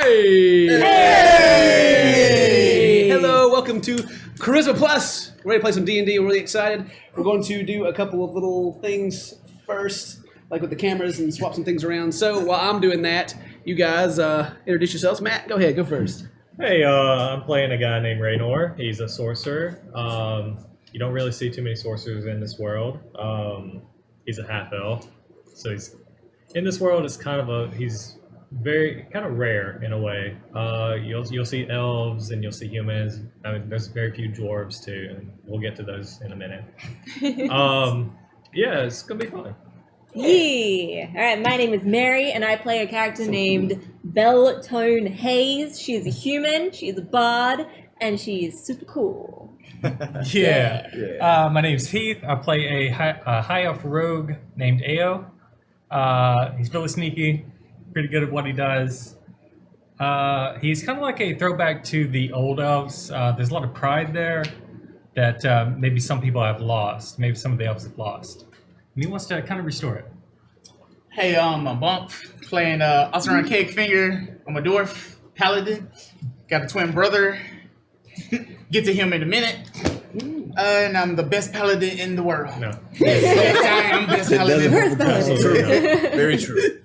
Hey! Hello, welcome to Charisma Plus. We're ready to play some D&D. We're really excited. We're going to do a couple of little things first, like with the cameras and swap some things around. So while I'm doing that, you guys introduce yourselves. Matt, go ahead. Go first. Hey, I'm playing a guy named Raynor. He's a sorcerer. You don't really see too many sorcerers in this world. He's a half-elf. So he's in this world. It's he's very kind of rare in a way. You'll see elves and you'll see humans. I mean, there's very few dwarves too, and we'll get to those in a minute. Yeah, it's gonna be fun. Yeah. All right, my name is Mary, and I play a character named Beltone Hayes. She is a human, she is a bard, and she is super cool. Yeah. My name's Heath. I play a high elf rogue named Ao. He's really sneaky, pretty good at what he does. He's kind of like a throwback to the old elves. There's a lot of pride there that maybe some people have lost. Maybe some of the elves have lost. And he wants to kind of restore it. Hey, I'm Bump, playing Elthor and Cakefinger. I'm a dwarf paladin. Got a twin brother. Get to him in a minute. And I'm the best paladin in the world. No. Yes, I am best paladin. Where's Paladin? Very true.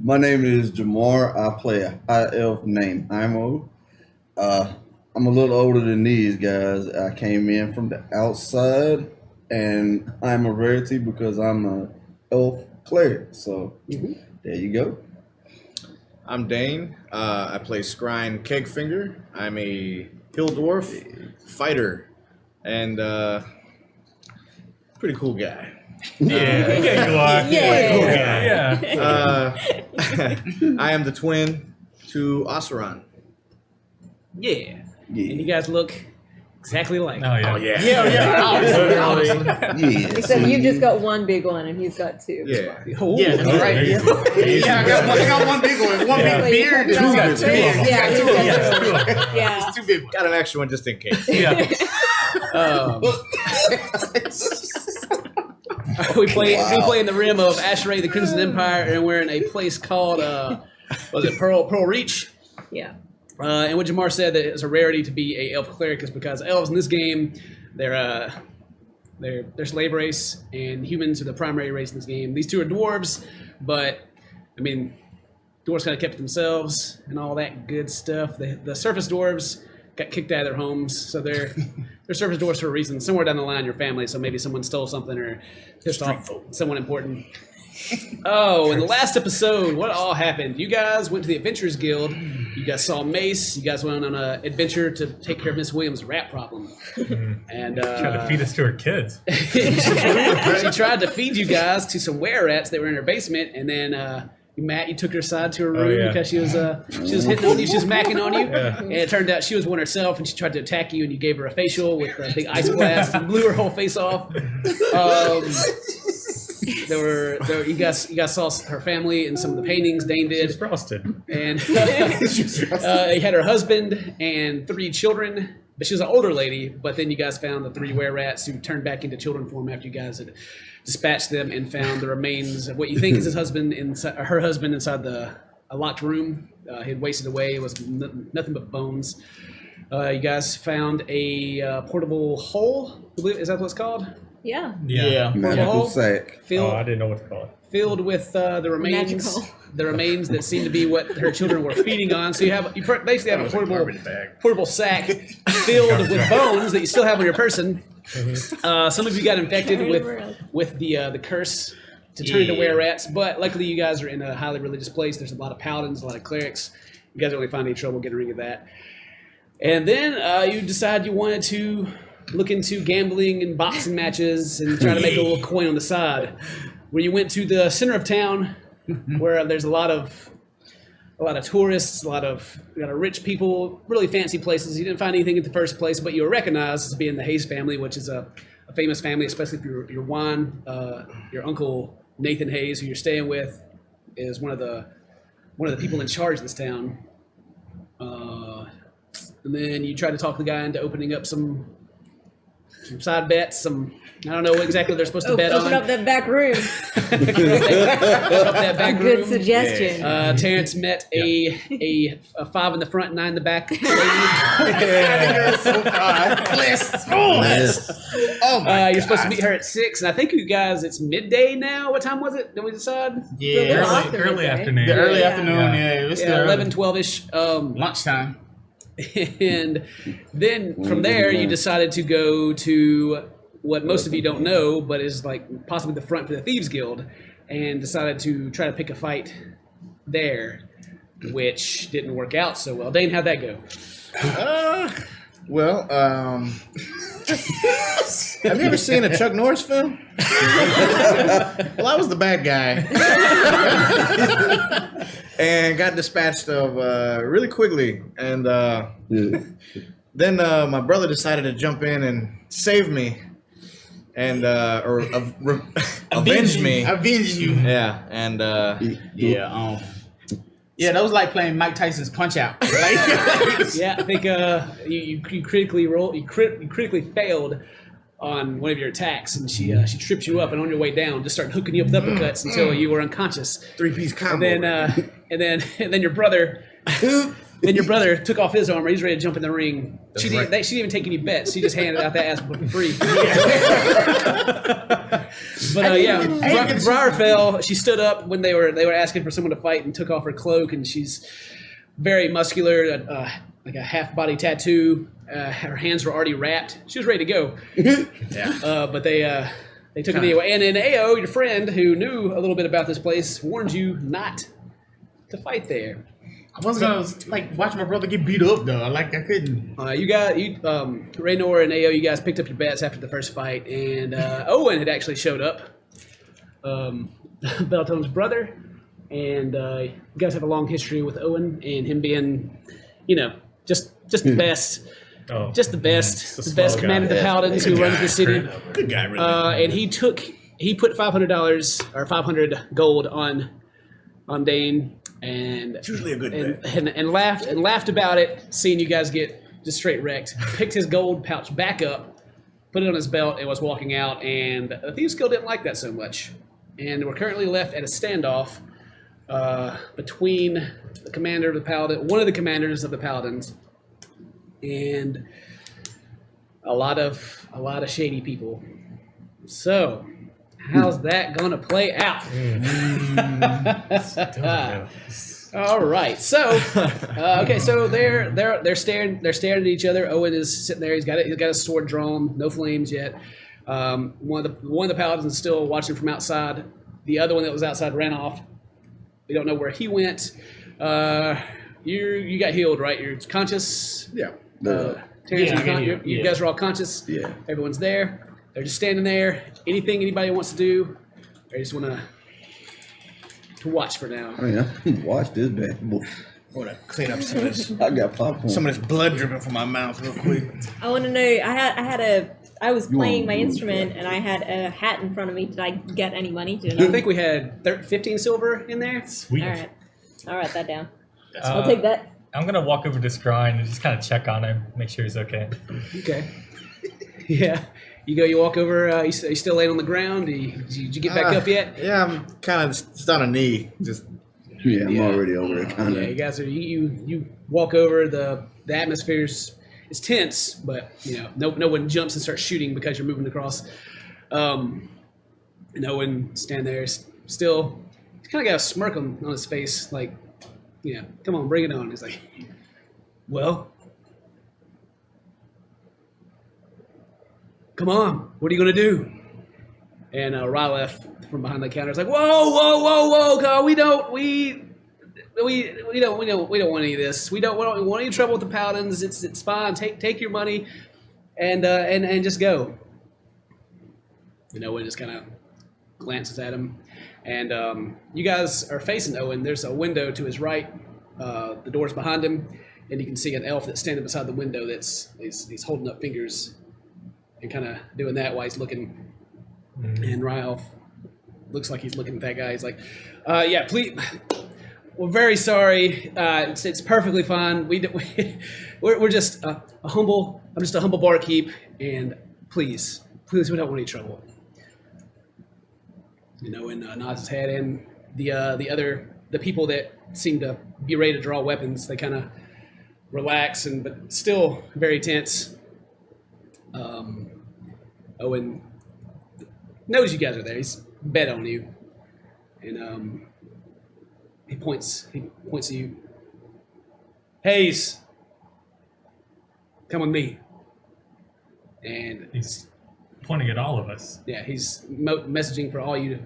My name is Jamar. I play a high elf named Imo. I'm a little older than these guys. I came in from the outside, and I'm a rarity because I'm an elf cleric. So there you go. I'm Dane. I play Scrying Kegfinger. I'm a hill dwarf fighter and pretty cool guy. Yeah, you are. Yeah. I am the twin to Oseron. Yeah. And you guys look exactly alike. Oh, yeah. Except you've just got one big one, and he's got two. Yeah. Oh, Yeah, that's right. Yeah, I got one big one. One big beard. He's got two. Yeah, he's got two. Yeah. It's two big ones. Got an extra one just in case. Yeah. We play in the rim of Asheray, the Crimson Empire, and we're in a place called Pearl Reach. Yeah. And what Jamar said that it's a rarity to be a elf cleric is because elves in this game, they're slave race, and humans are the primary race in this game. These two are dwarves, but I mean, dwarves kind of kept to themselves and all that good stuff. The surface dwarves got kicked out of their homes, so they're surface dwarves for a reason. Somewhere down the line, your family, so maybe someone stole something or pissed off someone important. Oh, in the last episode, what all happened? You guys went to the Adventurers Guild. You guys saw Mace. You guys went on an adventure to take care of Miss Williams' rat problem. And Trying to feed us to her kids. she tried to feed you guys to some were-rats that were in her basement, and then Matt, you took her aside to her room because she was hitting on you, she was macking on you, and it turned out she was one herself, and she tried to attack you, and you gave her a facial with a big ice blast and blew her whole face off. You guys saw her family and some of the paintings Dane did. She's frosted. And he had her husband and 3 children. But she was an older lady. But then you guys found the 3 were-rats who turned back into children form after you guys had dispatched them and found the remains of what you think is her husband inside a locked room. He had wasted away. It was nothing but bones. You guys found a portable hole. Is that what it's called? Yeah. Magical sack. I didn't know what to call it. Filled with the remains. Magical. The remains that seem to be what her children were feeding on. So you basically have a portable sack filled with bones that you still have on your person. Some of you got infected with the curse to turn into were-rats, but luckily you guys are in a highly religious place. There's a lot of paladins, a lot of clerics. You guys don't really find any trouble getting rid of that. And then you decide you wanted to look into gambling and boxing matches and try to make a little coin on the side. Where you went to the center of town, where there's a lot of tourists, a lot of rich people, really fancy places. You didn't find anything at the first place, but you were recognized as being the Hayes family, which is a famous family, especially if your Juan, your uncle Nathan Hayes, who you're staying with, is one of the people in charge of this town. And then you tried to talk the guy into opening up some side bets, some, I don't know what exactly they're supposed to bet Open on. up that back room. Open up that back Good room. suggestion. Terrence met a 5 in the front, 9 in the back. So far. Blessed. Oh my You're supposed to God. meet her at 6, and I think you guys, it's midday now. What time was it? Did we decide? Yeah. Early afternoon. The early Yeah. afternoon, yeah. It's Yeah, the 11, 12-ish. lunchtime. And then from there, you decided to go to what most of you don't know, but is like possibly the front for the Thieves Guild, and decided to try to pick a fight there, which didn't work out so well. Dane, how'd that go? Well, have you ever seen a Chuck Norris film? Well, I was the bad guy. And got dispatched of really quickly. And then my brother decided to jump in and save me. And, avenge me. Avenge you. Yeah, and Yeah, yeah, that was like playing Mike Tyson's Punch Out. Like, Yeah, I think you critically rolled. You critically failed on one of your attacks, and she tripped you up, and on your way down, just started hooking you up with uppercuts until you were unconscious. 3-piece combo. And then your brother. Then your brother took off his armor. He's ready to jump in the ring. She didn't even take any bets. She just handed out that ass for free. But Briar fell. She stood up when they were asking for someone to fight, and took off her cloak. And she's very muscular, like a half body tattoo. Her hands were already wrapped. She was ready to go. But they took it anyway. And then Ao, your friend, who knew a little bit about this place, warned you not to fight there. I wasn't gonna like watch my brother get beat up though. Like I couldn't. Raynor and Ao, you guys picked up your bets after the first fight, and Owen had actually showed up, Beltone's brother, and you guys have a long history with Owen and him being, just the best, just the best, Just a the best slow commander of the guy. paladins who runs the city. Good guy, really. And he put $500 or 500 gold on Dane. And It's usually a good bet. and laughed about it, seeing you guys get just straight wrecked. Picked his gold pouch back up, put it on his belt, and was walking out. And the Thieves Guild didn't like that so much. And we're currently left at a standoff between the commander of the paladin, one of the commanders of the paladins, and a lot of shady people. So, how's that gonna play out? All right. So, okay. So they're staring at each other. Owen is sitting there. He's got his sword drawn. No flames yet. One of the paladins is still watching from outside. The other one that was outside ran off. We don't know where he went. You got healed, right? You're conscious. Yeah. Terrence, Yeah, you guys are all conscious. Yeah. Everyone's there. They're just standing there. Anything anybody wants to do, or you just want to watch for now. I mean, I can watch this bad boy. I want to clean up some of this I got popcorn. this blood dripping from my mouth real quick. I want to know. I was playing my instrument and I had a hat in front of me. Did I get any money? I think we had 15 silver in there. Sweet. All right, I'll write that down. Uh, I'll take that. I'm gonna walk over to Scrine and just kind of check on him, make sure he's okay. Okay. Yeah. You walk over. You still laying on the ground? Did you get back up yet? Yeah, I'm kind of just on a knee. Just Yeah, I'm already over there, kind Yeah. You of. guys are. You walk over. The atmosphere's it's tense, but no one jumps and starts shooting because you're moving across. And Owen stand there still. He's kind of got a smirk on his face, like, come on, bring it on. He's like, well. Come on, what are you gonna do? And Rylef from behind the counter is like, whoa, God, we don't want any of this. We don't want any trouble with the paladins. It's fine. Take your money, and just go. Owen just kind of glances at him, and you guys are facing Owen. There's a window to his right. The door's behind him, and you can see an elf that's standing beside the window. He's holding up fingers. And kind of doing that while he's looking, and Ralph looks like he's looking at that guy. He's like, "Yeah, please, we're very sorry. It's perfectly fine. We're just a humble. I'm just a humble barkeep, and please, we don't want any trouble. And nods his head, and the people that seem to be ready to draw weapons, they kind of relax, but still very tense. Owen knows you guys are there. He's bet on you, and he points to you. Hayes, come with me. And He's pointing at all of us. yeah, he's messaging for all you to.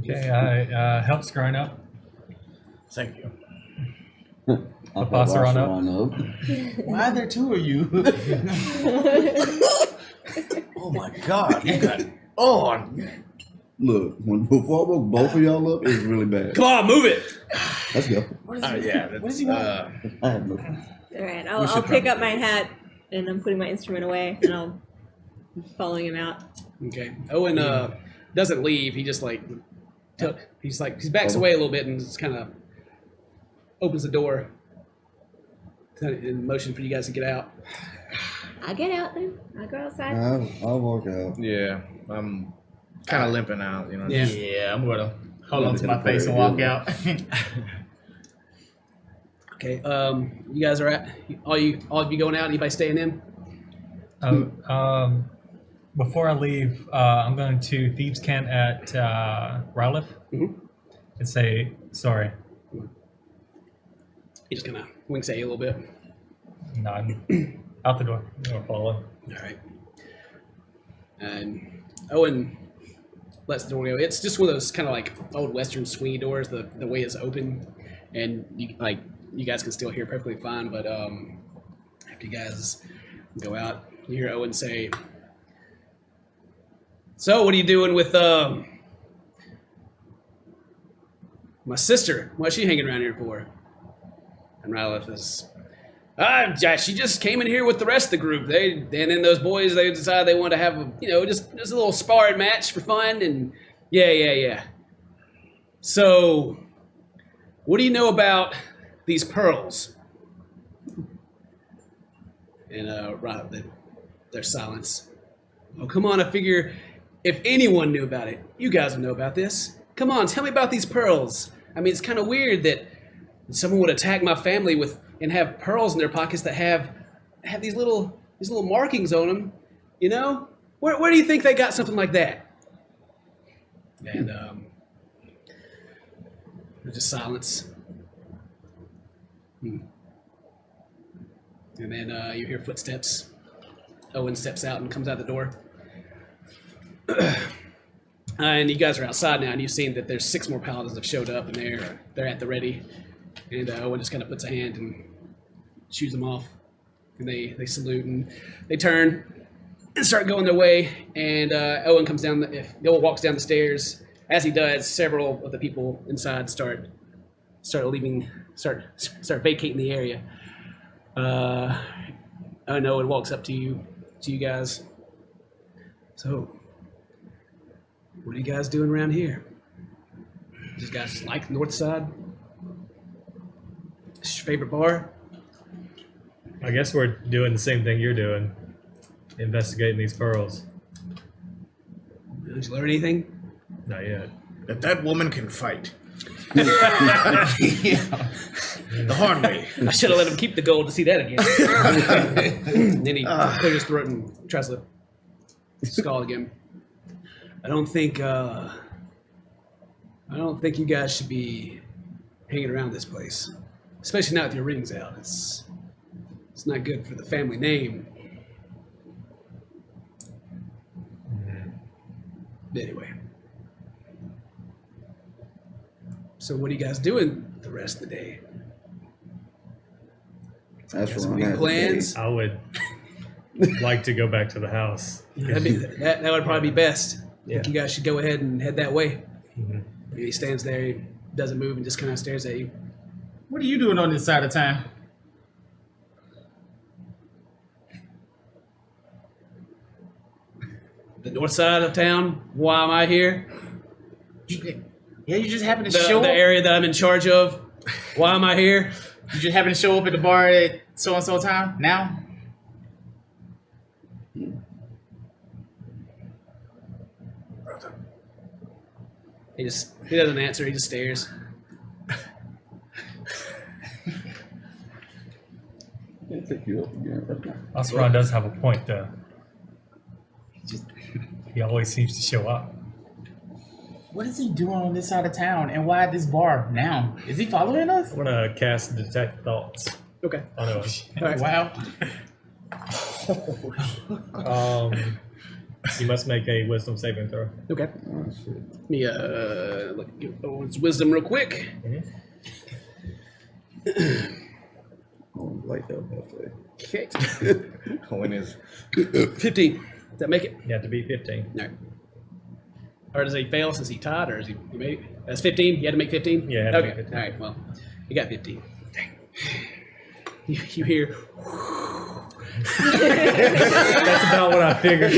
Okay, I help scrying up. Thank you. I'll pass her on up. Why are there two of you? Oh my God! You got on. Look, before I woke both of y'all up, it was really bad. Come on, move it. Let's go. Yeah. What does he want? I have no. All right, I'll pick up my hat, and I'm putting my instrument away, and I'm following him out. Okay. Owen doesn't leave. He just he backs away a little bit and just kind of opens the door in motion for you guys to get out. I get out then. I go outside. I'll walk out. Yeah, I'm kind of limping out. You know. Yeah. Yeah, I'm gonna hold on to my face and walk out. Okay. You guys are all of you going out? Anybody staying in? Before I leave, I'm going to Thieves' Camp at Rowliff and say sorry. He just kind of winks at you a little bit. No, I'm out the door. I'm gonna follow. All right. And Owen lets the door go. It's just one of those kind of like old Western swingy doors. The way it's open, and you guys can still hear perfectly fine. But after you guys go out, you hear Owen say, "So, what are you doing with my sister? What's she hanging around here for?" And Rylith is, she just came in here with the rest of the group. And then those boys, they decided they wanted to have just a little sparring match for fun, and yeah. So, what do you know about these pearls? And there's silence. Oh, come on! I figure if anyone knew about it, you guys would know about this. Come on, tell me about these pearls. I mean, it's kind of weird that someone would attack my family and have pearls in their pockets that have these little markings on them. Where do you think they got something like that? And there's just silence. And then you hear footsteps. Owen steps out and comes out the door. And you guys are outside now, and you've seen that there's 6 more paladins have showed up, and they're at the ready. And Owen just kind of puts a hand and shoos them off. And they salute, and they turn and start going their way. And Owen comes down. Owen walks down the stairs. As he does, several of the people inside start leaving, start vacating the area. Owen walks up to you guys. So, what are you guys doing around here? You guys like the north side? This your favorite bar? I guess we're doing the same thing you're doing, investigating these pearls. Did you learn anything? Not yet. That woman can fight. The hard way. I should have let him keep the gold to see that again. Then he clears his throat and tries to skull again. I don't think you guys should be hanging around this place, especially now with your rings out. It's not good for the family name. But anyway, so what are you guys doing the rest of the day? That's Got some what big I'm plans. I would like to go back to the house. That would probably be best. I think Yeah. you guys should go ahead and head that way. Mhm. And he stands there, he doesn't move, and just kind of stares at you. What are you doing on this side of town? The north side of town. Why am I here? Yeah, you just happen to The show up. area that I'm in charge of. Why am I here? You just happen to show up at the bar at so and so time now. He doesn't answer. He just stares. Can't pick you up again right now. Osron does have a point, though. He always seems to show up. What is he doing on this side of town, and why at this bar now? Is he following us? I'm gonna cast Detect Thoughts Okay. on Owen. All right. Wow. You must make a Wisdom saving throw. Okay. Oh, shit. Let me look at Owen's wisdom real quick. Oh, light up that way. Okay. Owen is 15. Does that make it? You have to beat 15. No. Or does he fail since he tied, or is he made it? That's 15? You had to make 15? Yeah, I had to Okay. make 15. All right, well, you got 15. You hear, That's about what I figured.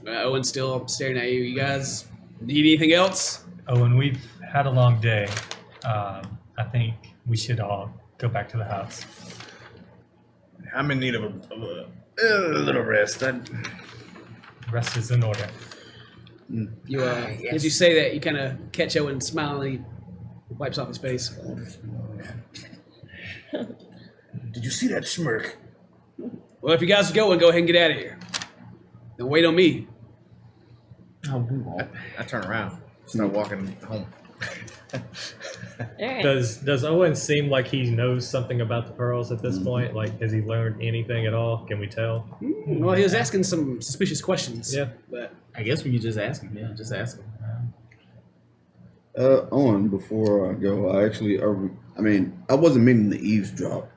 Owen's still staring at you. You guys need anything else? Oh, and we've had a long day. I think we should all go back to the house. I'm in need of a little rest. Rest is in order. You, as you say that, you kind of catch Owen smiling. He wipes off his face. Did you see that smirk? Well, if you guys are going, go ahead and get out of here. Don't wait on me. Oh, we won't. I turn around, start walking home. Alright. Does Owen seem like he knows something about the pearls at this point? Like, has he learned anything at all? Can we tell? Well, he was asking some suspicious questions. Yeah. But I guess we could just ask him. Yeah, just ask him. Owen, before I go, I wasn't meaning to eavesdrop,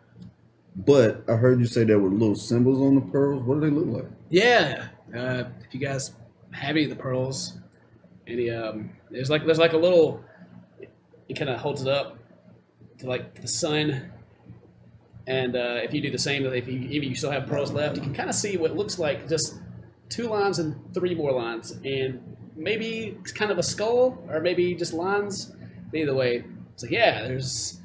but I heard you say there were little symbols on the pearls. What do they look like? yeah, if you guys have any of the pearls, any there's like a little. He kind of holds it up to like the sun, and if you do the same, if you still have pearls left, you can kind of see what looks like just 2 lines and 3 more lines, and maybe it's kind of a skull, or maybe just lines. Either way, it's like there's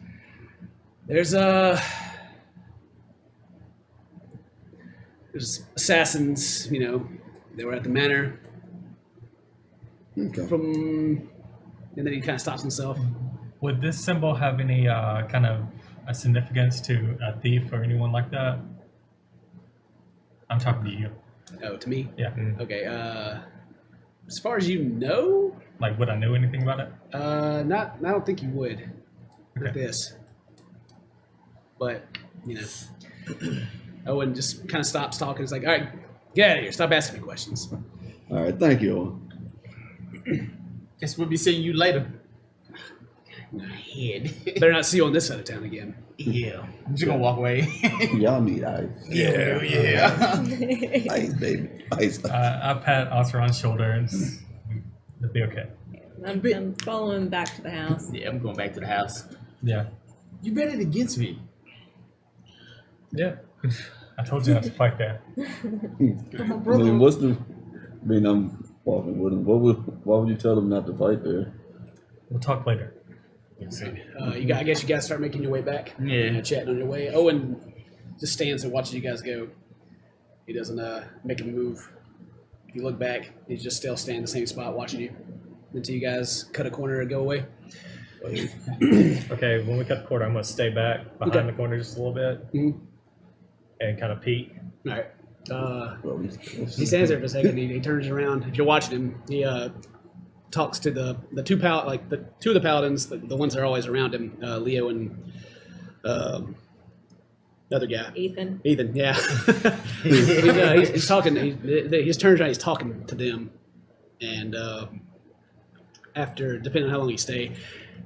assassins, they were at the manor Okay. and then he kind of stops himself. Would this symbol have any kind of a significance to a thief or anyone like that? I'm talking to you. Oh, to me? Yeah. Okay, as far as you know, Like, would I know anything about it? I don't think you would with Okay. this. But, Owen just kind of stops talking. He's like, all right, get out of here. Stop asking me questions. All right, thank you, Owen. Guess we'll be seeing you later. Head. Better not see you on this side of town again. Yeah. I'm just gonna walk away. Y'all need ice. Yeah. Ice, baby. Ice. I pat Osron's shoulder and it'll be okay. I'm following back to the house. Yeah, I'm going back to the house. Yeah. You betted against me. Yeah. I told you not to fight there. I'm walking with him. Why would you tell him not to fight there? We'll talk later. I guess you guys start making your way back. Yeah. Chatting on your way. Owen just stands and watches you guys go. He doesn't make a move. If you look back, he's just still standing in the same spot watching you until you guys cut a corner and go away. Okay, when we cut the corner, I'm going to stay back behind Okay. the corner just a little bit Mhm. and kind of peek. All right. Well, He stands there for a second. He turns around. If you're watching him, he talks to the two the 2 of the paladins, the ones that are always around him, Leo and the other guy. Ethan. Ethan, yeah. he's talking. He just turns around. He's talking to them, and after, depending on how long he stay,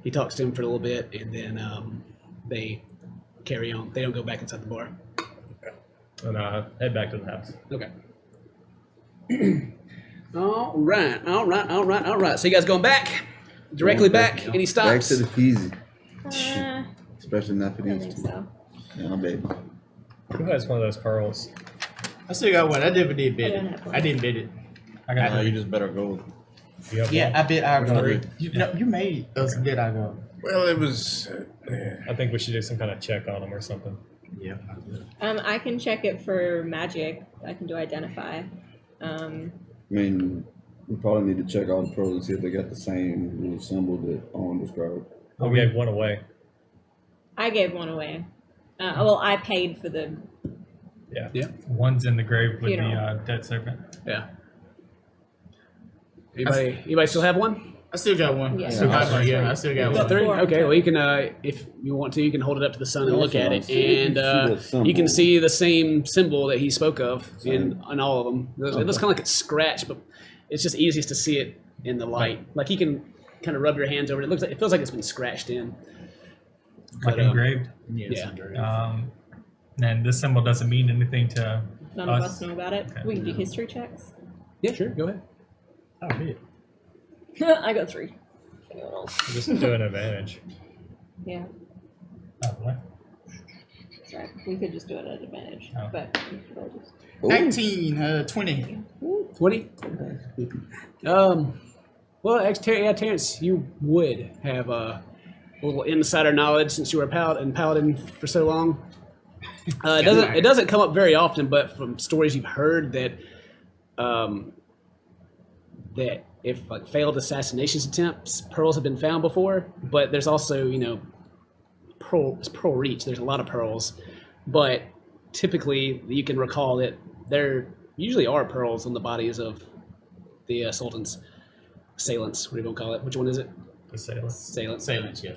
he talks to him for a little bit, and then they carry on. They don't go back inside the bar. And head back to the house. Okay. All right. So you guys going back? Directly back? Any Back stops? to the peasy. I Especially not for don't these think two. so. Yeah, baby. Who has one of those pearls? I still got one. I never did bet I don't it. have one. I didn't bet it. I got You just better go. Do you have Yeah, one? I bet I Three. go. You made us bet I go. Well, it was. I think we should do some kind of check on them or something. Yeah. I can check it for magic. I can do identify. I mean, we probably need to check all the pearls and see if they got the same little symbol that Owen described. Oh, we gave one away. I gave one away. Well, I paid for the. Yeah. One's in the grave with Funeral. the dead serpent. Yeah. Anybody still have one? I still got one. Yeah. I still got one. Yeah, I still got one. Three? Four. Okay, well you can, if you want to, you can hold it up to the sun and look at it, and you can symbol. see the same symbol that he spoke of in all of them. It looks kind of like it's scratched, but it's just easiest to see it in the light. Like you can kind of rub your hands over it. It feels like it's been scratched in. Like But, engraved. Yeah. And this symbol doesn't mean anything to None of us know about it. Okay. We can do history checks. Yeah, sure. Go ahead. Oh, neat. I got 3. Anyone else? Just do an advantage. Yeah, Oh, what? that's right. We could just do it at advantage, Oh. but 19, 20. 20. Well, Terrence, you would have a little insider knowledge since you were a paladin for so long. It doesn't come up very often, but from stories you've heard that that if like failed assassinations attempts, pearls have been found before. But there's also pearl reach. There's a lot of pearls, but typically you can recall that there usually are pearls on the bodies of the assailants, whatever you want to call it. Which one is it? Assailants. Silence, yeah.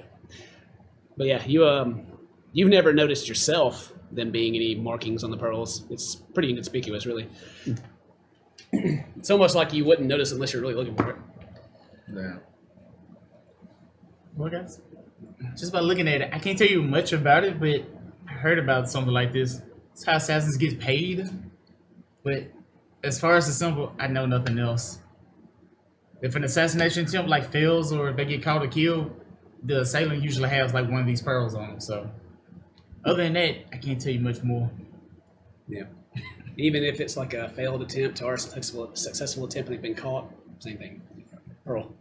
But yeah, you've never noticed yourself them being any markings on the pearls. It's pretty inconspicuous, really. It's almost like you wouldn't notice unless you're really looking for it. Yeah. Well, guys, just by looking at it, I can't tell you much about it, but I heard about something like this. It's how assassins get paid. But as far as the symbol, I know nothing else. If an assassination attempt like fails or if they get caught or killed, the assailant usually has like one of these pearls on them. So other than that, I can't tell you much more. Yeah. Even if it's like a failed attempt or a successful attempt and they've been caught, same thing. Pearl.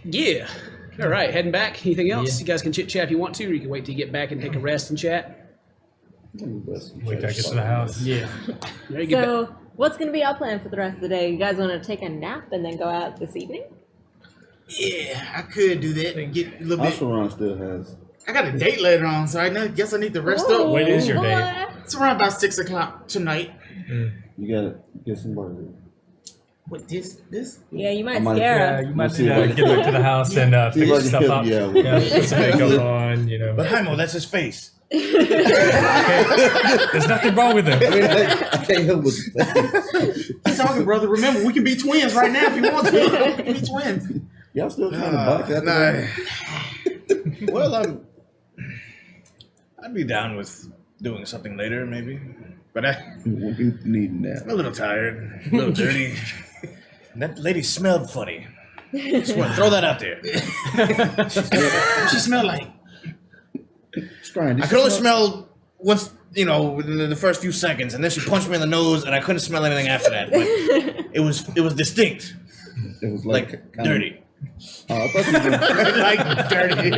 Yeah. All right, heading back. Anything else? Yeah. You guys can chit chat if you want to, or you can wait till you get back and take a rest and chat. Wait till I get to the house. Yeah. There you get back. so what's going to be our plan for the rest of the day? You guys want to take a nap and then go out this evening? Yeah, I could do that and get a little bit. Run still has. I got a date later on, so guess I need to rest up. When is your boy. date? It's around about 6 o'clock tonight. You gotta get somebody. What, this? Yeah, you might I might- scare Yeah, us. you might See need if I to can- get back to the house and See if fix I can stuff help up. you out. Yeah. Put some makeup on, But Heimo, that's his face. There's nothing wrong with I it. mean, I can't help but. Keep talking, brother. Remember, we can be twins right now if you want to. We can be twins. Y'all still trying to box out Nah. Well, I'd be down with doing something later, maybe. But I'm needing that. a little tired, a little dirty. And that lady smelled funny. Just want to throw that out there. She smelled like. Strange. I could only smell once, within the first few seconds, and then she punched me in the nose, and I couldn't smell anything after that. But it was distinct, It was like kinda- dirty. Oh, I thought you were gonna- like dirty.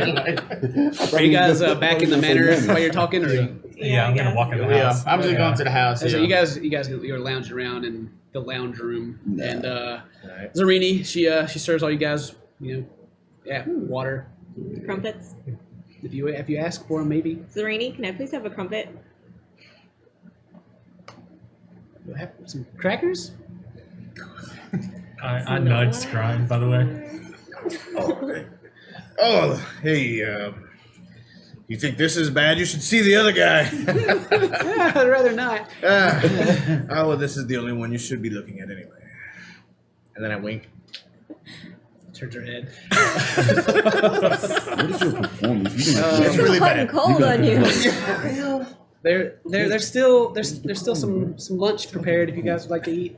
Are you guys back in the manor while you're talking, or? Yeah, I'm gonna walk in the Yeah, house. I'm just going to the house. So Yeah. you guys you're lounging around in the lounge room, and Right. Zarini, she serves all you guys, water. Crumpets. If you ask for them, maybe. Zarini, can I please have a crumpet? Have some crackers. I nudged Scribe, by the way. Oh, hey, you think this is bad? You should see the other guy. I'd rather not. Oh, well, this is the only one you should be looking at anyway. And then I wink. Turns her head. What is your performance? You didn't- It's really Hot bad. and cold on you. There's still some lunch prepared if you guys would like to eat.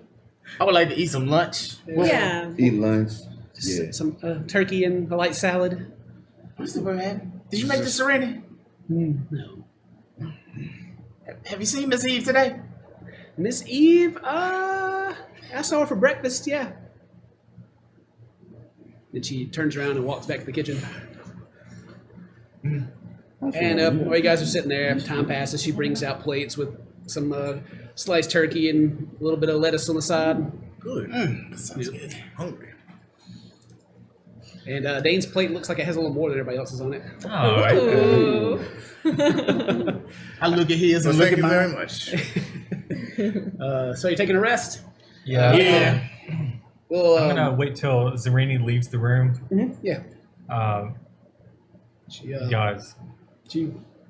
I would like to eat some lunch. Yeah. Eat lunch. Just Yeah. some turkey and a light salad. What's the word? Did you make this already? No. Have you seen Miss Eve today? Miss Eve, I saw her for breakfast, yeah. Then she turns around and walks back to the kitchen. And while you guys are sitting there, time passes. She brings out plates with some sliced turkey and a little bit of lettuce on the side. Good. Sounds good. Hungry. And Dane's plate looks like it has a little more than everybody else's on it. All right. Ooh. I look at his Well, and look thank at you mine. very much. So you're taking a rest? Yeah. Yeah. Well, I'm gonna wait till Zarini leaves the room. yeah. She, Guys,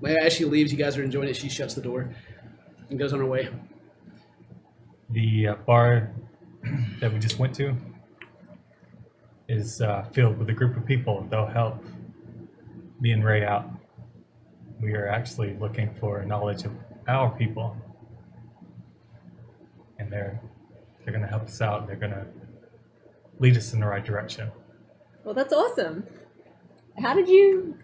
as she leaves, you guys are enjoying it. She shuts the door and goes on her way. the bar that we just went to is filled with a group of people. They'll help me and Ray out. We are actually looking for knowledge of our people, and they're going to help us out. They're going to lead us in the right direction. Well, that's awesome. How did you,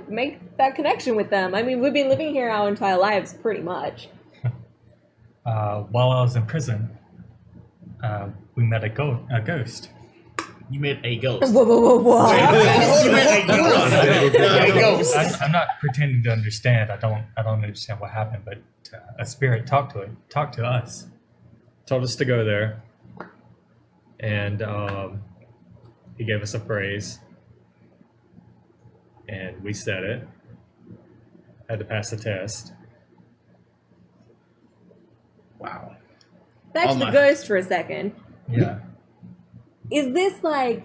make that connection with them? I mean, we've been living here our entire lives, pretty much. While I was in prison, we met a ghost. You met a ghost. Whoa, whoa, whoa, whoa. You met a ghost. I'm not pretending to understand. I don't understand what happened, but a spirit talked to us. Told us to go there, and he gave us a phrase, and we said it. Had to pass the test. Wow. Back Oh to the my. ghost for a second. Yeah. Is this like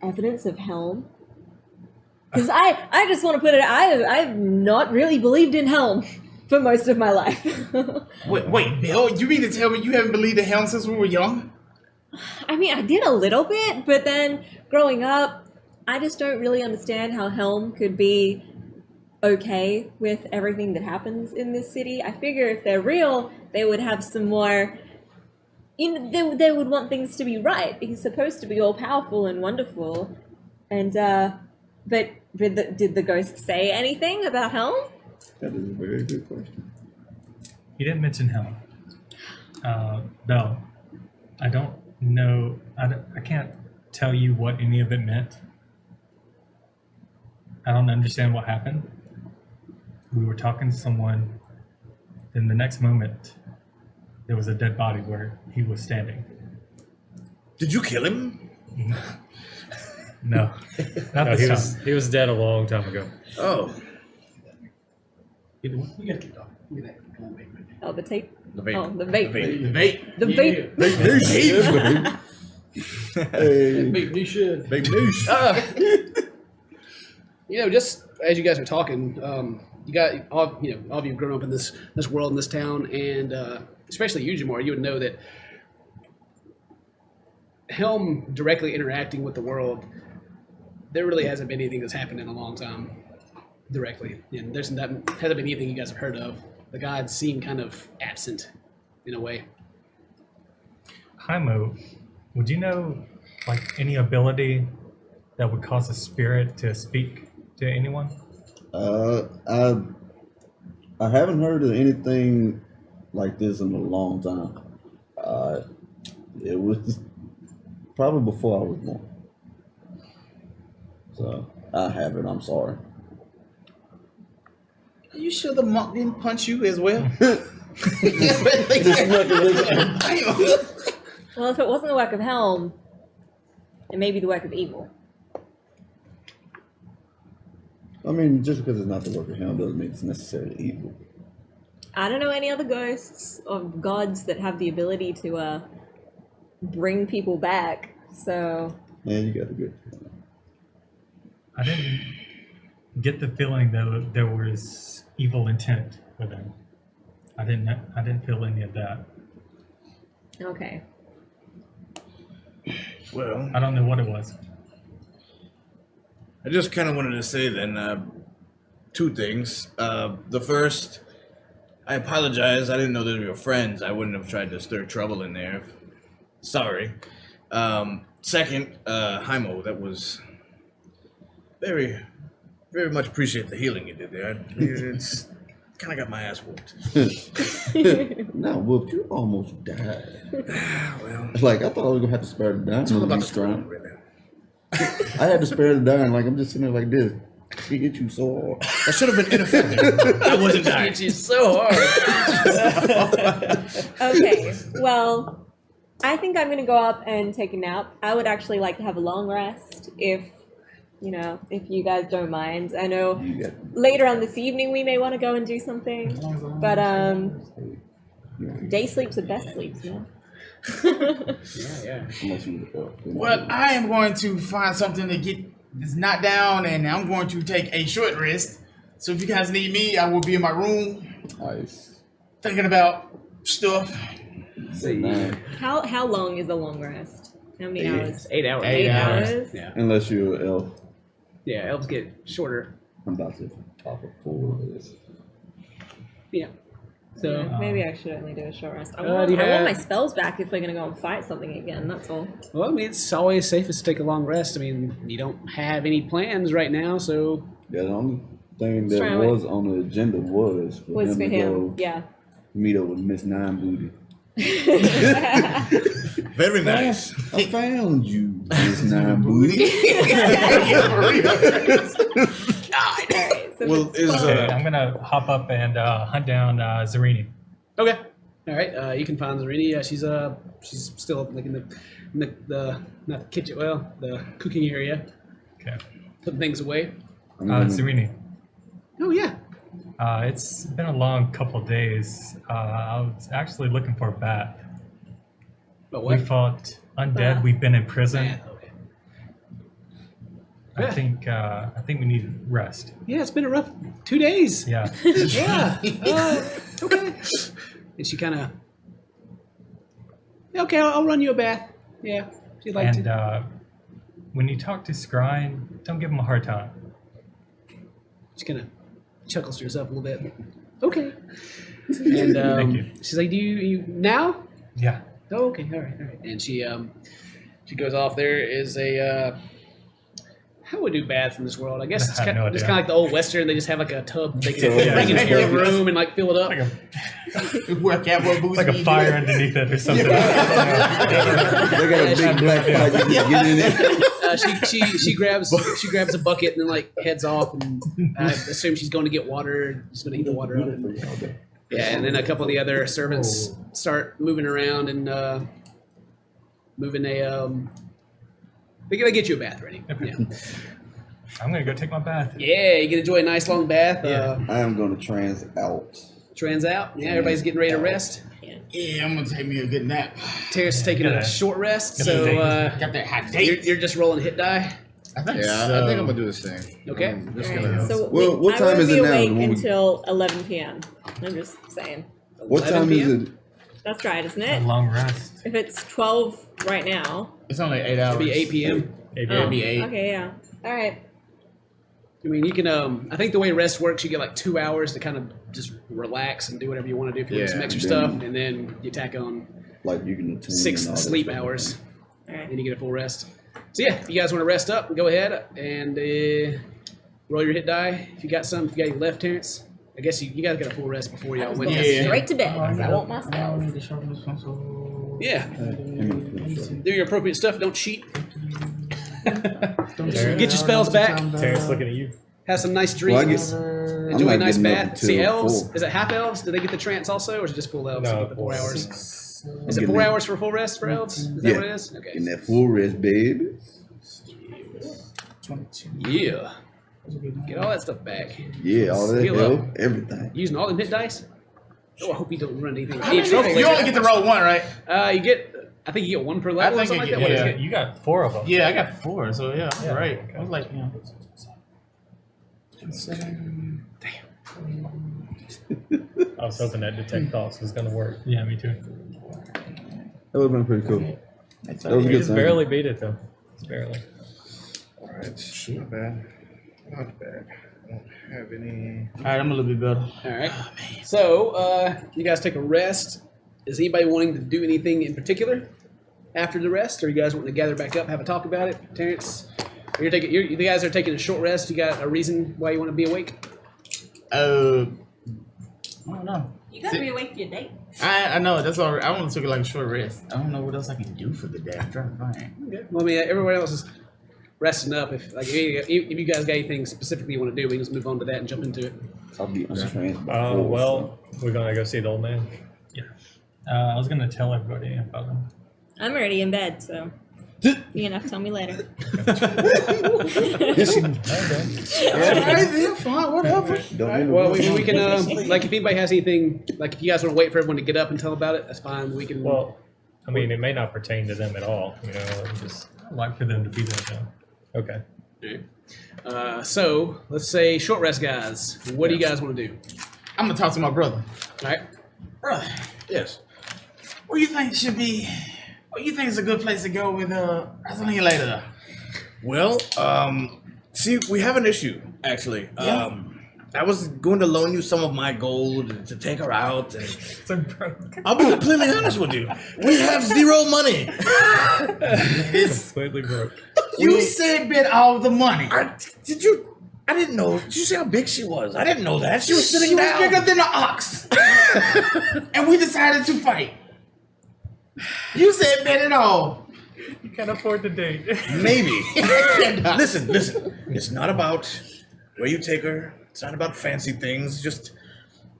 evidence of Helm? Because I just want to put it, I've not really believed in Helm for most of my life. Wait, Bill, you mean to tell me you haven't believed in Helm since we were young? I mean, I did a little bit, but then growing up, I just don't really understand how Helm could be okay with everything that happens in this city. I figure if they're real, they would have some more, they would want things to be right. He's supposed to be all powerful and wonderful. And, but did the ghost say anything about Helm? That is a very good question. He didn't mention Helm. No, I don't know. I can't tell you what any of it meant. I don't understand what happened. We were talking to someone, then the next moment, there was a dead body where he was standing. Did you kill him? No, not No, this time. he was dead a long time ago. Oh. You gotta keep talking. Oh, the tape? The vape. Oh, the vape. The vape. The vape. Hey, Big you should. Big noosh. Just as you guys are talking, you got all of you have grown up in this world, in this town, and especially you, Jamar, you would know that Helm directly interacting with the world, there really hasn't been anything that's happened in a long time directly, and hasn't been anything you guys have heard of. The gods seem kind of absent in a way. Haimo, would you know any ability that would cause a spirit to speak to anyone? I haven't heard of anything like this in a long time. It was probably before I was born. So I haven't. I'm sorry. Are you sure the monk didn't punch you as well? Well, if it wasn't the work of Helm, it may be the work of evil. I mean, just because it's not the work of him doesn't mean it's necessarily evil. I don't know any other ghosts or gods that have the ability to bring people back. So Man, you got a good point. I didn't get the feeling that there was evil intent with him. I didn't feel any of that. okay. Well, I don't know what it was. I just kind of wanted to say then two things. The first, I apologize. I didn't know that we were friends. I wouldn't have tried to stir trouble in there. Sorry. Second, Haimo, that was very, very much appreciate the healing you did there. It's kind of got my ass whooped. Now, Whoop, you almost died. Well, Like, I thought I was going to have to spare the dying. it's all about the strong. strong, really. I had to spare the dying. Like, I'm just sitting there like this. She hit you so hard. That should have been ineffective. I wasn't dying. Hit you so hard. Okay, well, I think I'm gonna go up and take a nap. I would actually like to have a long rest if you guys don't mind. I know later on this evening we may want to go and do something, but day sleep's the best sleep, Yeah. Unless you Well, I am going to find something to get this knocked down, and I'm going to take a short rest. So if you guys need me, I will be in my room Nice. thinking about stuff. How long is a long rest? How many hours? 8 hours. 8 hours. Yeah. Unless you're an elf. Yeah, elves get shorter. I'm about to top it for this. Yeah. So, Maybe I should only do a short rest. I do want you have- my spells back if we're gonna go and fight something again. That's all. well, I mean, it's always safest to take a long rest. I mean, you don't have any plans right now, so Yeah, the only thing that Try was on the agenda was for Was him for to him. go Yeah. meet up with Miss Nine Booty. Very nice. I found you, Miss Nine Booty. Alright, so Well, is Okay, I'm gonna hop up and hunt down Zarini. okay. All right. You can find Zarini. She's still like in the not the kitchen. Well, the cooking area, Okay. putting things away. Zarini. Oh yeah. It's been a long couple days. I was actually looking for a bath. But We what? fought undead. We've been in prison. Yeah, okay. I think we need rest. Yeah, it's been a rough 2 days. Yeah. Yeah. Okay. And she kind of. Okay, I'll run you a bath. Yeah, if you'd like And to. when you talk to Scrine, don't give him a hard time. She kind of chuckles to herself a little bit. Okay. And Thank you. she's like, "Do you now?" Yeah. Oh, okay, all right. And she goes off. There is a how would we do baths in this world? I guess it's I have kind no of idea. like the old western. They just have like a tub they can Yeah. bring into your room and like fill it up. Like a, Work out what boots like a need fire to underneath it or something. They got a big black pipe you can get in it. She grabs a bucket and then like heads off, and I assume she's going to get water. She's going to heat the water up. Yeah, and then a couple of the other servants start moving around and moving a. They're gonna get you a bath ready. Okay. Yeah, I'm gonna go take my bath. yeah, you can enjoy a nice long bath. I am going to trans out. Trans out. Yeah, everybody's getting ready to rest. Yeah, I'm gonna take me a good nap. Terrace is taking a Gotta- short rest, gotta so take- Got that hot date. you're just rolling hit die. I think Yeah, so. I think I'm gonna do this thing. Okay. I'm just Alright, gonna. so Well, what I time won't is be it now? awake When we- until 11 p.m. I'm just saying. What 11 time is PM? it? That's right, isn't A it? long rest. If it's 12 right now. It's only 8 hours. It'll be 8 p.m. Maybe. It'll be 8. Okay, yeah. All right. I mean, you can. I think the way rest works, you get like 2 hours to kind of just relax and do whatever you want to do. If you want Yeah. some extra Then- stuff, and then you tack on Like you can attend 6 and all that sleep stuff. hours, All right. and you get a full rest. So yeah, if you guys want to rest up, go ahead and roll your hit die. If you got some, if you got any left, Terrence. I guess you guys got a full rest before y'all went. Yeah. Straight to bed, 'cause I want my spells. Yeah. Do your appropriate stuff. Don't cheat. Get your spells back. Terrence looking at you. Have some nice Well, I dreams. guess Enjoy a not nice getting up bath. See until elves. 4. Is it half elves? Do they get the trance also, or is it just full elves? No, who get the 4 full. hours. Is it getting 4 it. hours for full rest for elves? Is that Yeah. what it is? Okay. In that full rest, baby. 22. Yeah. Get all that stuff back. Yeah, all that Heal help, up. everything. Using all them hit dice. Oh, I hope you don't run anything. Any trouble You later. only get to roll 1, right? You get. I think you get 1 per level or I think something you like that. get- What Yeah, is it? you got 4 of them. Yeah, I got 4, so yeah, Yeah, right. okay. I was like, 7. I was hoping that detect thoughts was gonna work. Yeah, me too. That would have been pretty cool. That was a You good just thing. barely beat it though. Just barely. Alright, not bad. Not bad. I don't have any. Alright, I'm a little bit better. All right. So you guys take a rest. Is anybody wanting to do anything in particular after the rest, or you guys wanting to gather back up, have a talk about it? Terrence, you guys are taking a short rest. You got a reason why you want to be awake? I don't know. You gotta be awake for your date. I know, that's all right. I want to take like a short rest. I don't know what else I can do for the day. I'm trying to find. Okay. Well, I mean, everybody else is resting up. If you guys got anything specifically you want to do, we can just move on to that and jump into it. I'll be untrained. by force, Well, we're gonna go see the old man. Yeah. I was gonna tell everybody about them. I'm already in bed, so you can have to tell me later. Alright, then, fine, whatever. Don't Well, we can like if anybody has anything, like if you guys want to wait for everyone to get up and tell about it, that's fine. We can. Well, I mean, it may not pertain to them at all. Just I'd like for them to be there though. okay. So let's say short rest, guys. What do you guys want to do? I'm gonna talk to my brother. All right. Brother, Yes. where you think should be? Where you think is a good place to go with wrestling later? Well, see, we have an issue actually. Yeah. I was going to loan you some of my gold to take her out, and So broke. I'll be completely honest with you. We have zero money. Completely broke. You said bet all the money. I didn't know. Did you see how big she was? I didn't know that. She was She sitting was down. bigger than an ox, and we decided to fight. You said bet it all. You can't afford the date. Maybe. Listen. It's not about where you take her. It's not about fancy things. Just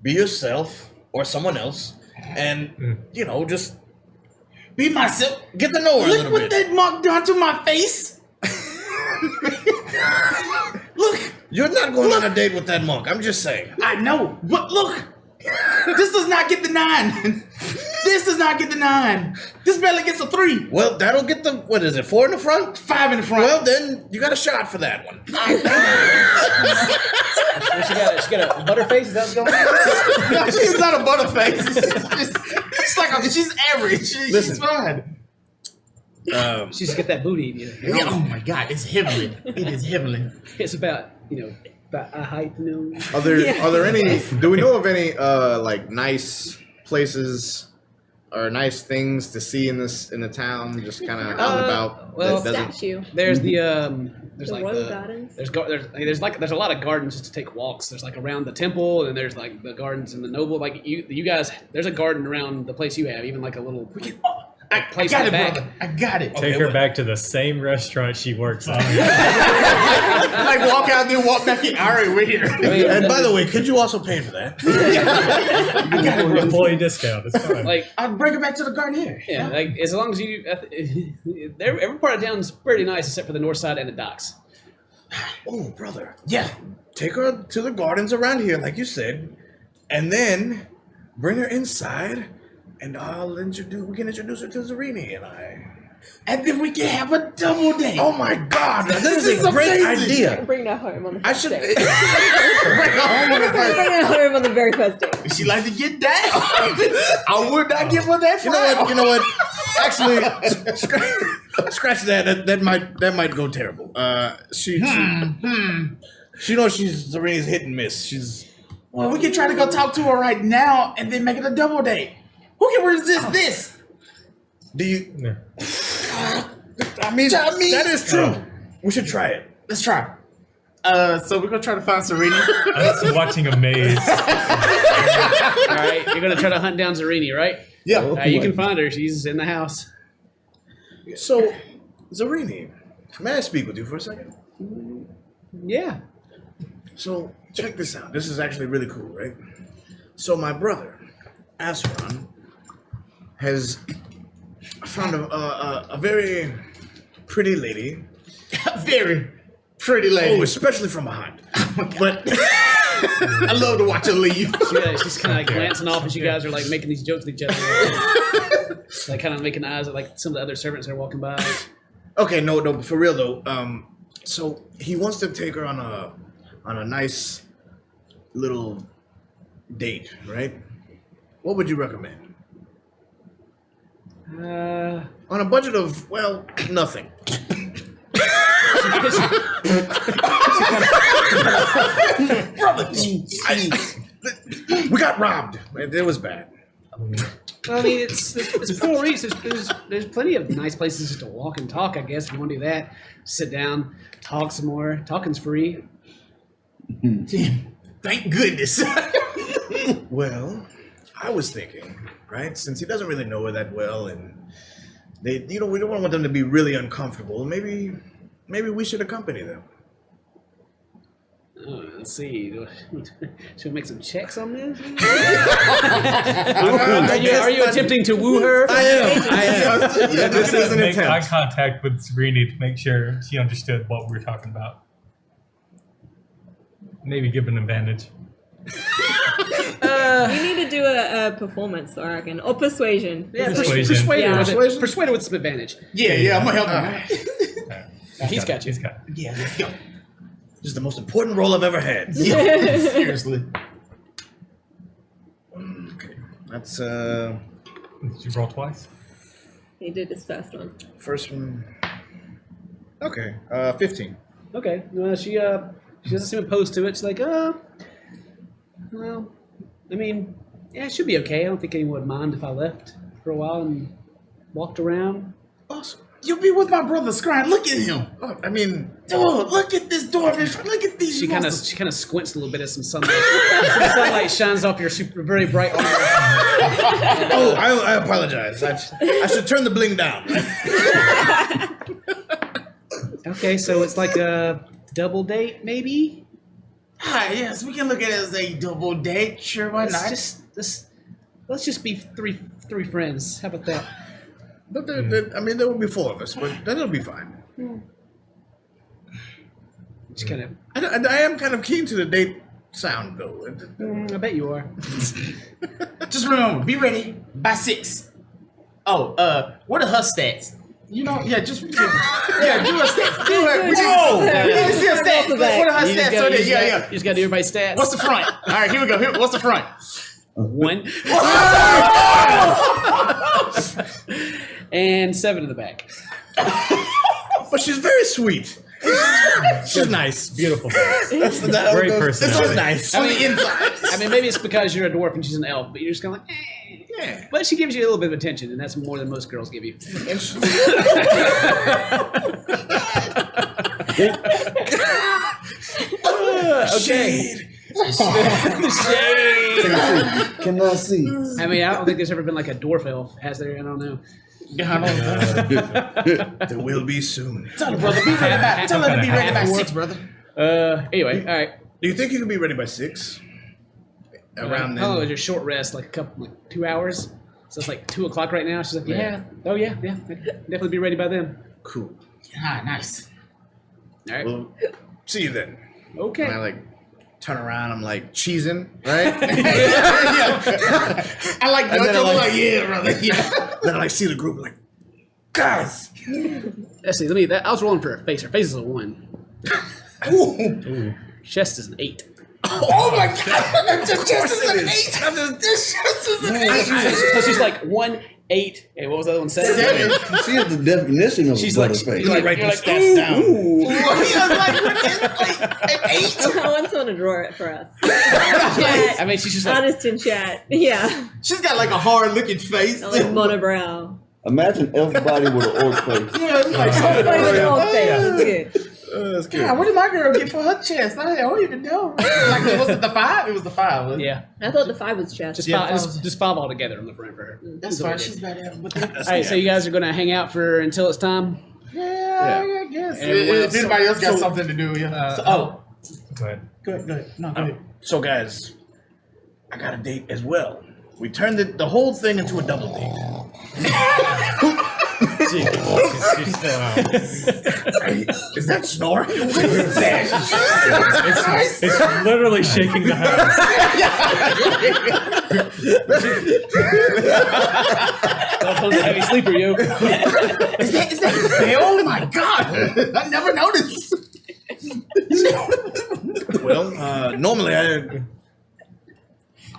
be yourself or someone else, and just Be myself. get to know her a Look little what bit. that mark done to my face. Look, You're not going on a date with that monk. I'm just saying. I know, but look. This does not get the 9. This does not get the 9. This barely gets a 3. Well, that'll get the, what is it, 4 in the front? 5 in the front. Well, then you got a shot for that one. She got a butterface. Is that what's going on? No, she's not a butterface. She's like she's average. She's Listen. fine. She's just got that booty. Yeah, oh my god, it's heavenly. It is heavenly. It's about about a height. Are there any? Do we know of any like nice places or nice things to see in the town? Just kind of out and about. well, that doesn't- Statue. There's the there's The like rose the gardens? there's a lot of gardens just to take walks. There's like around the temple, and there's like the gardens in the noble. Like you guys, there's a garden around the place you have, even like a little I place got in it, the back. brother. I got it. Take her back to the same restaurant she works at. Like walk out there, walk back in. All right, we're here. And by the way, could you also pay for that? I got it, brother. Employee discount. It's fine. Like I'll bring her back to the garden here. yeah, like as long as you every part of town's pretty nice except for the north side and the docks. Oh, brother. Yeah. Take her to the gardens around here, like you said, and then bring her inside, and we can introduce her to Zarini and I. And then we can have a double date. Oh my God, that This is is a great amazing. idea. Bring her home on the I first should. date. Bring her home on the first. Bring her home on the very first date. She like to get down. I would not give her that. You know what? Actually, scratch that. That might go terrible. She knows she's Zarini's hit and miss. She's Well, we can try to go talk to her right now and then make it a double date. Who can resist this? do you? Yeah. I mean, Tell me. that is true. We should try it. Let's try. So we're gonna try to find Serena. I'm just watching a maze. All right, you're gonna try to hunt down Zarini, right? Yeah. You can find her. She's in the house. So, Zarini, may I speak with you for a second? Yeah. So, check this out. This is actually really cool, right? So, my brother, Asron, has found a very pretty lady. Very pretty lady. Oh, especially from behind. But I love to watch her leave. She's kind of like glancing off as you guys are like making these jokes with each other. Like kind of making eyes at like some of the other servants that are walking by. okay, no, but for real though. So he wants to take her on a nice little date, right? What would you recommend? On a budget of, well, nothing. Brother. We got robbed. It was bad. Well, I mean, it's Pearl Reefs. There's plenty of nice places to walk and talk. I guess if you want to do that, sit down, talk some more. Talking's free. Thank goodness. Well, I was thinking, right? Since he doesn't really know her that well, and we don't want them to be really uncomfortable. Maybe maybe we should accompany them. Oh, let's see. Should we make some checks on this? Are you attempting to woo her? I am. Yeah, this is an Make eye attempt. contact with Sereni to make sure she understood what we were talking about. Maybe give an advantage. We need to do a performance, I reckon, or persuasion. Yeah, Persuasion. persuade her. Yeah. Persuade her with some advantage. Yeah, I'm gonna help you. He's got you. He's got it. Yeah, let's go. This is the most important role I've ever had. Seriously. Okay. That's Did you roll twice? He did his first one. first one. Okay. 15. Okay. Well, she doesn't seem opposed to it. She's like, well, I mean, yeah, it should be okay. I don't think anyone would mind if I left for a while and walked around. Awesome. You'll be with my brother Scryne. Look at him. Oh, I mean, Dude, look at this dwarf. Look at these She kind of monsters. squints a little bit as some sunlight. Some sunlight shines off your very bright armor. oh, I apologize. I should turn the bling down. Okay, so it's like a double date, maybe. Ah, yes, we can look at it as a double date. Sure, why not? Let's just be three friends. How about that? But I mean, there will be 4 of us, but that'll be fine. Just kind of. I am kind of keen to the date sound, though. I bet you are. Just remember, be ready by 6. Oh, what are her stats? You know, yeah, just do her stats. Do her. We need to see her stats. What are her You just stats? gotta- So you just yeah, gotta- yeah. You just got to do everybody's stats. What's the front? All right, here we go. What's the front? 1 and 7 in the back. But she's very sweet. She's nice. Beautiful. That's Great This personality. is nice. On the inside. I mean, maybe it's because you're a dwarf and she's an elf, but you're just kind of like, Yeah. But she gives you a little bit of attention, and that's more than most girls give you. Okay. Shade. Cannot see. I mean, I don't think there's ever been like a dwarf elf, has there? I don't know. There will be soon. Tell her, brother, be ready by. Tell her to be ready by 6, brother. Anyway, all right. Do you think you can be ready by 6? Around then. Oh, it's a short rest, like 2 hours. So it's like 2 o'clock right now. She's like, yeah. Oh, yeah. Definitely be ready by then. Cool. Ah, nice. All right. Well, see you then. Okay. And I like turn around. I'm like cheesing, right? I like And then that. I'm Like, yeah, brother. Yeah. Then I see the group like, guys. Let's see. I was rolling for her face. Her face is a 1. Ooh. Chest is an 8. Oh my god! This chest is an 8. This chest is an 8. So she's like 1, 8. Hey, what was the other one? 7. She is the definition of She's a like, butterface. you're like, write you're these like, stats ooh, down. ooh. He was like an 8. I want someone to draw it for us. I mean, she's just like, Honest in chat. Yeah. She's got like a hard looking face. I like monobrow. Imagine everybody with an orc face. Yeah, it's like Everybody with an old face. That's good. That's good. God, what did my girl get for her chest? I don't even know. Like, was it the 5? It was the 5. Wasn't it? yeah. I thought the 5 was chest. Just, Yeah, just 5 all together on the front for her. That's fine. She's about to have. But All right, so you guys are going to hang out for until it's time? yeah, I guess. Everyone If else- anybody else got something to do, yeah. Go ahead. Go ahead. No, go ahead. So guys, I got a date as well. We turned the whole thing into a double date. She's still out. Is that snoring? It's literally shaking the house. That a heavy sleeper, yo. Is that Bill? Oh my god! I never noticed. Well, normally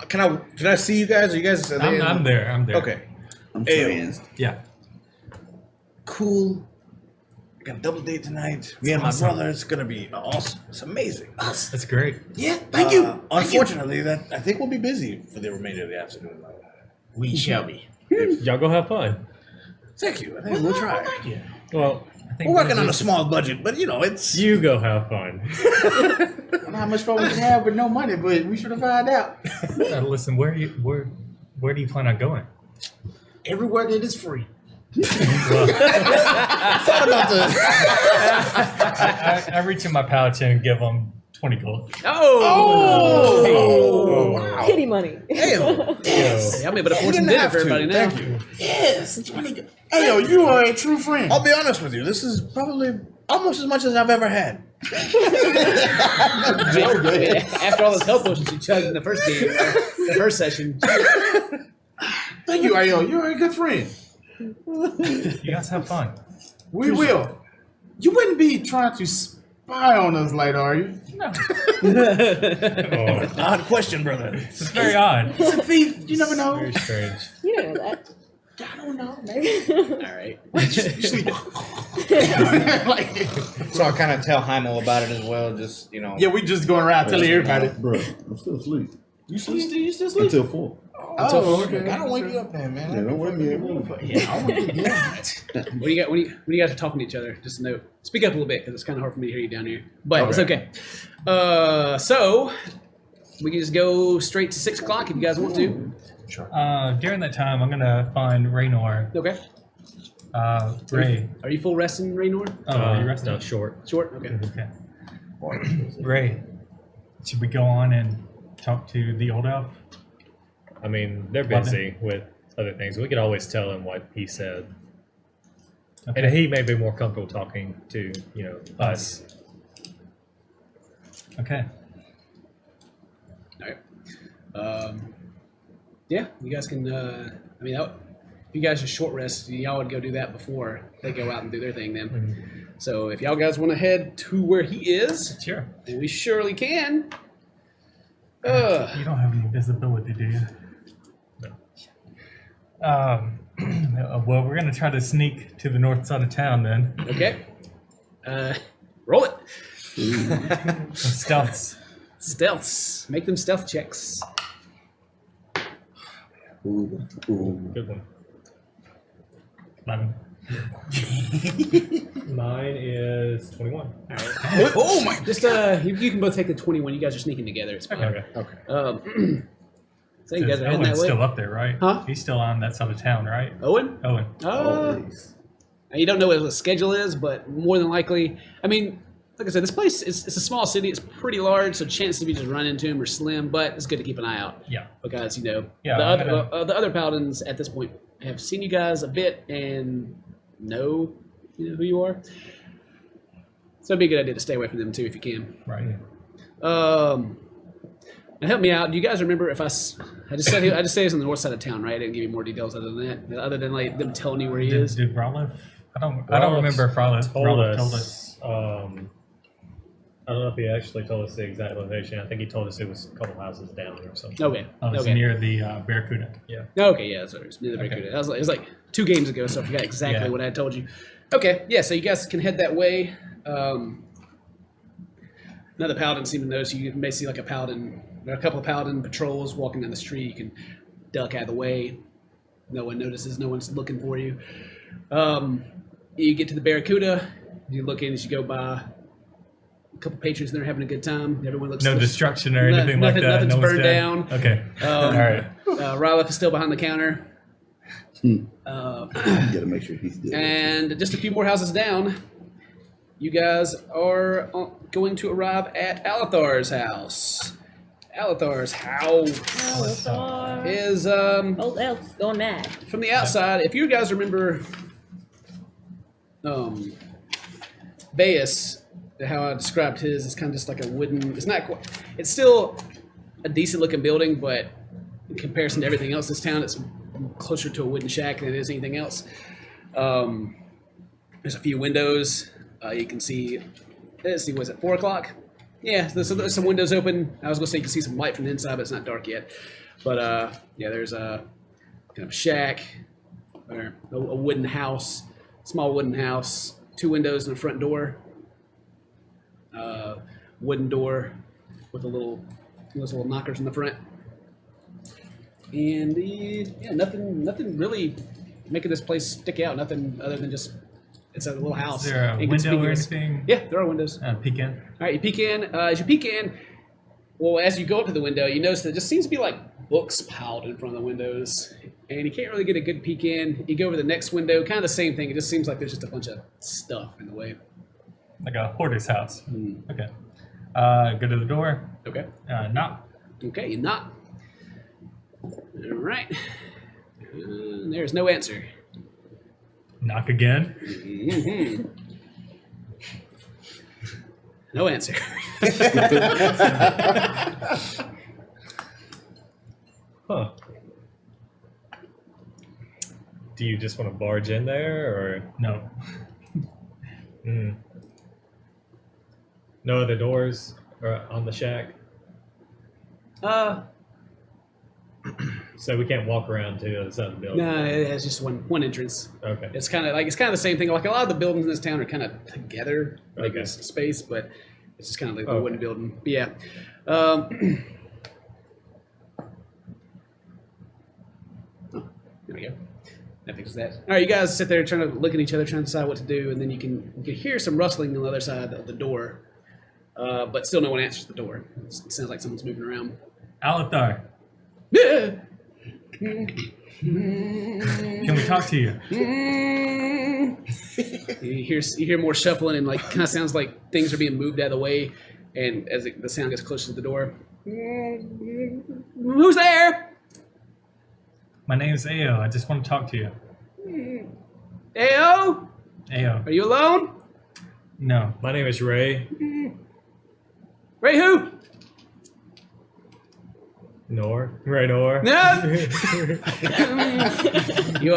can I see you guys? Are you guys? I'm there. I'm there. Okay. I'm Ayo. trans. Yeah. Cool. I got a double date tonight. Me and my brother. It's gonna be awesome. It's amazing. That's great. Yeah, thank you. Unfortunately, I think we'll be busy for the remainder of the afternoon. We shall be. Y'all go have fun. Thank you. I think we'll try. Well, I think We're working on a small budget, but it's. You go have fun. I don't know how much fun we can have with no money, but we should find out. Listen, where do you plan on going? Everywhere that is free. Thought about this. I reach in my pouch and give him 20 gold. Oh! Kitty money. Damn. Hey, I'm able to afford some didn't dinner have for to. everybody now. Thank you. Yes, 20. Hey, yo, you are a true friend. I'll be honest with you. This is probably almost as much as I've ever had. After all those health potions you chugged in the first game, the first session. Thank you, Ayo. You are a good friend. You guys have fun. We will. You wouldn't be trying to spy on us, like, are you? No. Odd question, brother. It's very odd. He's a thief. You never know. Very strange. You don't know that. I don't know. All right. Like, So I kind of tell Heimel about it as well. Just yeah, we just going around telling everybody. Bro, I'm still asleep You still sleep? until 4. Oh, okay. I don't wake you up, then, man. Yeah, don't wake me up. Yeah, I want to do that. What do you got? When you guys are talking to each other, just a note. Speak up a little bit because it's kind of hard for me to hear you down here. But it's okay. So we can just go straight to 6 o'clock if you guys want to. During that time, I'm gonna find Raynor. Okay. Ray. Are you full resting, Raynor? Oh, are you resting? No, short. Short. Okay. Okay. Ray, should we go on and talk to the old elf? I mean, they're busy with other things. We could always tell him what he said. Okay. And he may be more comfortable talking to, us. Okay. All right. Yeah, you guys can. If you guys just short rest, y'all would go do that before they go out and do their thing. Then, so if y'all guys want to head to where he is, Sure. then we surely can. You don't have any visibility, do you? No. Well, we're gonna try to sneak to the north side of town then. Okay. Roll it. Stealths. Stealths. Make them stealth checks. Ooh. Good one. 11. Mine is 21. Oh my! Just you can both take the 21. You guys are sneaking together. It's fine. Okay. So you guys are heading Owen's that way. still up there, right? Huh? He's still on that side of town, right? Owen? Owen. You don't know what the schedule is, but more than likely, I mean, like I said, this place it's a small city. It's pretty large, so chances of you just run into him are slim. But it's good to keep an eye out Yeah. because Yeah, the other paladins at this point have seen you guys a bit and know who you are. So it'd be a good idea to stay away from them too if you can. Right. Now help me out. Do you guys remember if I just said it's on the north side of town, right? I didn't give you more details other than that, other than like them telling you where he is. Did Roloff? I don't remember if Roloff told us. I don't know if he actually told us the exact location. I think he told us it was a couple houses down or something. Okay. Oh, it's near the Barracuda. Yeah. Okay, yeah, sorry. It's near the Barracuda. It was like 2 games ago, so I forgot exactly what I had told you. Okay, yeah, so you guys can head that way. Another paladin seemed to notice you. You may see like a paladin, or a couple of paladin patrols walking down the street. You can duck out of the way. No one notices. No one's looking for you. You get to the Barracuda. You look in as you go by. A couple patrons there having a good time. Everyone looks. No destruction or anything like that. Nothing's No one's burned dead? down. Okay. All right. Rylef is still behind the counter. Gotta make sure he's dead. And just a few more houses down, you guys are going to arrive at Elthor's house. Elthor's house is Old elf going mad. from the outside. If you guys remember, Baeus, how I described his, it's kind of just like a wooden. It's not quite. It's still a decent looking building, but in comparison to everything else in this town, it's closer to a wooden shack than it is anything else. There's a few windows. You can see. Let's see, was it 4 o'clock? Yeah, there's some windows open. I was gonna say you can see some light from the inside, but it's not dark yet. But yeah, there's a kind of a shack or a wooden house, small wooden house, 2 windows and a front door. Wooden door with those little knockers in the front. And yeah, nothing really making this place stick out. Nothing other than just it's a little house. Is there a window or Inconspicuous. anything? Yeah, there are windows. Peek in. All right, you peek in. As you peek in, well, as you go up to the window, you notice that it just seems to be like books piled in front of the windows, and you can't really get a good peek in. You go over the next window, kind of the same thing. It just seems like there's just a bunch of stuff in the way. Like a hoarder's house. Okay. Go to the door. Okay. Knock. Okay, you knock. All right. There's no answer. Knock again. Mm-hmm. No answer. Huh. Do you just want to barge in there, or No. no other doors on the shack? So we can't walk around to the other side of the building. No, it has just one entrance. Okay. It's kind of the same thing. Like a lot of the buildings in this town are kind of together, like Okay. a space, but it's just kind of like a Okay. wooden building. But yeah. There we go. That fixes that. All right, you guys sit there trying to look at each other, trying to decide what to do, and then you can hear some rustling on the other side of the door, but still no one answers the door. It sounds like someone's moving around. Althor, Yeah. can we talk to you? You hear more shuffling, and like kind of sounds like things are being moved out of the way, and as the sound gets closer to the door, who's there? My name's Ao. I just want to talk to you. Ao, Ao. are you alone? No. My name is Ray. Ray, who? Ray Nor. No. You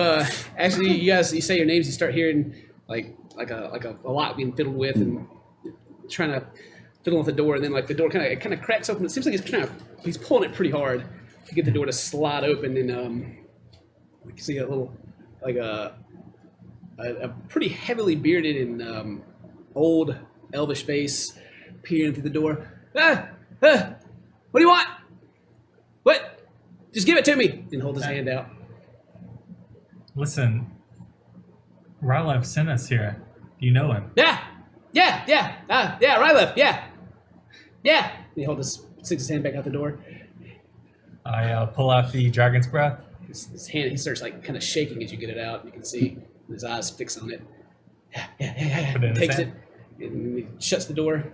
actually, you guys, you say your names, you start hearing like a lot being fiddled with, and trying to fiddle with the door, and then like the door kind of cracks open. It seems like he's pulling it pretty hard to get the door to slide open, and we can see a little like a pretty heavily bearded and old elvish face peering through the door. What do you want? What? Just give it to me, and hold his hand out. Listen, Rylef sent us here. Do you know him? Yeah, Rylef, yeah. And he sticks his hand back out the door. I pull out the dragon's breath. His hand, he starts like kind of shaking as you get it out, and you can see his eyes fix on it. Yeah. Put it in his Takes it, hand. and he shuts the door.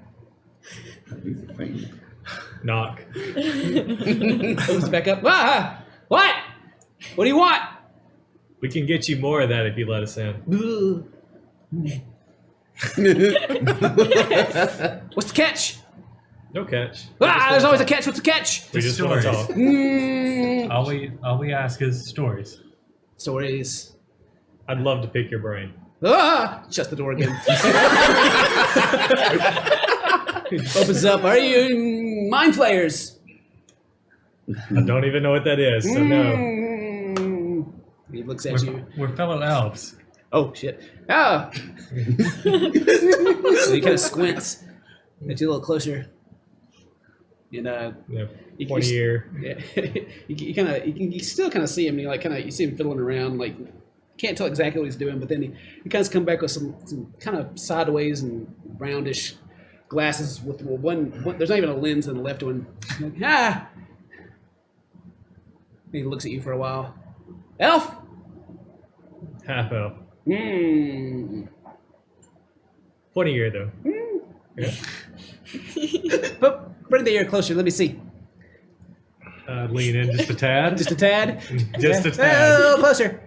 Knock. Opens it back up. What? What do you want? We can get you more of that if you let us in. What's the catch? No catch. There's always a catch. What's the catch? We just want to Stories. talk. All we ask is stories. Stories. I'd love to pick your brain. Shuts the door again. Opens up. Are you mind flayers? I don't even know what that is, so no. He looks at you. We're fellow elves. Oh shit! So he kind of squints at you a little closer, and Yeah, You- pointy you- ear. yeah, you still kind of see him. And you see him fiddling around. Like can't tell exactly what he's doing, but then he kind of come back with some kind of sideways and roundish glasses with one. There's not even a lens in the left one. Like, He looks at you for a while. Elf. Half elf. Pointy ear though. Yeah. But bring the ear closer. Let me see. Lean in just a tad. Just a tad. Just a A tad. little closer.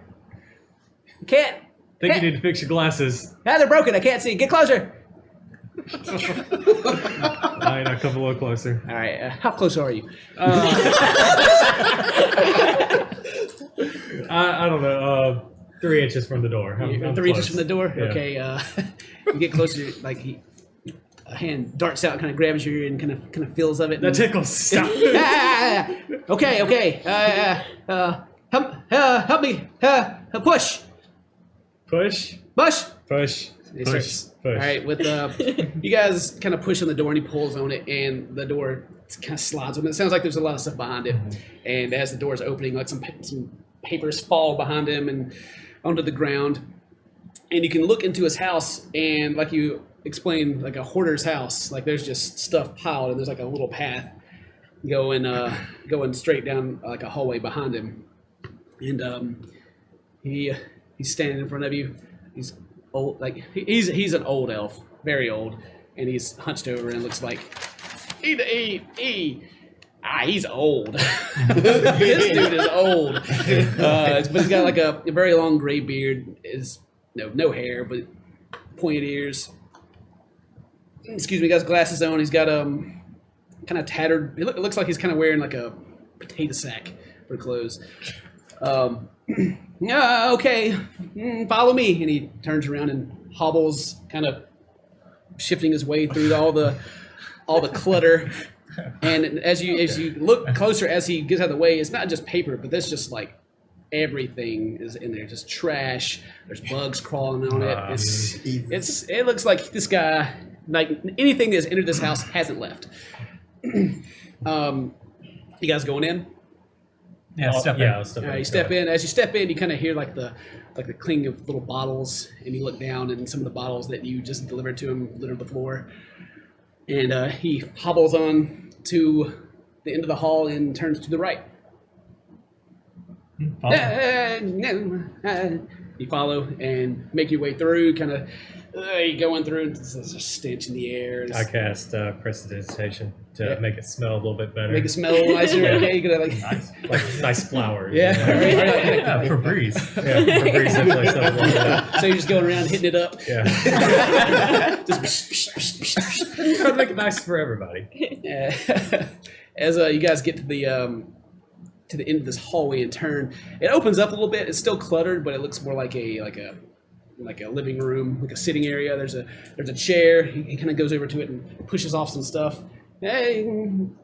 Can't. Think you need to fix your glasses. They're broken. I can't see. Get closer. Alright, now come a little closer. All right. How close are you? I don't know. 3 inches from the door. I'm 3 inches close. from the door. Yeah. Okay. You get closer. Like a hand darts out, kind of grabs your ear, and kind of feels of it. That and- tickles. Stop. Okay. Help me. Push. Push. Push. He starts- All right, with you guys kind of push on the door, and he pulls on it, and the door kind of slides open. It sounds like there's a lot of stuff behind it, and as the door is opening, like some papers fall behind him and onto the ground, and you can look into his house, and like you explained, like a hoarder's house, like there's just stuff piled, and there's like a little path going straight down like a hallway behind him, and he's standing in front of you. He's old, like he's an old elf, very old, and he's hunched over and looks like he's old. This dude is old, but he's got like a very long gray beard. Is no hair, but pointed ears. Excuse me, he got his glasses on. He's got kind of tattered. It looks like he's kind of wearing like a potato sack for clothes. Okay, follow me. And he turns around and hobbles, kind of shifting his way through all the clutter. And as you look closer, as he gets out of the way, it's not just paper, but there's just like everything is in there, just trash. There's bugs crawling on it. It looks like this guy, like anything that's entered this house hasn't left. You guys going in? Yeah, step in. I'll step in. You step in. As you step in, you kind of hear like the cling of little bottles, and you look down, and some of the bottles that you just delivered to him litter the floor. And he hobbles on to the end of the hall and turns to the right. You follow and make your way through. Kind of you going through. There's a stench in the air. I cast prestidigitation to make it smell a little bit better. Make it smell nicer. Okay, you're gonna like nice flowers. Yeah. Yeah, Febreze. Yeah, Febreze definitely smells a little bit. So you're just going around hitting it up. Yeah. Try to make it nice for everybody. As you guys get to the end of this hallway and turn, it opens up a little bit. It's still cluttered, but it looks more like a living room, like a sitting area. There's a chair. He kind of goes over to it and pushes off some stuff. Hey. And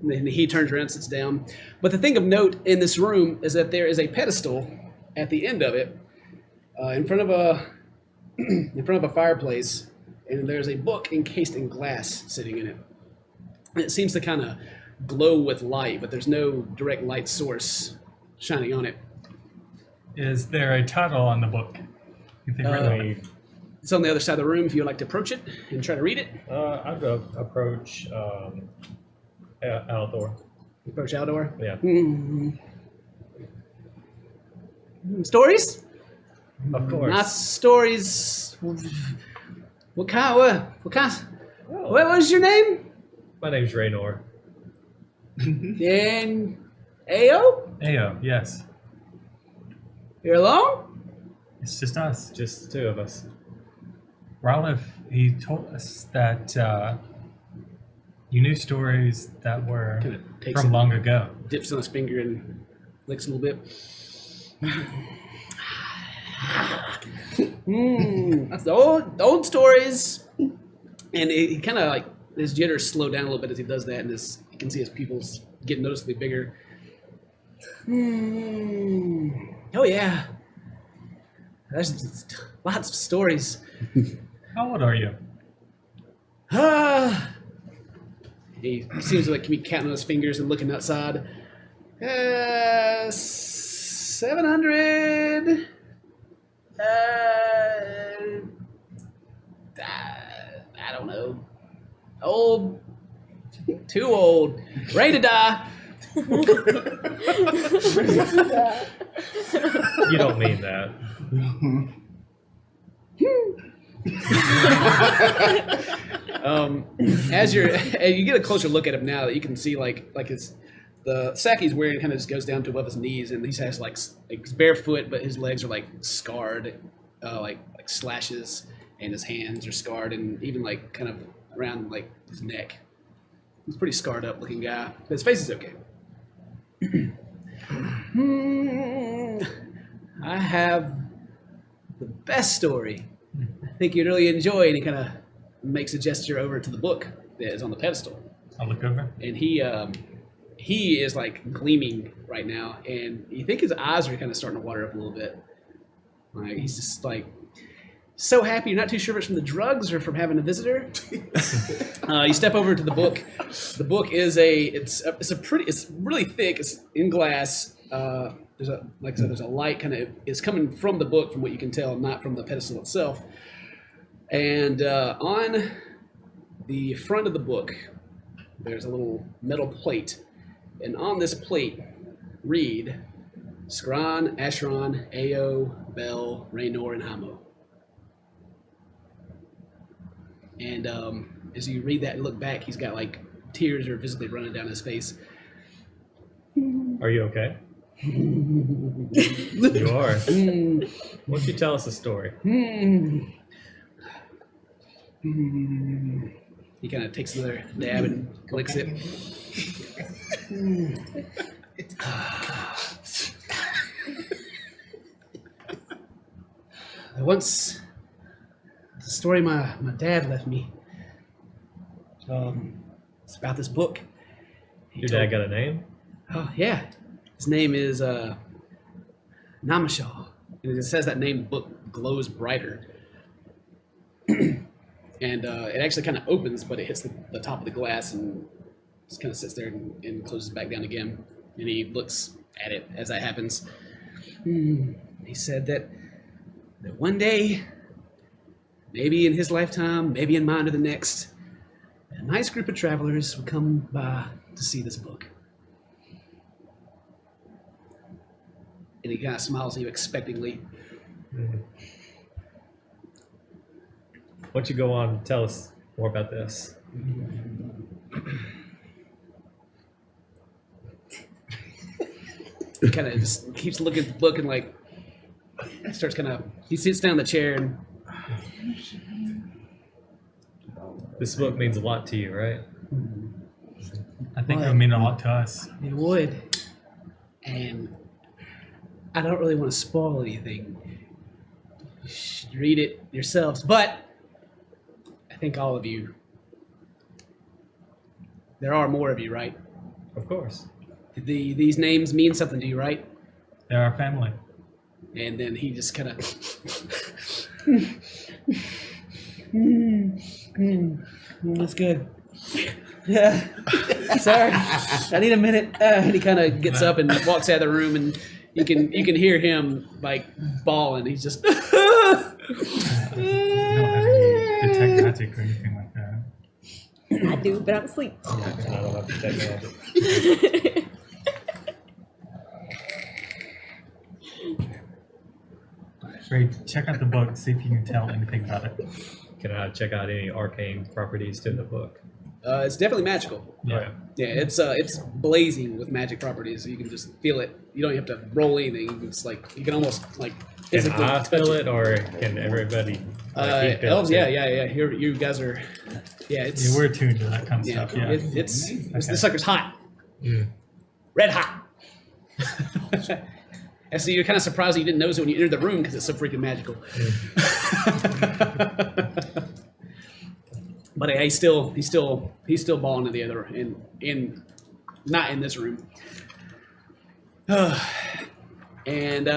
then he turns around and sits down. But the thing of note in this room is that there is a pedestal at the end of it, in front of a fireplace, and there's a book encased in glass sitting in it. And it seems to kind of glow with light, but there's no direct light source shining on it. Is there a title on the book? If they really It's on the other side of the room if you'd like to approach it and try to read it. I'd approach Elthor. Approach Aldor. Yeah. Stories? Of course. Not stories. What kind? What was your name? My name's Raynor. And Ao? Ao, yes. You're alone? It's just us. Just the two of us. Ralph, he told us that you knew stories that were Kinda takes from it. long ago. Dips on his finger and licks a little bit. That's the old stories. And he kind of like his jitters slow down a little bit as he does that, and you can see his pupils get noticeably bigger. Oh yeah, there's lots of stories. How old are you? He seems to like be counting on his fingers and looking outside. 700. I don't know. Old. Too old. Ready to die. You don't mean that. As you get a closer look at him now, that you can see like the sack he's wearing kind of just goes down to above his knees, and he has like he's barefoot, but his legs are like scarred, like slashes, and his hands are scarred, and even like kind of around like his neck. He's a pretty scarred up looking guy, but his face is okay. I have the best story. I think you'd really enjoy. And he kind of makes a gesture over to the book that is on the pedestal. I'll look over. And he is like gleaming right now, and you think his eyes are kind of starting to water up a little bit. Like he's just like so happy. You're not too sure if it's from the drugs or from having a visitor. You step over to the book. The book is it's really thick. It's in glass. There's a light kind of is coming from the book, from what you can tell, not from the pedestal itself. And on the front of the book, there's a little metal plate, and on this plate, read Skron, Ashron, Ao, Bel, Raynor, and Hamo. And as you read that and look back, he's got like tears are visibly running down his face. Are you okay? You are. Why don't you tell us a story? He kind of takes another dab and licks it. Once, the story my dad left me. It's about this book. Your dad got a name? Oh yeah, his name is Namashaw, and it says that name book glows brighter. And it actually kind of opens, but it hits the top of the glass and just kind of sits there and closes back down again. And he looks at it as that happens. He said that one day, maybe in his lifetime, maybe in mine or the next, a nice group of travelers would come by to see this book. And he kind of smiles at you expectingly. Why don't you go on and tell us more about this? He kind of just keeps looking like, starts kind of, he sits down in the chair and, This book means a lot to you, right? I think it would mean a lot to us. it would. And I don't really want to spoil anything. You should read it yourselves, but I think all of you, there are more of you, right? Of course. These names mean something to you, right? They're our family. And then he just kind of, that's good. Yeah, sorry, I need a minute. And he kind of gets up and walks out of the room, and you can hear him like bawling. He's just. We don't have any detect magic or anything like that. I do, but I'm asleep. I don't have to take magic. Ray, check out the book, see if you can tell anything about it. Can I check out any arcane properties to the book? It's definitely magical. Yeah. Yeah, it's blazing with magic properties. You can just feel it. You don't have to roll anything. You can just like you can almost like Can physically I touch feel it. it, or can everybody? Like, he feel Elves, it yeah, too? yeah. You guys are, yeah. It's Yeah, we're attuned to that kind of yeah. stuff. Yeah. It's Okay. this sucker's hot, Mm. red hot. And so you're kind of surprised that you didn't notice it when you entered the room because it's so freaking magical. But yeah, he's still balling in the other in not in this room. And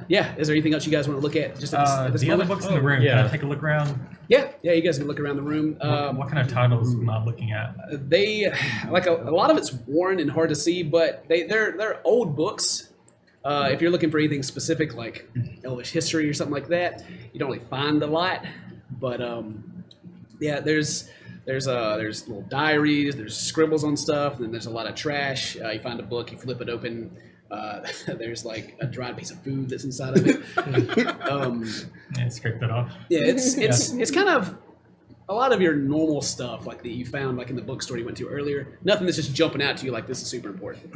yeah, is there anything else you guys want to look at? Just at this The other moment? books in the room, yeah. can I take a look around? Yeah, you guys can look around the room. What kind of titles am I looking at? They like a lot of it's worn and hard to see, but they're old books. If you're looking for anything specific like Elvish history or something like that, you don't really find a lot. But yeah, there's little diaries, there's scribbles on stuff, and then there's a lot of trash. You find a book, you flip it open. There's like a dried piece of food that's inside of it. Yeah, scrape that off. Yeah, it's kind of a lot of your normal stuff like that you found like in the bookstore you went to earlier. Nothing that's just jumping out to you like this is super important.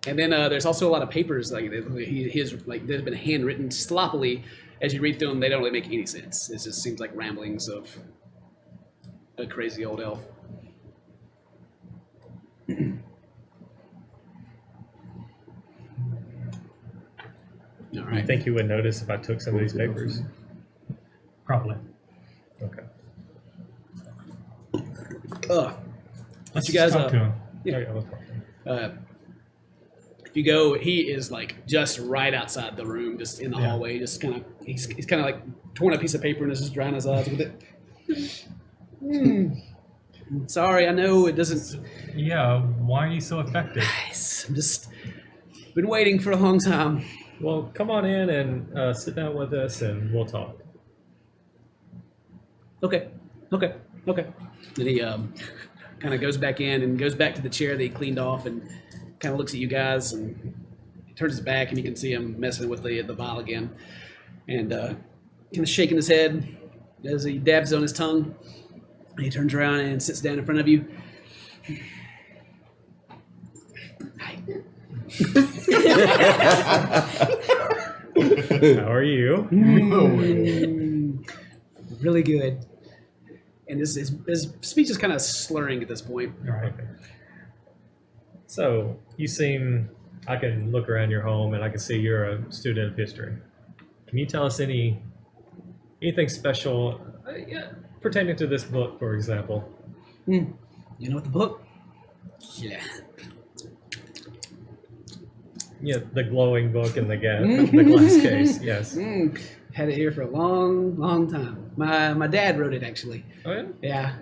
And then there's also a lot of papers like his like they've been handwritten sloppily. As you read through them, they don't really make any sense. It just seems like ramblings of a crazy old elf. All I right. think you would notice if I took some of these papers. Probably. Okay. Let's you guys, talk to him. yeah. Okay, let's talk. If you go, he is like just right outside the room, just in the Yeah. hallway, just kind of he's kind of like torn a piece of paper and is just drying his eyes with it. Sorry, I know it doesn't. Yeah, why are you so affected? I'm just been waiting for a long time. Well, come on in and sit down with us, and we'll talk. Okay. Okay. Then he kind of goes back in and goes back to the chair that he cleaned off and kind of looks at you guys and turns his back and you can see him messing with the vial again and kind of shaking his head as he dabs on his tongue. And he turns around and sits down in front of you. Hi. How are you? Really good. And his speech is kind of slurring at this point. All right. So you seem. I can look around your home and I can see you're a student of history. Can you tell us anything special pertaining to this book, for example? You know what the book? Yeah. Yeah, the glowing book in the glass case. Yes. Had it here for a long, long time. My dad wrote it actually. Oh yeah.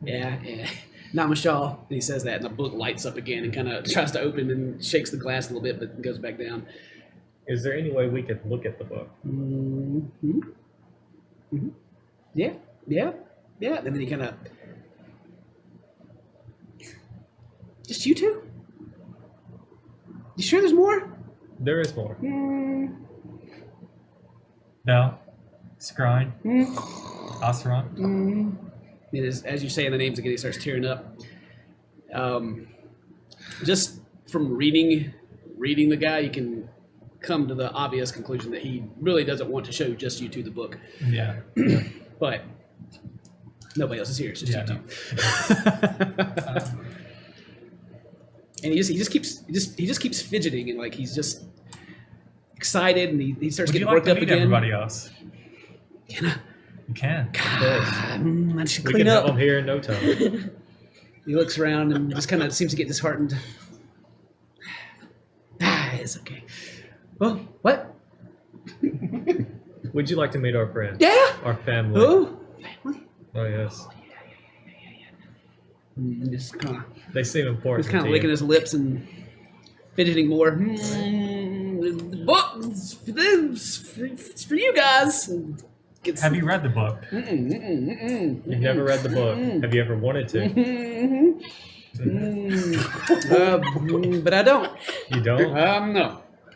Yeah. Not Mashal. And he says that, and the book lights up again and kind of tries to open and shakes the glass a little bit, but goes back down. Is there any way we could look at the book? Yeah. And then he kind of. Just you two? You sure there's more? There is more. Bell, Scrine, Oseron. It is, as you say the names again, he starts tearing up. Just from reading the guy, you can come to the obvious conclusion that he really doesn't want to show just you two the book. Yeah. But nobody else is here. It's just Yeah, you two. And he just keeps fidgeting and like he's just excited and he starts Would you getting like worked to up meet again. everybody else? Can I? You can. I should We clean can have up. them here in no time. He looks around and just kind of seems to get disheartened. It's okay. Well, what? Would you like to meet our friends? Yeah. Our family. Who? Family? Oh yes. Just kind of. They seem important. He's kind to of licking you. his lips and fidgeting more. The book, it's for you guys. Have you read the book? You've never read the book. Have you ever wanted to? But I don't. You don't?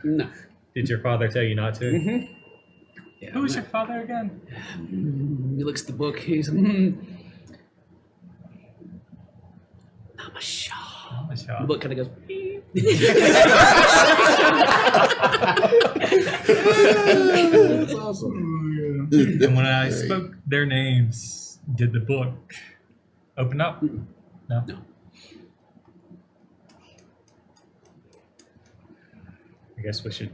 No. Did your father tell you not to? Yeah, Who was your father again? He looks at the book. He's. Not my shot. Oh, my The God. book kind of goes. That's awesome. And when I spoke their names, did the book open up? No. No. I guess we should.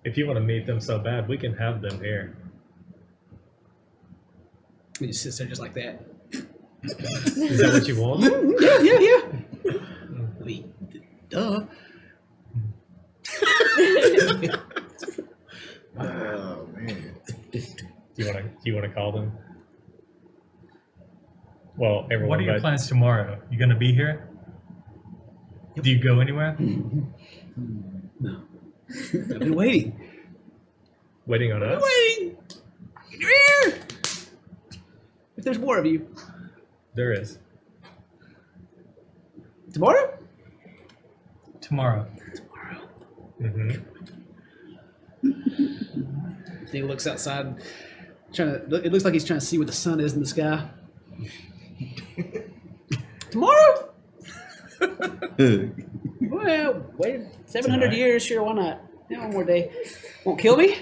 If you want to meet them so bad, we can have them here. He just sits there just like that. Is that what you want? Yeah. I mean, duh. Oh man. Do you want to call them? Well, everyone. What are your but- plans tomorrow? You gonna be here? Do you go anywhere? No. I've been waiting. Waiting on us? Waiting. If there's more of you. There is. Tomorrow? Tomorrow. Mm-hmm. He looks outside, it looks like he's trying to see what the sun is in the sky. Tomorrow? Well, wait 700 Tonight? years, sure, why not? Yeah, one more day. Won't kill me?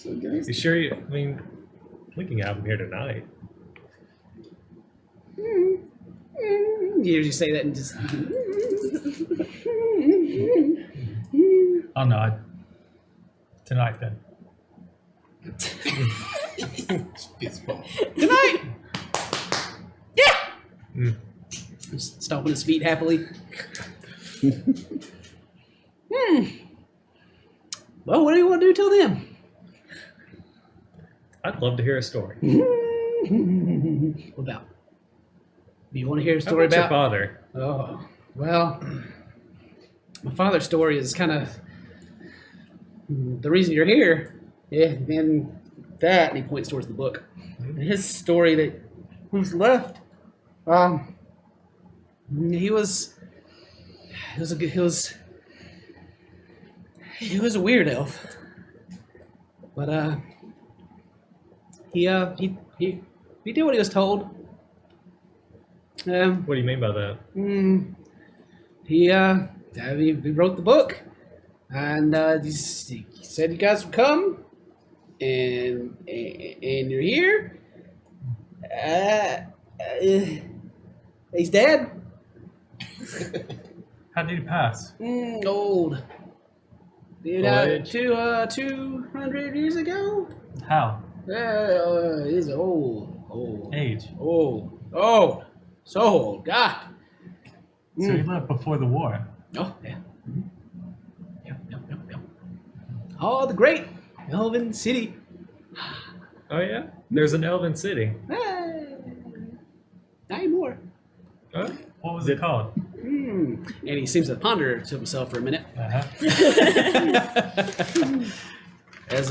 You sure? I mean, we can have them here tonight. You usually say that and just. I'll nod. Tonight then. Tonight! Yeah! Mm. Just stomping his feet happily. Well, what do you want to do till then? I'd love to hear a story. What about? Do you want to hear a How story about your about? father? Oh, well, my father's story is kind of the reason you're here. Yeah, and that, and he points towards the book. And his story that who's left, he was a weird elf, but he did what he was told. What do you mean by that? He wrote the book, and he said you guys would come, and you're here. He's dead. How did he pass? Old. Dude, Old age? 200 years ago. How? He's old. Age. Old. Oh, so old. God. So he lived before the war. Oh, yeah. Yep. Oh, the great Elven city. Oh yeah, there's an Elven city. Not anymore. Oh, What was it called? And he seems to ponder to himself for a minute. As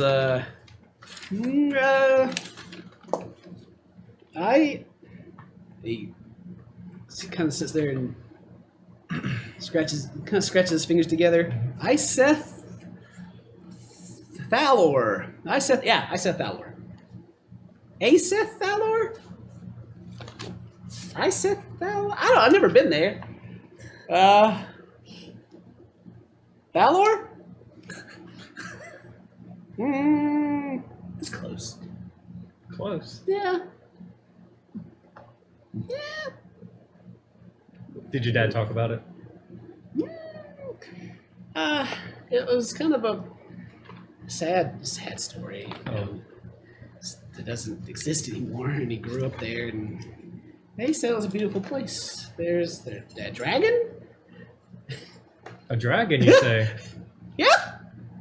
he kind of sits there and scratches his fingers together. I Seth Thalor. I Seth Thalor. Aseth Thalor? I Seth Thalor? I've never been there. Thalor? It's close. close. Yeah. Did your dad talk about it? It was kind of a sad story. Oh. That doesn't exist anymore, and he grew up there, and they said it was a beautiful place. There's that dragon. A dragon, you say? Yeah.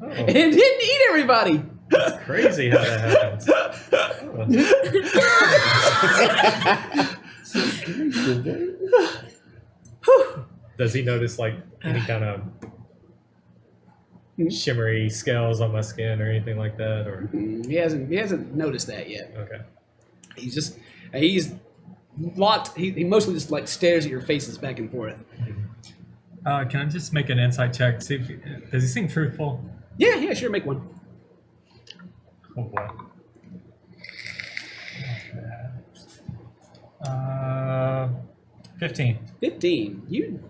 Oh, And it didn't eat everybody. crazy how that happens. Does he notice like any kind of shimmery scales on my skin or anything like that? Or He hasn't noticed that yet. okay, He's locked. He mostly just like stares at your faces back and forth. Can I just make an insight check? See if does he seem truthful? Yeah, sure, make one. Oh boy. 15. 15.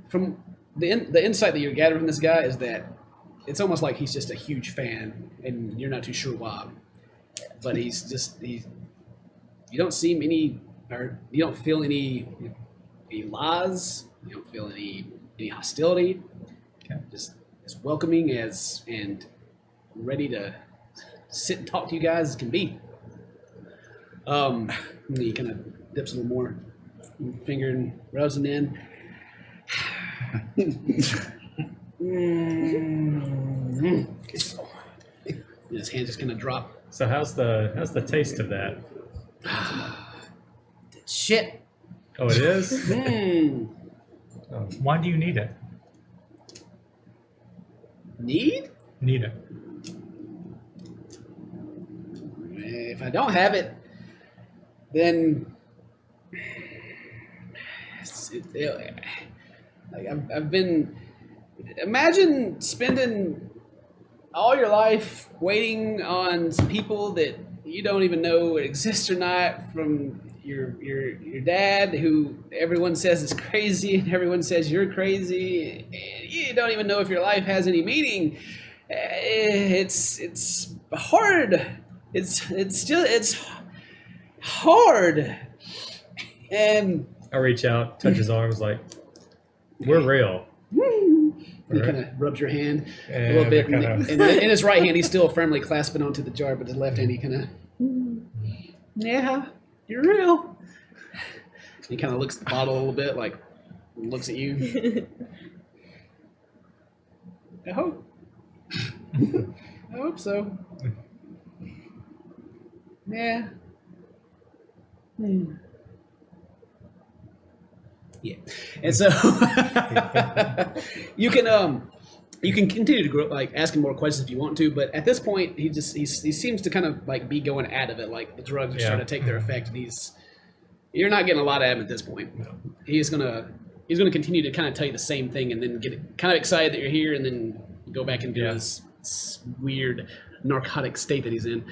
From the insight that you're gathering from this guy is that it's almost like he's just a huge fan, and you're not too sure why. But you don't see any, or you don't feel any lies. You don't feel any hostility. Okay. Just as welcoming and ready to sit and talk to you guys as can be. And he kind of dips a little more finger and rubs it in. His hand just kind of drop. so how's the taste of that? Shit. Oh, it is. Oh, Why do you need it? Need? Need it. If I don't have it, then I've been. Imagine spending all your life waiting on some people that you don't even know exist or not, from your dad, who everyone says is crazy and everyone says you're crazy, and you don't even know if your life has any meaning. It's hard. It's hard. And I reach out, touch his arms, like we're real. he kind of rubs your hand a little bit, and in his right hand he's still firmly clasping onto the jar, but his left hand he kind of, yeah, you're real. He kind of looks at the bottle a little bit, like looks at you. I hope so. Yeah. Yeah. And so you can You can continue to grow, like ask him more questions if you want to, but at this point, he seems to kind of like be going out of it. Like the drugs are starting to take their effect, and you're not getting a lot out of him at this point. He's gonna continue to kind of tell you the same thing, and then get kind of excited that you're here, and then go back into his weird narcotic state that he's in.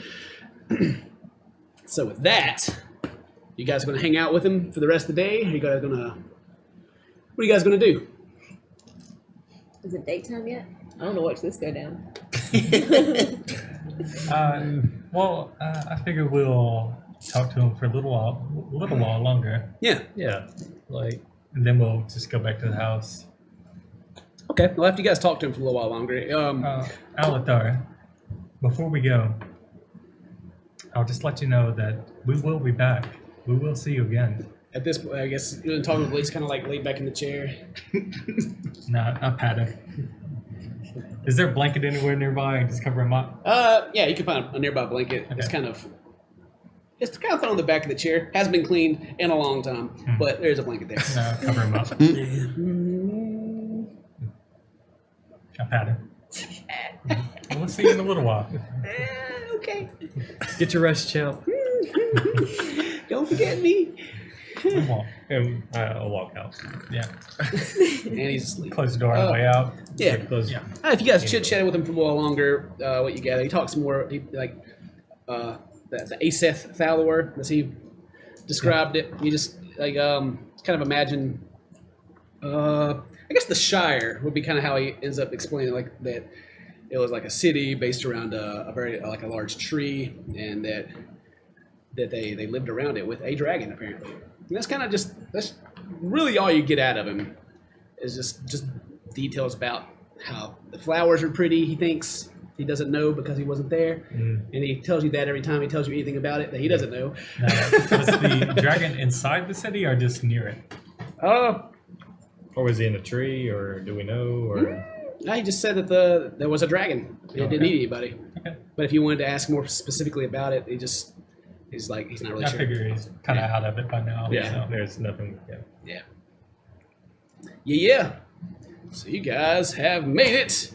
So with that, you guys are gonna hang out with him for the rest of the day? What are you guys gonna do? Is it daytime yet? I don't want to watch this go down. I figure we'll talk to him for a little while longer, Yeah. Yeah, like and then we'll just go back to the house. Okay. Well, after you guys talk to him for a little while longer, Elthor, before we go, I'll just let you know that we will be back. We will see you again. at this point, I guess you're talking to Blaze, kind of like laid back in the chair. Nah, I'll pat him. Is there a blanket anywhere nearby? Just cover him up. Yeah, you can find a nearby blanket. Okay. It's kind of thrown on the back of the chair. Hasn't been cleaned in a long time, but there's a blanket there. No, cover him up. I'll pat him. We'll see you in a little while. Okay. get your rest, champ. Don't forget me. We won't. And I'll walk out. Yeah. And he's asleep. Close the door on the way out. Yeah. Close. Yeah. If you guys chit-chatted with him for a while longer, what you gather, he talks more, the Aseth Thalor, as he described it. You just, kind of imagine, I guess the Shire would be kind of how he ends up explaining, like, that it was like a city based around a very, like a large tree, and that they lived around it with a dragon, apparently. And that's really all you get out of him, is just details about how the flowers are pretty, he thinks. He doesn't know because he wasn't there. And he tells you that every time he tells you anything about it that he doesn't know. Now, was the dragon inside the city or just near it? Or was he in a tree, or do we know? Or No, he just said that there was a dragon. It didn't need anybody. Okay. But if you wanted to ask more specifically about it, he's not really I sure. figure he's kind of out of it by now. Yeah. So. there's nothing. Yeah. Yeah. So you guys have made it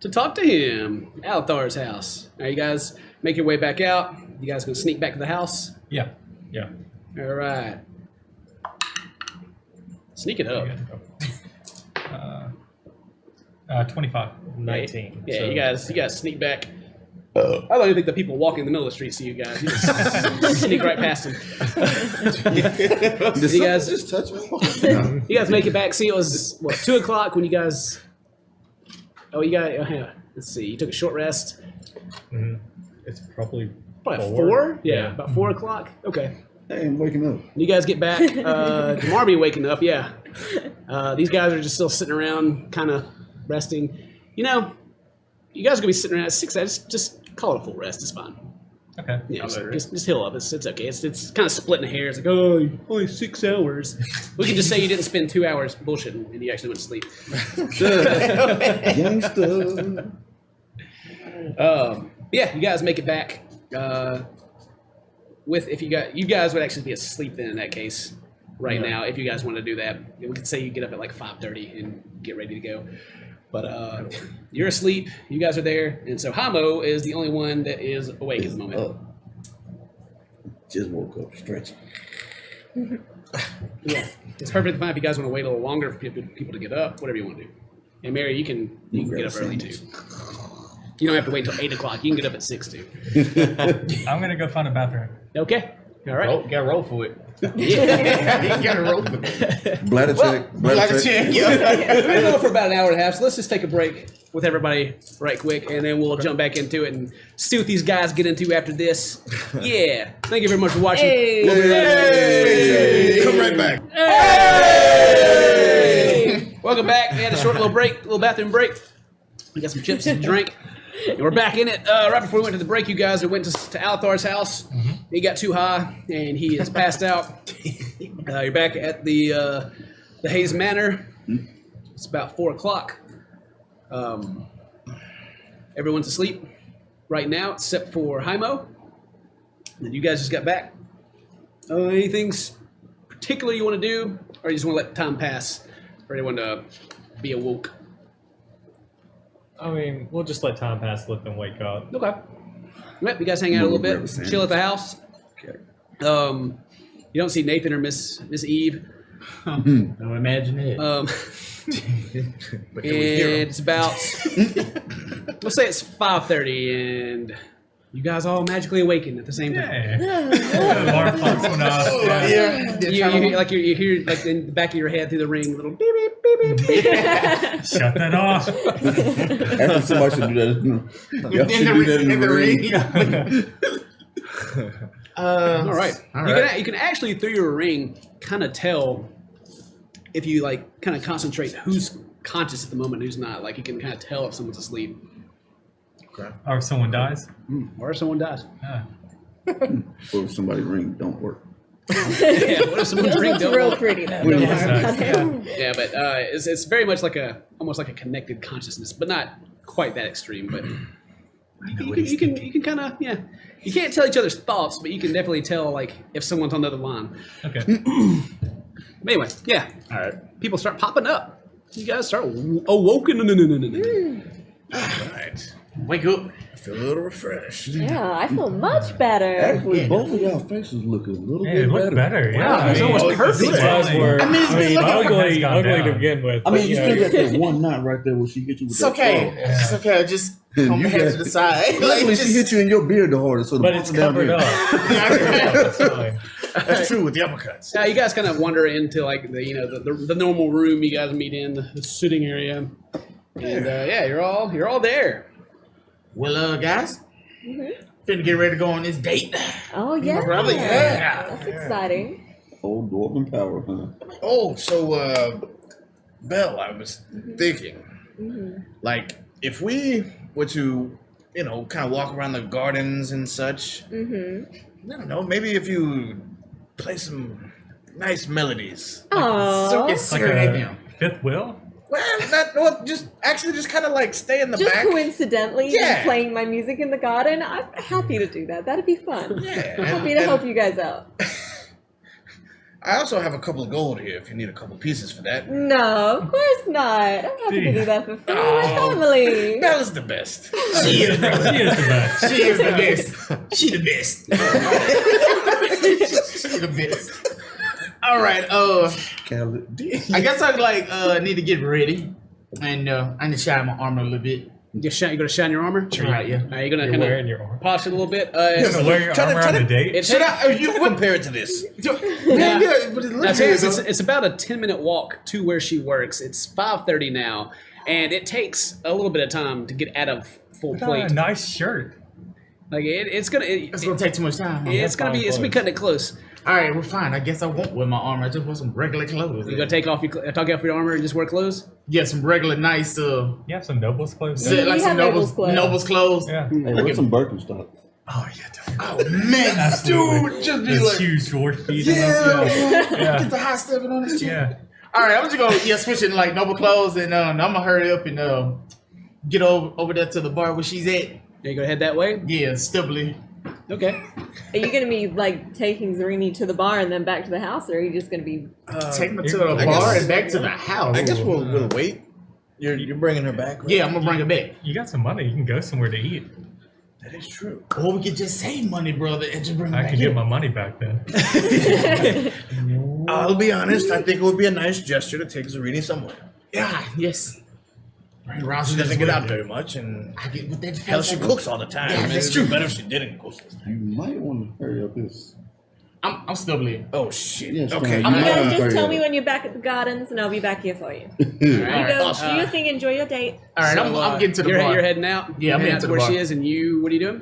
to talk to him. Elthor's house. All right, you guys make your way back out. You guys gonna sneak back to the house? Yeah. Yeah. All right. Sneak it up. 25. 19. Yeah, so- you guys sneak back. I don't even think the people walking in the middle of the street see you guys. You just sneak right past them. Did You guys- just touch me? You guys make it back. See, it was 2:00 when you guys. Oh, you got. Hang on. Let's see. You took a short rest. It's probably Probably 4? 4. Yeah, Yeah. about 4:00. Okay. Hey, I'm waking up. You guys get back. Demar be waking up. Yeah. These guys are just still sitting around, kind of resting. You know, you guys are gonna be sitting around at 6 hours. Just call it a full rest. It's fine. Okay. Yeah, just heal up. It's okay. It's kind of splitting hairs. Like, oh, only 6 hours. We can just say you didn't spend 2 hours bullshitting and you actually went to sleep. Youngster. Yeah, you guys make it back. You guys would actually be asleep then in that case. Right now, if you guys want to do that, we could say you get up at like 5:30 and get ready to go. But you're asleep. You guys are there, and so Hamo is the only one that is awake at the moment. Oh. Just woke up stretching. Yeah, it's perfectly fine if you guys want to wait a little longer for people to get up. Whatever you want to do. And Mary, you can get up early too. You don't have to wait until 8:00. You can get up at 6 too. I'm going to go find a bathroom. Okay. All right. Gotta roll for it. Yeah. You gotta roll for it. Bladder check. Bladder check. We've been going for about an hour and a half, so let's just take a break with everybody right quick, and then we'll jump back into it and see what these guys get into after this. Yeah. Thank you very much for watching. Hey. We'll be right back. Hey. Come right back. Hey! Welcome back. We had a short little break, little bathroom break. We got some chips and drink. And we're back in it. Right before we went to the break, you guys, we went to Althor's house. He got too high, and he is passed out. You're back at the Hayes Manor. It's about 4:00. Everyone's asleep right now, except for Himo. And you guys just got back. Anything particular you want to do, or you just want to let time pass for anyone to be awoke? I mean, we'll just let time pass, let them wake up. Okay. Yep, you guys hang out a little bit, chill at the house. Okay. You don't see Nathan or Miss Eve. Don't imagine it. But can we hear 'em? It's about we'll say it's 5:30, and you guys all magically awaken at the same time. Yeah. Alarm clocks went off. Yeah. You hear like in the back of your head through the ring, little beep beep beep beep. beep. Shut that off. After somebody should do that. Y'all should do that in the ring. All right. All You right. can actually through your ring kind of tell if you like kind of concentrate who's conscious at the moment, who's not. Like you can kind of tell if someone's asleep Or if someone dies. or if someone dies. Or if somebody ring don't work. Yeah, what if someone's This ring looks don't real work? pretty though. Well, Don't yeah. worry about it. Yeah, but it's very much like almost like a connected consciousness, but not quite that extreme. But you can kind of you can't tell each other's thoughts, but you can definitely tell like if someone's on the other line. Okay. But anyway, yeah, All right. people start popping up. You guys start awoken. Right. Wake up. I feel a little refreshed. Yeah, I feel much better. Actually, both of y'all faces look a little Yeah, bit it looked better. Yeah. it's almost perfect. You guys were I mean, it's been looking ugly, gone ugly to down. begin with. I mean, but, you yeah, still got that one knot right there where she hit you with It's that okay. claw. It's okay. Just comb You my head got- to the side. Luckily, she hit you in your beard the hardest, so the but bumps it's are down covered here. up. It's fine. That's true with the uppercuts. Yeah, you guys kind of wander into like the normal room you guys meet in, the sitting area, and you're all there. Well, guys, finna get ready to go on this date. Oh yeah. brother, yeah. That's exciting. Old dwarven power, huh? Oh, so, Belle, I was thinking, like, if we were to, kind of walk around the gardens and such, I don't know, maybe if you play some nice melodies. Oh. It's Like serenade a them. fifth will? Well, just kind of like stay in the Just back. coincidentally Yeah. playing my music in the garden. I'm happy to do that. That'd be fun. Yeah. Happy to help you guys out. I also have a couple of gold here if you need a couple pieces for that. No, of course not. I'm happy to do that for free. Oh. My family. Belle's the best. She is the best. She is the best. She the best. She the best. All right. I guess I need to get ready, and I need to shine my armor a little bit. You gonna shine your armor. Right. Yeah. You're gonna You're kind wearing of your armor. polish it a little bit. So wear your Try to- armor try on a to- date? It Should takes- I? You compare it to this? Yeah, but it looks it's about a 10-minute walk to where she works. It's 5:30 now, and it takes a little bit of time to get out of full plate. A nice shirt. Like it's gonna take too much time. it's gonna be cutting it close. All right, we're fine. I guess I won't wear my armor. I just wear some regular clothes. You gonna take off your armor and just wear clothes? Yeah, some regular nice You have some nobles clothes? Yeah. like You some have nobles clothes. nobles clothes. Yeah. Hey, where's some Birkenstock? Oh, yeah. Definitely. Oh man, Absolutely. dude, just be Those like, huge dwarf feet. yeah, get the high stepping on this shit. Yeah. All right, I'm just gonna switch it in like noble clothes, and I'm gonna hurry up and get over there to the bar where she's at. Yeah, you gonna head that way? Yeah, stubbly. Okay. Are you gonna be like taking Zarini to the bar and then back to the house, or are you just gonna be? Take me to the I bar guess- and back to the house. I guess we'll wait. You're bringing her back. Right? Yeah, I'm gonna bring it back. You got some money. You can go somewhere to eat. That is true. Or we could just save money, brother, and just bring it I back could here. get my money back then. I'll be honest. I think it would be a nice gesture to take Zarini somewhere. Yeah, yes. Right, Ross She doesn't get out very much, and I get with that. hell, she cooks all the time. Yeah, I mean, that's it'd true. be better if she didn't cook. You might want to hurry up this. I'm stubbly. Oh shit. Yes, Okay. come on. You guys Yeah. just tell me when you're back at the gardens, and I'll be back here for you. All You right. go awesome. do your thing. Enjoy your date. All right, So, I'm getting to the you're, bar. You're heading out. Yeah, I'm You're heading out to to the where bar. she is, and you. What are you doing?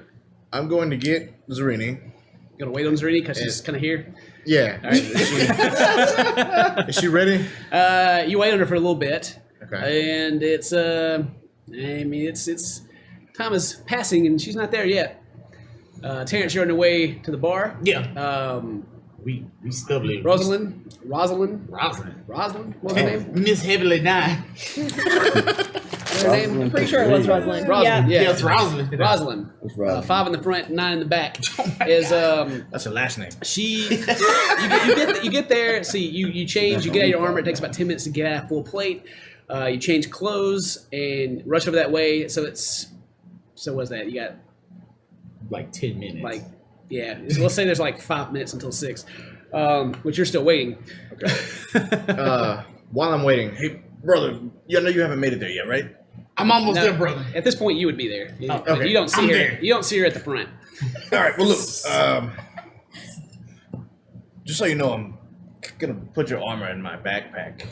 I'm going to get Zarini. You gonna wait on Zarini because she's kind of here. Yeah. All right. Is she ready? You wait on her for a little bit. Okay. And it's it's time is passing and she's not there yet. Terrence, you're on your way to the bar. Yeah. We stubbly. Rosalind. Rosalind. What's her name? Miss Heavily Nine. What's her name? I'm pretty sure it was Rosalind. Rosalind. Yeah, Yeah, it's Rosalind. Rosalind. That's right. 5 in the front, 9 in the back. Oh Is That's her last name. she? You get there. See, you change. You get out your armor. It takes about 10 minutes to get out of full plate. You change clothes and rush over that way. So what's that? You got Like 10 minutes. we'll say there's like 5 minutes until 6, which you're still waiting. While I'm waiting, Hey, brother, you know you haven't made it there yet, right? I'm almost No, there, brother. At this point, you would be there. But okay. You don't see I'm her. there. You don't see her at the front. All right. Well, look. Just so you know, I'm gonna put your armor in my backpack.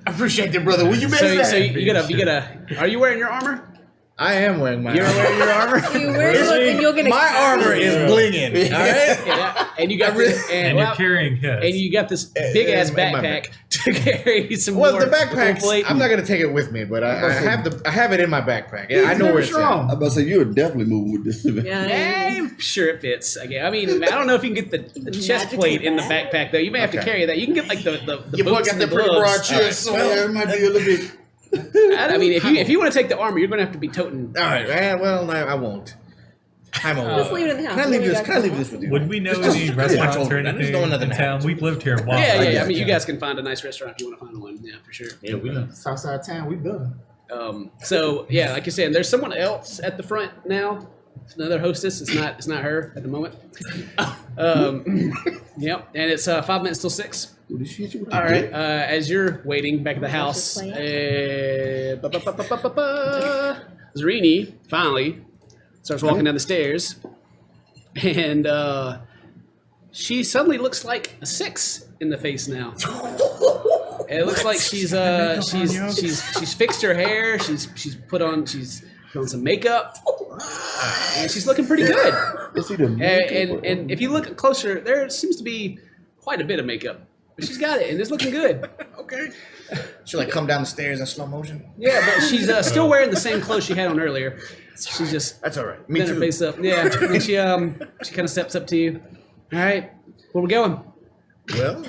I appreciate that, brother. Will you So, better so you gotta. Are you wearing your armor? I am wearing my. You're wearing your armor. You wear clothes and you're gonna. My armor is blinging. All right. Yeah, and you got And you're carrying his. and you got this big ass in my backpack to carry some Well, more. the backpack. plate. I'm not gonna take it with me, but I have it in my backpack. Yeah, I know where it's at. I'm about to say you would definitely move with this. Yeah. I'm sure it fits. I mean, I don't know if you can get the chest Magically plate in the back. backpack though. You may have to Okay. carry that. You can get like the Your boy boots got and the that pretty broad gloves. chest, so it might be a little bit. I mean, if you want to take the armor, you're going to have to be toting. All right. Well, I won't. I'm a. Just leave it in the house. Can I leave When we this? go Can I leave to this with you? Would we know Just- any yeah, restaurants I or just don't anything want nothing in to town? happen. We've lived here a while. Yeah, yeah. I got mean, you. you guys can find a nice restaurant if you want to find one. Yeah, for sure. Yeah, we live south side town. We building. So yeah, like you're saying, there's someone else at the front now. Another hostess. It's not her at the moment. Yep, and it's 5 minutes till 6. All right. As you're waiting back at the house, Zarini finally starts walking down the stairs, and she suddenly looks like a 6 in the face now. And it looks like she's fixed her hair. She's put on some makeup, and she's looking pretty good. And if you look closer, there seems to be quite a bit of makeup. But she's got it, and it's looking good. Okay. She like come down the stairs in slow motion. Yeah, but she's still wearing the same clothes she had on earlier. She's just That's all right. Me bent her too. face up. Yeah, and she kind of steps up to you. All right, where we going? Well,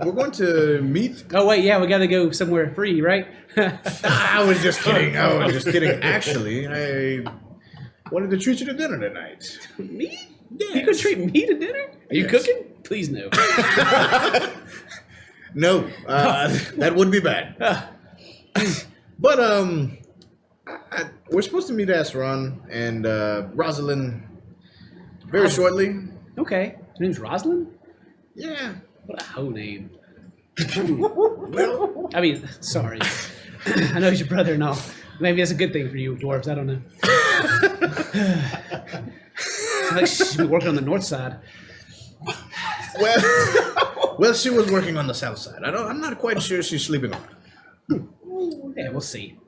we're going to meet. Oh wait, yeah, we got to go somewhere free, right? I was just kidding. Actually, I wanted to treat you to dinner tonight. Me? Yeah. You could treat me to dinner? Are you Yes. cooking? Please no. No, that would be bad. But we're supposed to meet Asron and Rosalind very shortly. Okay. Her name's Rosalind? Yeah. What a hoe name. I mean, sorry. I know he's your brother and all. Maybe that's a good thing for you dwarves. I don't know. Like she's been working on the north side. Well, she was working on the south side. I'm not quite sure she's sleeping on. Yeah, we'll see.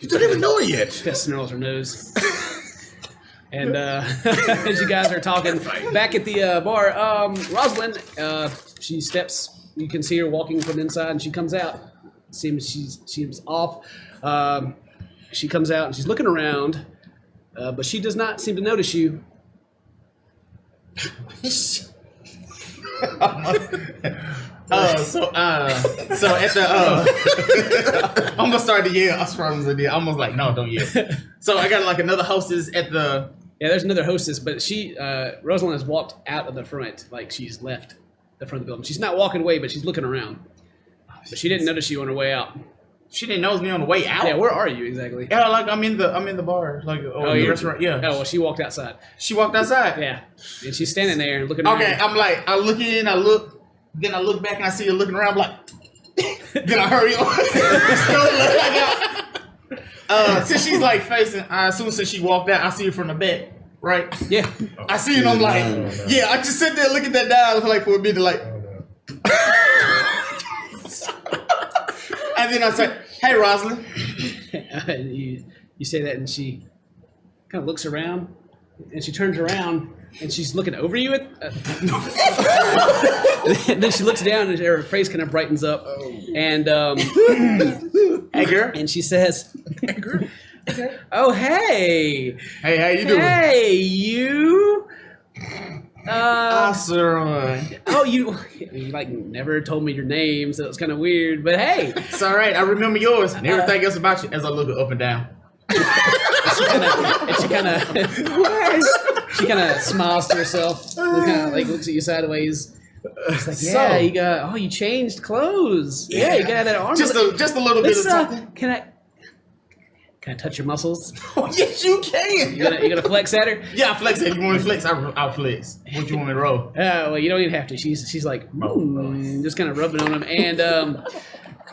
You don't even know her yet. Just snarls her nose. And as you guys are talking back at the bar, Rosalind, she steps. You can see her walking from inside, and she comes out. Seems off. She comes out and she's looking around, but she does not seem to notice you. So at the I'm gonna start to yell. I swear I'm almost like, no, don't yell. So I got like another hostess at the. Yeah, there's another hostess, but she Rosalind has walked out of the front, like she's left the front of the building. She's not walking away, but she's looking around. But she didn't notice you on her way out. She didn't notice me on the way out. Yeah, where are you exactly? Yeah, like I'm in the bar, like in the you're- restaurant. Yeah. Oh, well, she walked outside. She walked outside. Yeah, and she's standing there and looking. Okay, around. I'm like, I look in, I look, then I look back and I see her looking around. I'm like, then I hurry on. Still look like since she's like facing, I assume since she walked out, I see her from the back, right? Yeah. I see her and I'm like, yeah, I just sit there looking at that down like for a minute, like. And then I say, hey, Rosalind. And you say that, and she kind of looks around, and she turns around, and she's looking over you. And then she looks down, and her face kind of brightens up, and Hey, girl. and she says, "Oh, hey, Hey, how you doing? hey, you." Awesome. Oh, you like never told me your name, so it's kind of weird. But hey, It's all right. I remember yours and everything else about you as I look up and down. and she kind of smiles to herself, and kind of like looks at you sideways. It's like, yeah, you changed clothes. Yeah, you got that arm. Just a little bit of something. Can I touch your muscles? Oh, yes, you can. You gonna flex at her? Yeah, I flex. If you want me to flex, I'll flex. What you want me to roll? Well, you don't even have to. She's like, just kind of rubbing on him. And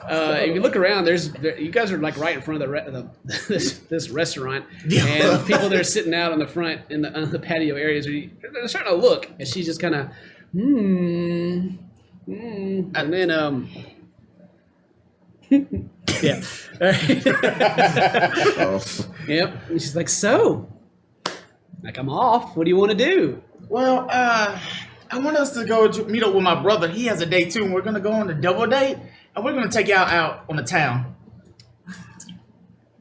if you look around, you guys are like right in front of this restaurant, and people that are sitting out on the front in the patio areas they're starting to look, and she's just kind of, and then yeah, yep. And she's like, so, like, I'm off. What do you want to do? Well, I want us to go meet up with my brother. He has a date too, and we're gonna go on a double date, and we're gonna take y'all out on the town.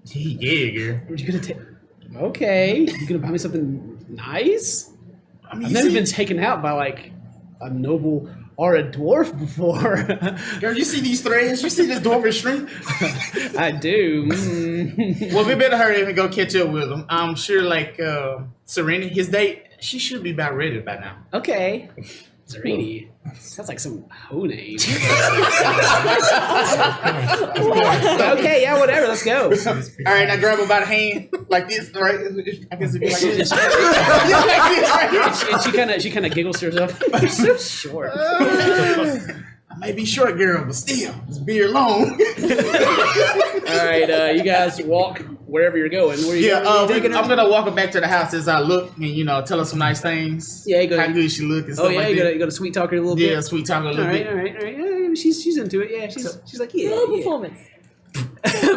Yeah, girl. What you gonna take? Okay, you gonna buy me something nice? I mean, I've never been taken out by like a noble or a dwarf before. Girl, you see these threads? You see this dwarven string? I do. Well, we better hurry up and go catch up with him. I'm sure, like, Serena, his date, she should be about ready by now. Okay. Zerini. Sounds like some hoe name. Okay, yeah, whatever. Let's go. All right, now grab him by the hand like this, right? I guess it'd be like this. And she kind of giggles to herself. You're so short. I may be short, girl, but still, this beard long. All right, you guys walk wherever you're going. Where you I'm gonna walk her back to the house as I look and tell her some nice things. Yeah, you go. How good she look and stuff Oh yeah, like you got to sweet talk her a little bit. Yeah, sweet talk her a little bit. All right. Yeah, she's into it. Yeah, she's like, yeah. Little Yeah. performance.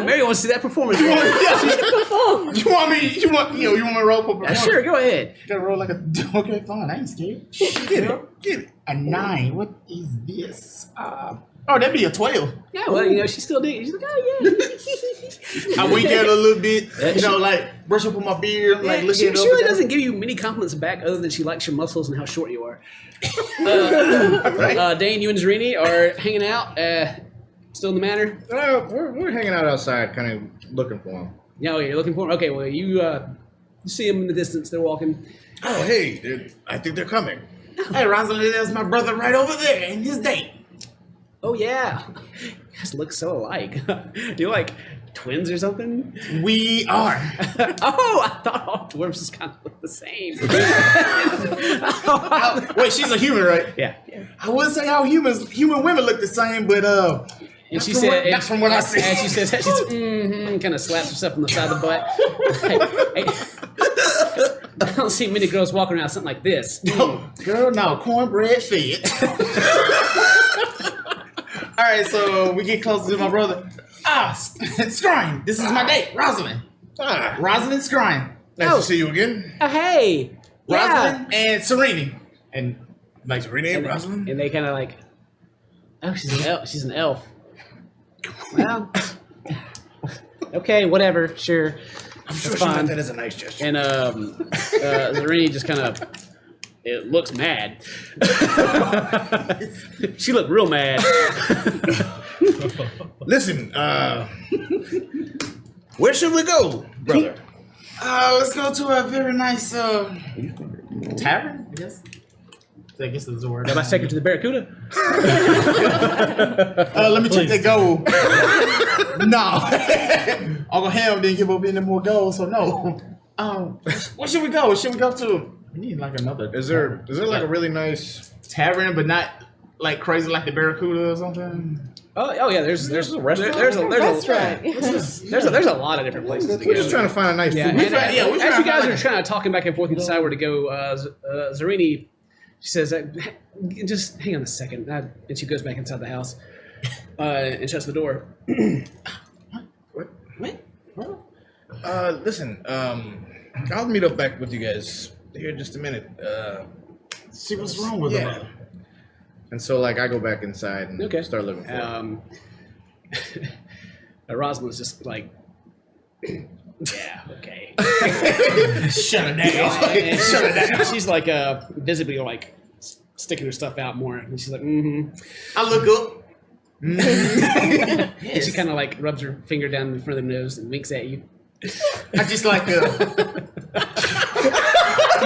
Mary wants to see that performance. You Perform. want me to roll for performance? Sure, go ahead. You gotta roll like a. Okay, fine. I ain't scared. Get it. A 9. What is this? That'd be a 12. Yeah, well, she's still digging. She's like, oh yeah. I wink at her a little bit. Like brush up on my beard. Like look she at it. really doesn't give you many compliments back, other than she likes your muscles and how short you are. Dane, you and Zerini are hanging out. Still in the manor. We're hanging out outside, kind of looking for him. Yeah, you're looking for him. Okay, well you see them in the distance. They're walking. Oh, hey, I think they're coming. Hey, Rosalind, there's my brother right over there and his date. Oh yeah, you guys look so alike. You're like twins or something. We are. Oh, I thought all dwarves just kind of look the same. Wait, she's a human, right? Yeah. I would say all human women look the same, but And she that's from what I see. And she says, kind of slaps herself on the side of the butt. I don't see many girls walking around something like this. Girl, no, cornbread fed. All right, so we get closer to my brother. Scrine, this is my date, Rosalind. Rosalind Scrine. Nice to see you again. Oh, hey. Rosalind and Serena. And like Serena and Rosalind? And they kind of like, oh, she's an elf. Well, okay, whatever, sure. I'm sure That's she meant fine. that as a nice gesture. And Zerini just kind of, it looks mad. She looked real mad. Listen, where should we go, brother? let's go to a very nice tavern, I guess. I guess that's the word. Am I take her to the Barracuda? Let me check that gold. No. Uncle Ham didn't give up any more gold, so no. Where should we go? Should we go to? We need like another. Is there like a really nice tavern, but not like crazy like the Barracuda or something? Oh yeah. There's a restaurant. There's a lot of different places to go. We're just trying to find a nice Yeah, food. and, as you guys are trying to talking back and forth and decide where to go, Zerini, she says, "Just hang on a second," and she goes back inside the house and shuts the door. What? Listen, I'll meet up back with you guys here in just a minute. See what's wrong with her. And so, like, I go back inside and start looking for him. Rosalind's just like, yeah, okay. Shut it down. Shut it down. She's like visibly like sticking her stuff out more, and she's like, I look up. And she kind of like rubs her finger down in front of the nose and winks at you. I just like you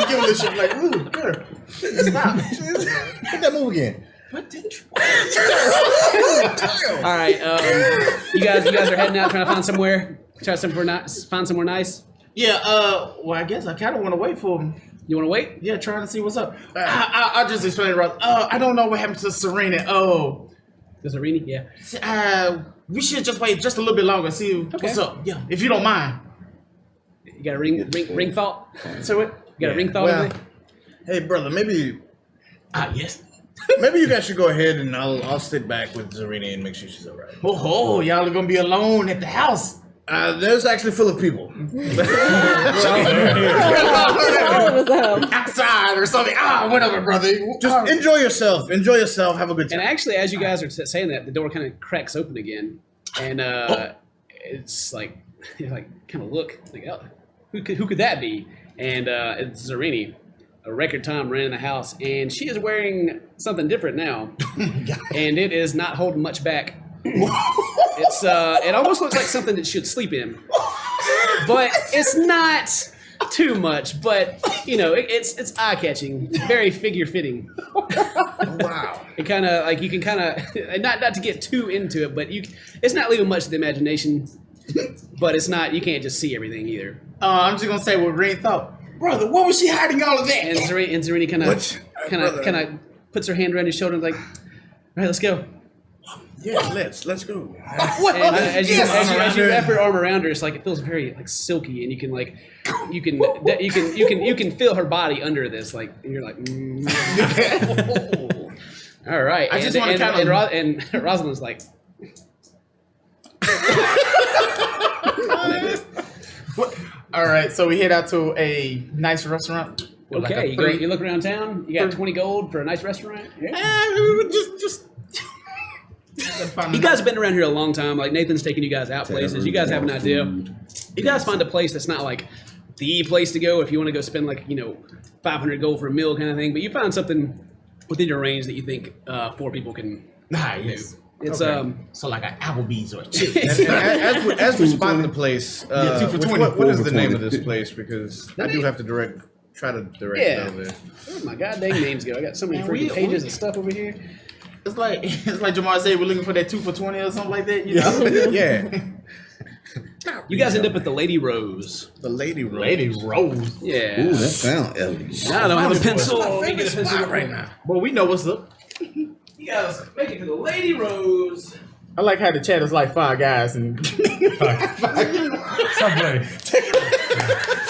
give her this shit like, ooh, girl, stop. Hit that move again. What didn't you? All right, you guys are heading out trying to find somewhere. Find somewhere nice. Yeah. Well, I guess I kind of want to wait for him. You want to wait? Yeah, trying to see what's up. I'll just explain it, Ross. I don't know what happened to Serena. Oh, There's a Rini? Yeah. we should just wait just a little bit longer and see what's up. Yeah, if you don't mind. You got a ring thought? So what? You got a ring thought? Well, over there? hey, brother, maybe Yes. you guys should go ahead and I'll sit back with Zarina and make sure she's all right. Oh, y'all are gonna be alone at the house. There's actually full of people. All of us home. Outside or something. Whatever, brother. Just enjoy yourself. Enjoy yourself. Have a good time. And actually, as you guys are saying that, the door kind of cracks open again, and it's like you kind of look like, oh, who could that be? And it's Zarini, a record time running the house, and she is wearing something different now, and it is not holding much back. It's it almost looks like something that should sleep in, but it's not too much. But you know, it's eye catching, very figure fitting. Wow. It kind of like you can kind of not to get too into it, but it's not leaving much to the imagination. But it's not, you can't just see everything either. I'm just gonna say what Green thought. Brother, what was she hiding all of that? And Zarini kind of puts her hand around his shoulder and is like, all right, let's go. Yeah, let's go. And as you wrap your arm around her, it's like it feels very like silky, and you can feel her body under this, like, and you're like, all right. I just want to kind of and Rosalind's like, all right, so we head out to a nice restaurant. with like okay, a you look around town. You got 20 gold for a nice restaurant. Yeah. just. You guys have been around here a long time. Like Nathan's taking you guys out places. You guys have an idea. You guys find a place that's not like the place to go if you want to go spend like 500 gold for a meal kind of thing. But you find something within your range that you think 4 people can Nice. do. It's So like an Applebee's or a Chili's. As we spot the place, 2 for 20. what is the name of this place? Because I do have to try to direct Yeah. down there. where my goddamn names go. I got so many Man, freaking we- pages of stuff over here. It's like Jamar said, we're looking for that 2 for 20 or something like that. You know? Yeah. You guys end up at the Lady Rose. The Lady Rose. Lady Rose. Yeah. Ooh, that sound elegant. I don't have a pencil. My favorite spot right now. Well, we know what's up. You guys make it to the Lady Rose. I like how the chat is like 5 guys and Subway.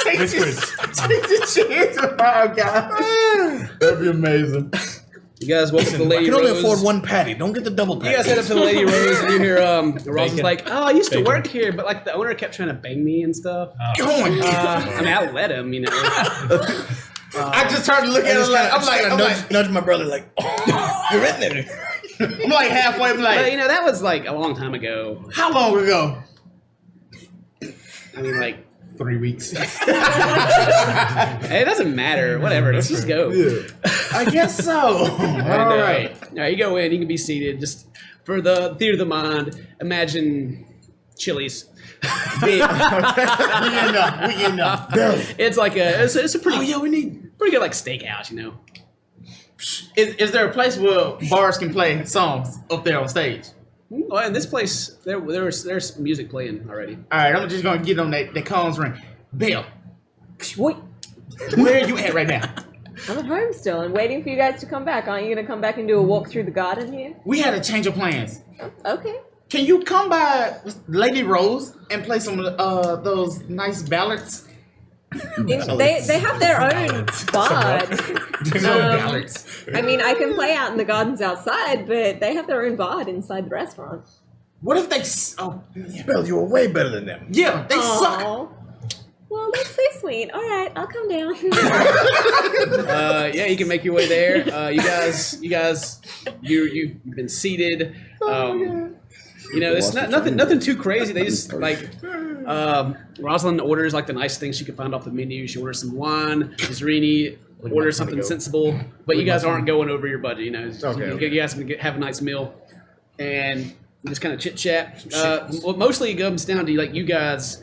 take the chance of 5 guys. That'd be amazing. You guys walk to the I Lady can Rose. only afford one patty. Don't get the double patty. You guys head up to the Lady Rose, and you hear Rosalind's Bacon. like, "Oh, I used to Bacon. work here, but like the owner kept trying to bang me and stuff. Come on. I mean, I let him, I just turned to look I at just him like, kinda nudge my brother like, you're in there. I'm like halfway. I'm But like, that was like a long time ago. how long ago? I mean, like, 3 weeks. hey, it doesn't matter. Whatever. Let's just go. I guess so. All right. All right, you go in. You can be seated. Just for the theater of the mind, imagine Chili's. We enough. It's like it's a pretty. Oh yeah, we need. Pretty good like steakhouse, Is there a place where bars can play songs up there on stage? Well, in this place, there's music playing already. All right, I'm just gonna get on that comms ring. Bill, Wait, where are you at right now? I'm at home still and waiting for you guys to come back. Aren't you gonna come back and do a walk through the garden here? We had a change of plans. Okay. Can you come by Lady Rose and play some of those nice ballads? They have their own bard. Ballads. I mean, I can play out in the gardens outside, but they have their own bard inside the restaurant. What if they? Bill, you were way better than them. Yeah, they suck. Aw. Well, that's so sweet. All right, I'll come down. Yeah, you can make your way there. You've been seated. It's nothing too crazy. They just like Rosalind orders like the nice things she can find off the menu. She orders some wine. Zarini orders something sensible. But you guys aren't going over your budget. You guys can have a nice meal and you just kind of chit chat. Mostly it comes down to like you guys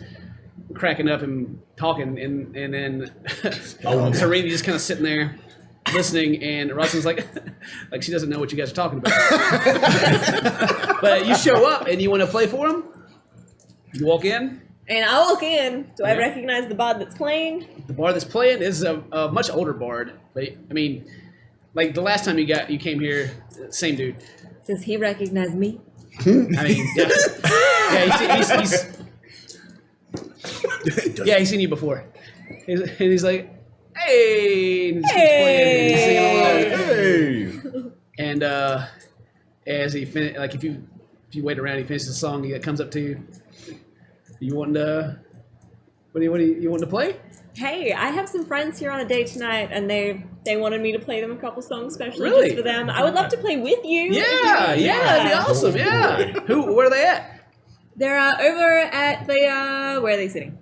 cracking up and talking, and then Zarini just kind of sitting there. listening, and Rosalind's like she doesn't know what you guys are talking about. But you show up and you want to play for him. You walk in. And I walk in. Do I recognize the bard that's playing? The bard that's playing is a much older bard. But I mean, like the last time you came here, same dude. Does he recognize me? I mean, he's seen you before. And he's like, hey, and just keeps playing and singing along. And as he if you wait around, he finishes the song. He comes up to you. You want to? What do you want to play? Hey, I have some friends here on a date tonight, and they wanted me to play them a couple songs, especially Really? just for them. I would love to play with you. Yeah, that'd be awesome. Yeah. Where are they at? They're over at the. Where are they sitting?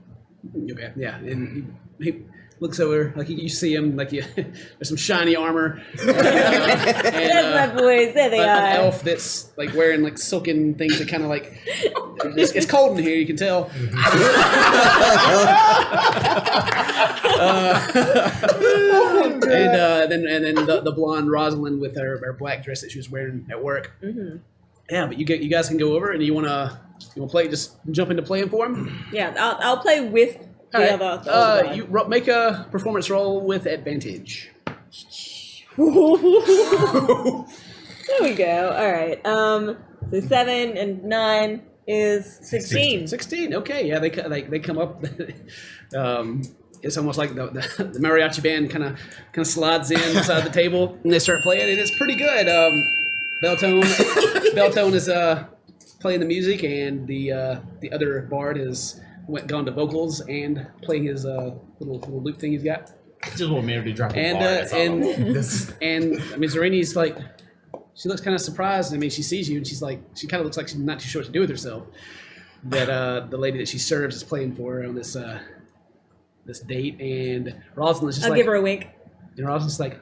Okay. Yeah, and he looks over like you see him like there's some shiny armor. That's my boys. There they are. An elf that's like wearing like silken things that kind of like it's cold in here. You can tell. And then the blonde Rosalind with her black dress that she was wearing at work. Mm-hmm. Yeah, but you guys can go over and you wanna play? Just jump into playing for him. Yeah, I'll play with the other. You make a performance roll with advantage. There we go. All right. So 7 and 9 is 16. 16. Okay. Yeah, they come up. It's almost like the mariachi band kind of slides in beside the table and they start playing, and it's pretty good. Beltone is playing the music, and the other bard has gone to vocals and playing his little loop thing he's got. I just want Mary to drop a And bar. That's all I want. and I mean, Zarini's like, she looks kind of surprised. I mean, she sees you and she's like, she kind of looks like she's not too sure what to do with herself. That the lady that she serves is playing for her on this this date, and Rosalind's just I'll give her a wink. and Rosalind's like,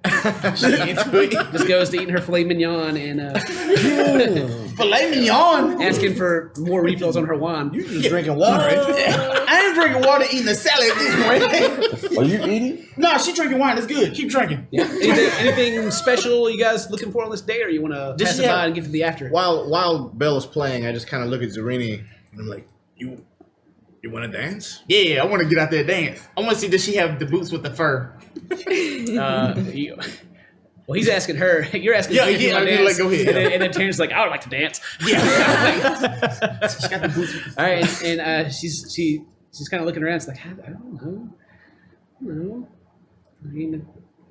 just goes to eating her filet mignon and Filet mignon. asking for more refills on her wine. You just drinking water, ain't you? I ain't drinking water, eating a salad at this point. Are you eating? No, she drinking wine. It's good. Keep drinking. Yeah. Anything special you guys looking for on this date, or you want to Does pass she it have- by and get to the after? While Belle is playing, I just kind of look at Zarini and I'm like, you want to dance? Yeah, I want to get out there and dance. I want to see, does she have the boots with the fur? Well, he's asking her. You're asking. Yeah, me if you yeah, wanna I mean, dance. like, go ahead. And then Terrence's like, I would like to dance. Yeah. She got the boots with the fur. All right, and she's kind of looking around. It's like, I don't know. I mean,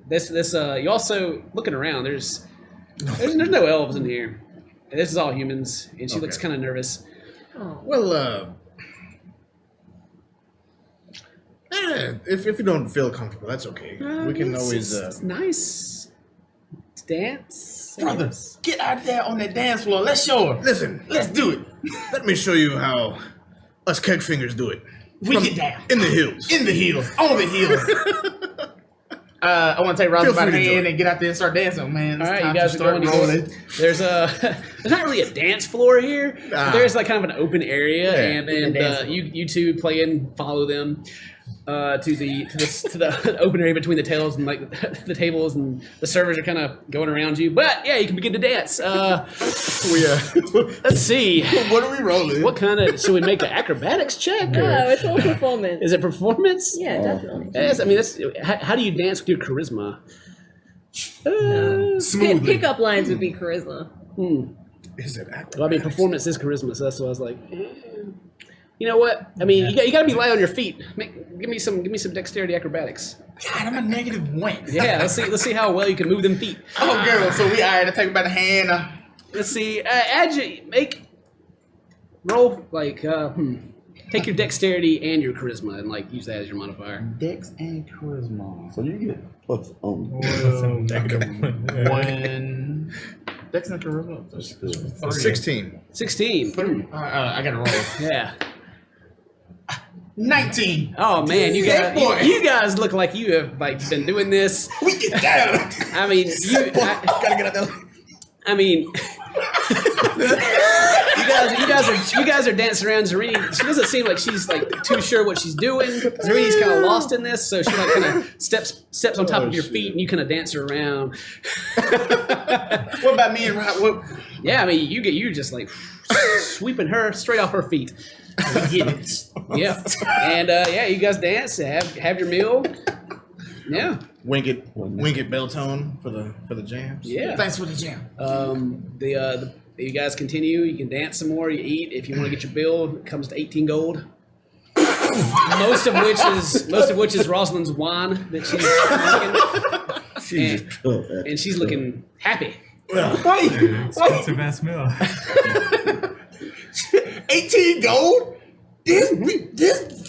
this you also looking around. There's no elves in here. This is all humans, and she looks kind of nervous. Oh. Well, if you don't feel comfortable, that's okay. We can always. It's nice. Let's dance. Brother, get out there on that dance floor. Let's show her. Listen, Let's do it. let me show you how us keg fingers do it. We get down. In the hills. In the heels. On the heels. I want to take Rosa by the free to hand join. and get out there and start dancing, man. All It's right, time you guys to are going. start rolling. There's not really a dance floor here. But there's like kind of an open area, and you two play and follow them to the open area between the tables and like the tables, and the servers are kind of going around you. But yeah, you can begin to dance. Let's see. What are we rolling? What kind of should we make an acrobatics check? Or No, it's all performance. is it performance? Yeah, definitely. Yes, I mean that's how do you dance with your charisma? Pickup lines would be charisma. Is it acrobatics? Well, I mean, performance is charisma, so that's why I was like, you know what? I mean, you got to be light on your feet. Give me some dexterity acrobatics. God, I'm a -1. Yeah, let's see how well you can move them feet. Oh, girl. So we all right. I take her by the hand. Let's see. Roll like take your dexterity and your charisma and like use that as your modifier. Dex and charisma. So you get plus on. One. Dex and charisma. 16. 16. I got to roll. Yeah. 19. Oh man, Yeah, boy. you guys look like you have like been doing this. We get down. I mean, Gotta get out there. I mean, you guys are dancing around Zerini. She doesn't seem like she's like too sure what she's doing. Zerini's kind of lost in this, so she like kind of steps on top of your feet, and you kind of dance her around. What about me and Rob? What? Yeah, I mean, you just like sweeping her straight off her feet. Yeah, and yeah, you guys dance, have your meal. Yeah. Wink it bell tone for the jams. Yeah. Thanks for the jam. You guys continue. You can dance some more. You eat. If you want to get your bill, it comes to 18 gold. most of which is Rosalind's wine that she's drinking. And she's looking happy. Expensive ass meal. 18 gold? This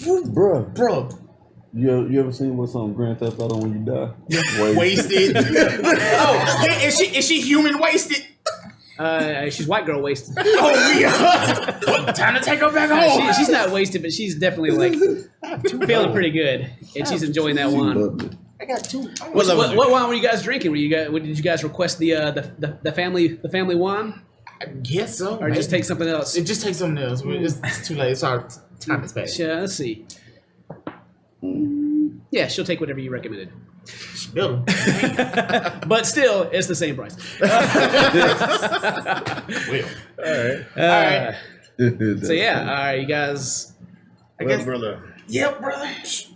Bro. You ever seen what's on Grand Theft Auto when you die? wasted. Oh, is she human wasted? She's white girl wasted. Oh, yeah. Well, time to take her back home. She's not wasted, but she's definitely like feeling pretty good, and she's enjoying that wine. I got 2. What wine were you guys drinking? Did you guys request the family wine, I guess so. or just take something else? It just takes something else. It's too late. It's our time is past. Yeah, let's see. Yeah, she'll take whatever you recommended. Bill. But still, it's the same price. All right. So yeah, all right, you guys. I guess. Brother. Yep, brother. It's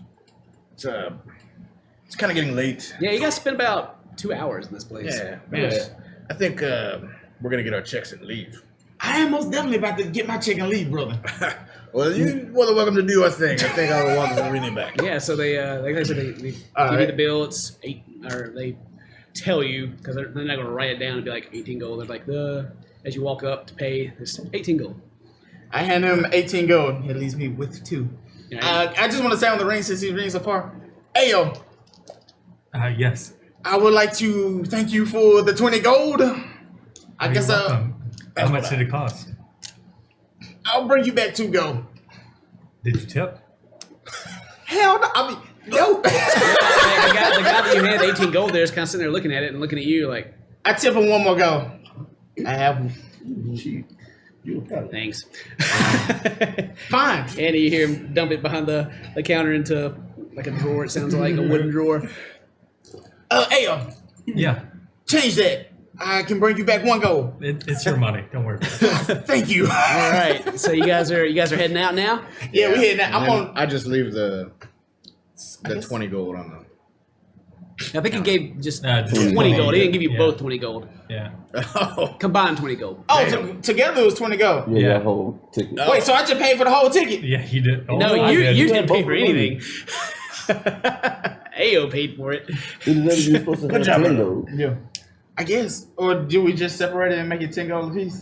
kind of getting late. Yeah, you guys spent about 2 hours in this place. Yeah, man. I think we're gonna get our checks and leave. I am most definitely about to get my check and leave, brother. Well, you're more than welcome to do your thing. I think I will welcome Serena back. Yeah, so they like I said, they give you the bill. It's 8, or they tell you because they're not going to write it down and be like 18 gold. They're like as you walk up to pay, it's 18 gold. I hand him 18 gold. It leaves me with 2. Yeah. I just want to say on the ring since he's ringing so far. Ayo, Yes. I would like to thank you for the 20 gold. I guess You're welcome. How much did it cost? I'll bring you back 2 gold. Did you tip? Hell no. I mean, no. the guy that you had 18 gold there is kind of sitting there looking at it and looking at you like, I tip him 1 more gold. I have. thanks. Fine. And you hear him dump it behind the counter into like a drawer. It sounds like a wooden drawer. Ayo, Yeah. change that. I can bring you back 1 gold. It's your money. Don't worry about it. Thank you. All right, so you guys are heading out now. Yeah, we heading out. And I'm then on. I just leave the 20 gold on the. I think he gave just Just 20 gold. He didn't give you Yeah. both 20 gold. Yeah. Combined 20 gold. Oh, together it was 20 gold. Yeah, Yeah. that whole ticket. Wait, so I just paid for the whole ticket? Yeah, he did. Oh, No, I you did. didn't pay for both of anything. Ao paid for it. You're supposed to have job, 10 brother. gold. Yeah. I guess. Or do we just separate it and make it 10 gold apiece?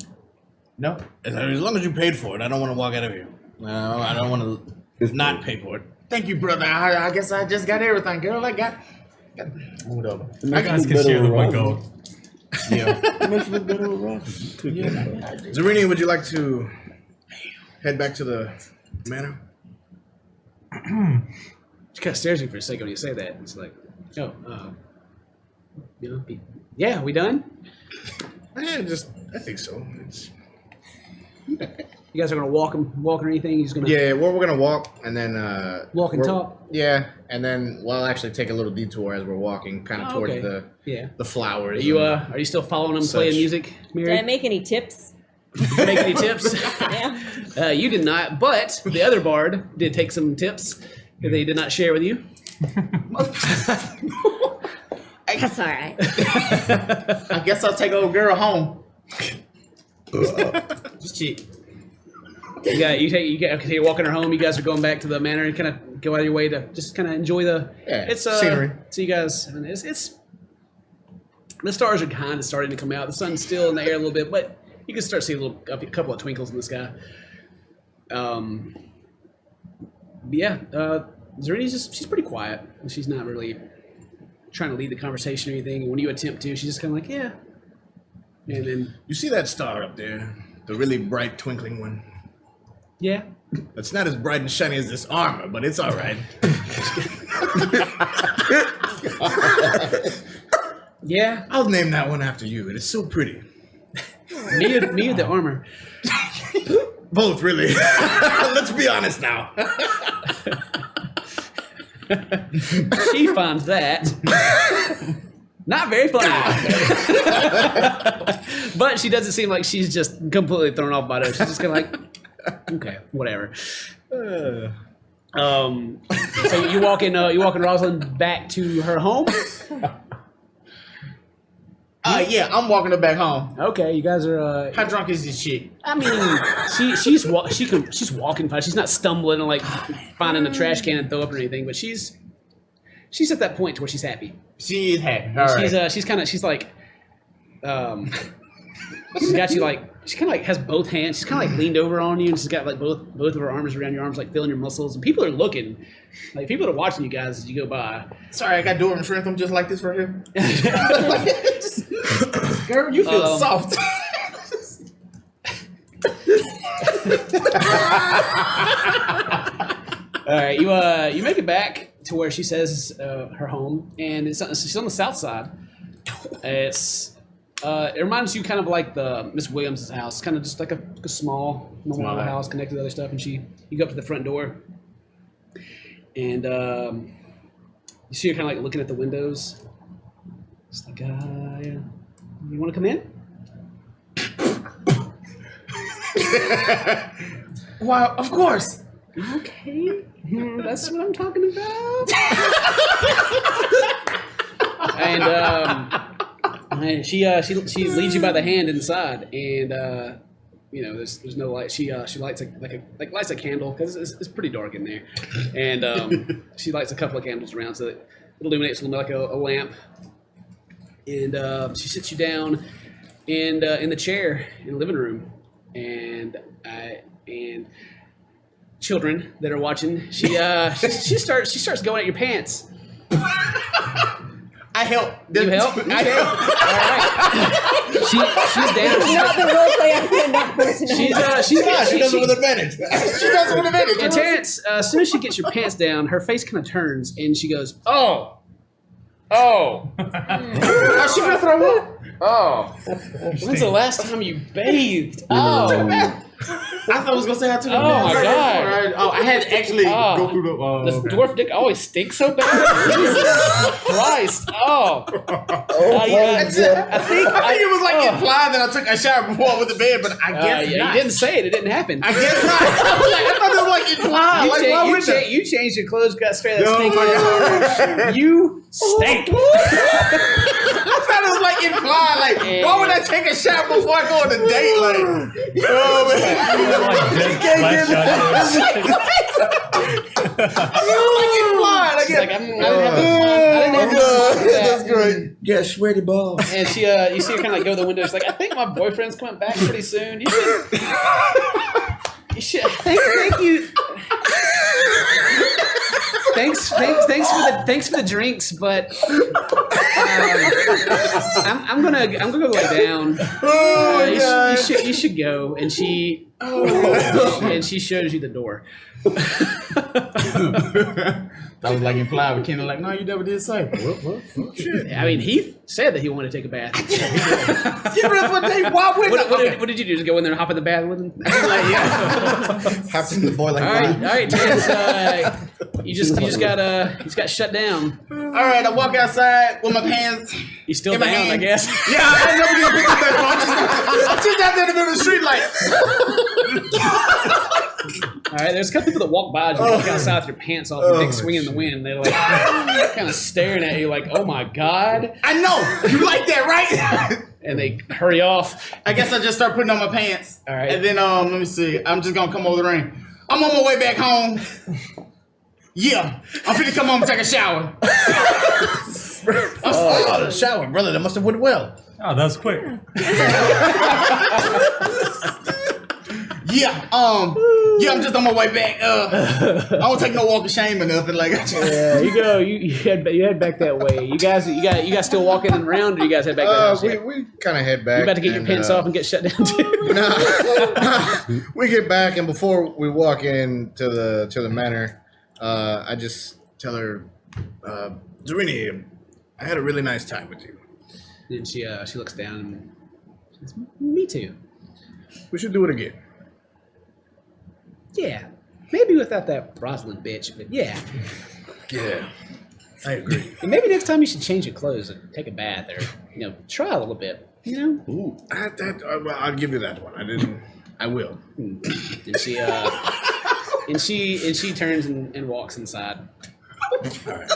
No? As long as you paid for it, I don't want to walk out of here. No, I don't want to not pay for it. Thank you, brother. I guess I just got everything, girl. I got whatever. It You makes guys you can look share better the with 1 Roger. gold. Yeah. It makes you look better with Roger. Zerini, would you like to head back to the manor? She kind of stares at you for a second when you say that. It's like, yeah, we done? Yeah, I think so. You guys are gonna walk or anything? You're just gonna Yeah, well, we're gonna walk and then walk and we're- talk. Yeah, and then we'll actually take a little detour as we're walking, kind of Oh, towards okay. Yeah. the flowers. Are you and- are you still following them, Such. playing music, Did I Mary? make any tips? Make any tips? Yeah. You did not, but the other bard did take some tips that they did not share with you. That's all right. I guess I'll take old girl home. Just cheap. Okay, you're walking her home. You guys are going back to the manor and kind of go out of your way to just kind of enjoy the scenery. So you guys, I mean, it's the stars are kind of starting to come out. The sun's still in the air a little bit, but you can start seeing a couple of twinkles in the sky. Zerini's she's pretty quiet. She's not really trying to lead the conversation or anything. When you attempt to, she's just kind of like, yeah. And then, You see that star up there? The really bright, twinkling one? yeah. It's not as bright and shiny as this armor, but it's all right. Yeah. I'll name that one after you. It is so pretty. Me or the armor. Both, really. Let's be honest now. She finds that not very funny. But she doesn't seem like she's just completely thrown off by it. She's just kind of like, okay, whatever. So you walk in Rosalind back to her home. Yeah, I'm walking her back home. Okay, you guys are. How drunk is this chick? I mean, she's walking fine. She's not stumbling and like finding a trash can and throw up or anything. But she's at that point to where she's happy. She is happy. All right. She's like she's got you like she kind of like has both hands. She's kind of like leaned over on you, and she's got like both of her arms around your arms, like feeling your muscles. And people are looking, like people are watching you guys as you go by. Sorry, I got dwarven strength. I'm just like this right here. Girl, you feel soft. All right, you make it back to where she says her home, and she's on the south side. It reminds you kind of like the Miss Williams' house, kind of just like a small normal house connected to other stuff. And you go up to the front door, and you see her kind of like looking at the windows. It's like, yeah, you want to come in? Why, of course. Okay, that's what I'm talking about. And she leads you by the hand inside, and there's no light. She lights lights a candle because it's pretty dark in there, and she lights a couple of candles around so that it illuminates a little bit like a lamp. And she sits you down in the chair in the living room, and children that are watching, she starts going at your pants. I help. You help? I help. All right. She's down. Not the role play I'm signed up for tonight. She does it with advantage. She does it with advantage. And Terrence, as soon as she gets your pants down, her face kind of turns and she goes, "Oh, Is she gonna throw up? oh. When's the last time you bathed? Oh, I thought I was gonna say I took a Oh, bath. my God. Right. Oh, I had to actually Oh. go through the. Does dwarf dick always stink so bad? Jesus Christ! Oh, yeah. I think it was like implied that I took a shower before I went to bed, but I guess yeah, not. you didn't say it. It didn't happen. I guess not. I thought it was like implied. Like, why would that? You changed your clothes, got straight out Oh, stinky. my God. You stink. I thought it was like implied. Like, why would I take a shower before I go on a date? Like, oh man. Flash shot. Implied. She's like, I didn't have the That's great. Yeah, sweaty ball. And she, you see her kind of like go to the window. She's like, I think my boyfriend's coming back pretty soon. You should. Thank you. Thanks for the drinks, but I'm gonna go lay down. You should go. And she shows you the door. That was like implied, but Kendall like, no, you never did say. What? Shit. I mean, Heath said that he wanted to take a bath. Get ready for a date. Why would What did you do? Just go in there and hop in the bath with him? Like, yeah. Hops in the boiling All right, Terrence. You just got shut down. All right, I walk outside with my pants. You still in my down, I hand. guess. Yeah, I never get picked up that phone. I'm just out there in the middle of the street like. All right, there's a couple people that walk by as you walk outside with your pants off and dick swinging in the wind. They're like kind of staring at you like, oh my God. I know. You like that, right? And they hurry off. I guess I just start putting on my pants. All right. And then, let me see. I'm just going to come over the ring. I'm on my way back home. Yeah. I'm finna come home and take a shower. Oh, the shower, brother. That must have went well. Oh, that was quick. Yeah, I'm just on my way back. I don't take no walk of shame or nothing like that. Yeah, you go. You head back that way. You guys still walking around, or you guys head back that way? We kind of head back. You about to get your pants off and get shut down too? We get back, and before we walk into the manor, I just tell her, Zarini, I had a really nice time with you. And she looks down and says, "Me too." We should do it again. Yeah. Maybe without that Rosalind bitch, but yeah. Yeah, I agree. And maybe next time you should change your clothes and take a bath or, try a little bit, Ooh, well, I'll give you that one. I will. And she turns and walks inside. All right.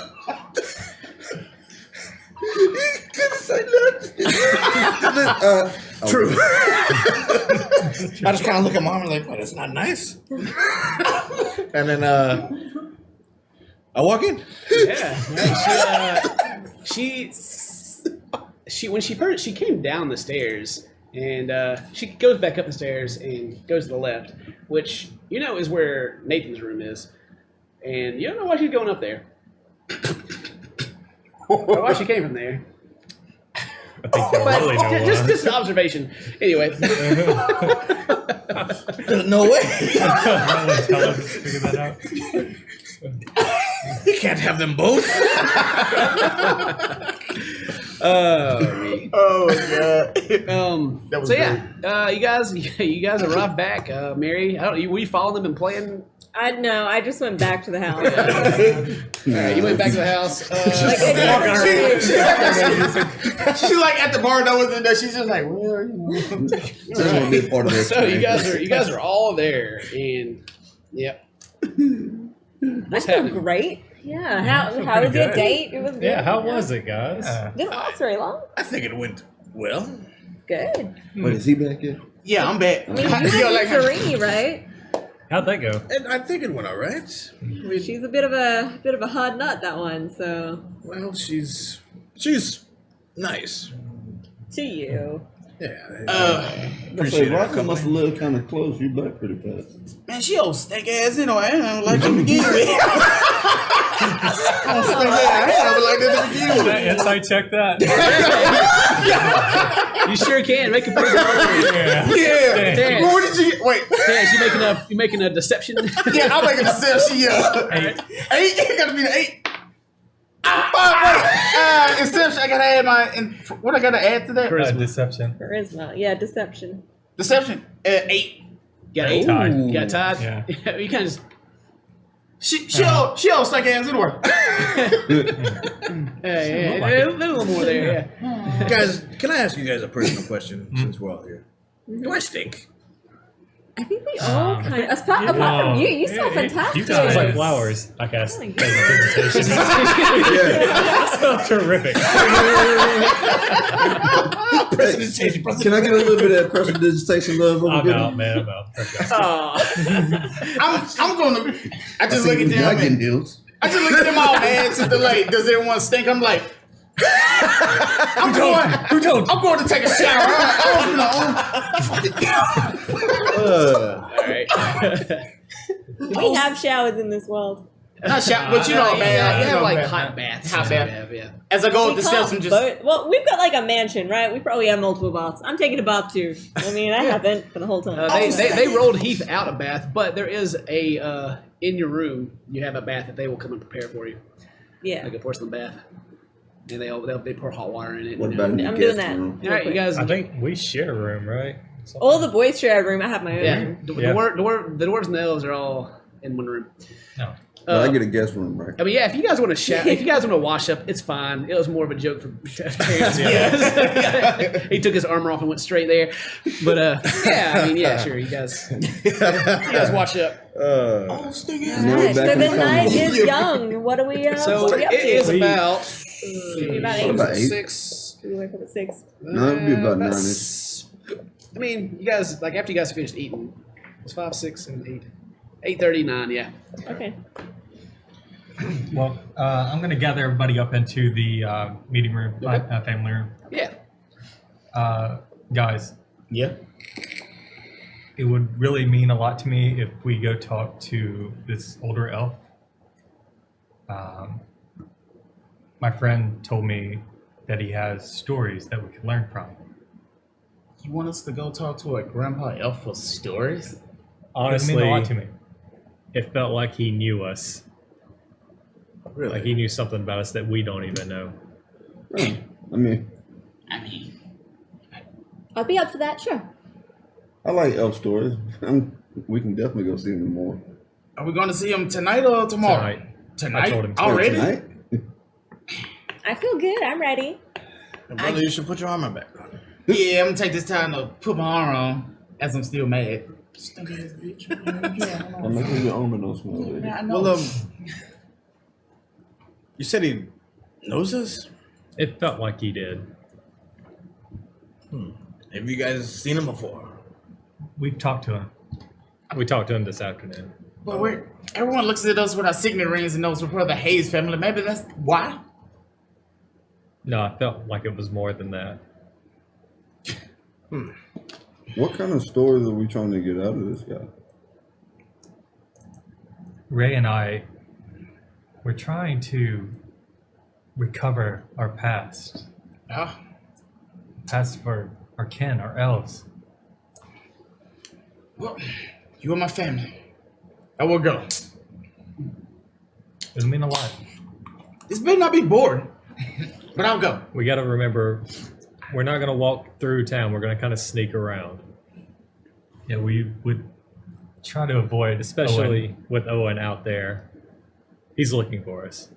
True. I just kind of look at mom and like, well, that's not nice. And then I walk in. Yeah. She when she first she came down the stairs and she goes back up the stairs and goes to the left, which is where Nathan's room is, and you don't know why she's going up there. Or why she came from there. I think you But really know why. just an observation. Anyway. There's no way. Tell us to figure that out. You can't have them both. Me. Oh my god. That was So yeah, you guys arrived back. Mary, were you following them and playing? I just went back to the house. All right, you went back to the house. She's like at the bar, and she's just like, well, Just want to be a part of this. So you guys are all there, and yep. What's I feel happening? great. Yeah. How was your good. date? It was good. Yeah, how was it, guys? Didn't last very long. I think it went well. Good. Wait, is he back yet? yeah, I'm back. I mean, you Yo, had like, Serene, right? How'd that go? And I think it went all right. She's a bit of a hard nut, that one. So Well, she's nice. to you. Yeah. I Appreciate say, it. Rocket must have lived kind of close. You back pretty fast. man, she old stank ass anyway. I don't like her to begin with. I don't like that to begin with. Inside check that. You sure can make a pretty good Yeah. Yeah. Dan. Well, what did you wait? Yeah, you making a deception? Yeah, I'll make a deception. Yeah. 8. It gotta be the 8. Deception. I gotta add what I gotta add to that? Deception. Charisma. Yeah, deception. Deception. 8. Got 8. Tied. You got tied. Yeah. You kind of just. She old stank ass anyway. Yeah, a little more there. Yeah. Guys, can I ask you guys a personal question since we're all here? Do I stink? I think we all kind of, apart from you, you smell fantastic. You smell like flowers. I guess. Oh my Presentation. That smells terrific. Presentation. Can I get a little bit of that prestidigitation love over I'm here? out, man. I'm out. I'm gonna. I just look at them. Y'all getting And, deals. I just look at them all mad since the late. Does everyone stink? I'm like. I'm going to take a shower. All right. We have showers in this world. Not shower, but you know, man. You you have know, like man. hot baths. Hot That's what bath. we have, yeah. As I go up the We steps, can't I'm just. both- well, we've got like a mansion, right? We probably have multiple baths. I'm taking a bath too. I mean, I haven't for the whole time. They rolled Heath out of bath, but there is a in your room. You have a bath that they will come and prepare for you, Yeah. like a porcelain bath, and they pour hot water in it. What you know. about in the I'm guest doing that. room? All right, you guys. I think we share a room, right? All the boys share a room. I have my own Yeah, room. the Yeah. dwarves and the elves are all in one room. No. But I get a guest room, right? I mean, yeah. If you guys want to if you guys want to wash up, it's fine. It was more of a joke for Terrence. He took his armor off and went straight there. But yeah, I mean, yeah, sure. You guys wash up. Now we're Right. So back in the the night comedy. is young. What are we? So what are we up it to? is about About What about 8? 6. We wake up at 6. No, it'd be about 9. I mean, you guys after you guys finished eating, it's 5, 6, and 8, 8:30, 9. Yeah. Okay. Well, I'm going to gather everybody up into the meeting room, family room. Yeah. Guys, Yeah. it would really mean a lot to me if we go talk to this older elf. My friend told me that he has stories that we can learn from. You want us to go talk to a grandpa elf for stories? It would Honestly, mean a lot to me. it felt like he knew us. Really? Like he knew something about us that we don't even know. I mean, I mean, I'll be up for that. Sure. I like elf stories. I'm We can definitely go see him more. Are we going to see him tonight or tomorrow? Tonight. Tonight? I told him to. Already? Tonight? I feel good. I'm ready. Brother, you should put your armor back on. Yeah, I'm gonna take this time to put my armor on as I'm still mad. Stink ass bitch. Yeah, I I'm know. making your armor no smell, baby. Yeah, I know. Well, you said he knows us? It felt like he did. Have you guys seen him before? We've talked to him. We talked to him this afternoon. But everyone looks at us with our signet rings and knows we're part of the Hayes family. Maybe that's why. No, I felt like it was more than that. What kind of stories are we trying to get out of this guy? Ray and I, we're trying to recover our past. Ah, Past for our kin, our elves. well, you are my family. I will go. It'll mean a lot. This may not be boring, but I'll go. We got to remember, we're not going to walk through town. We're going to kind of sneak around, Yeah, we would try to avoid, especially with Owen out there. He's looking for us.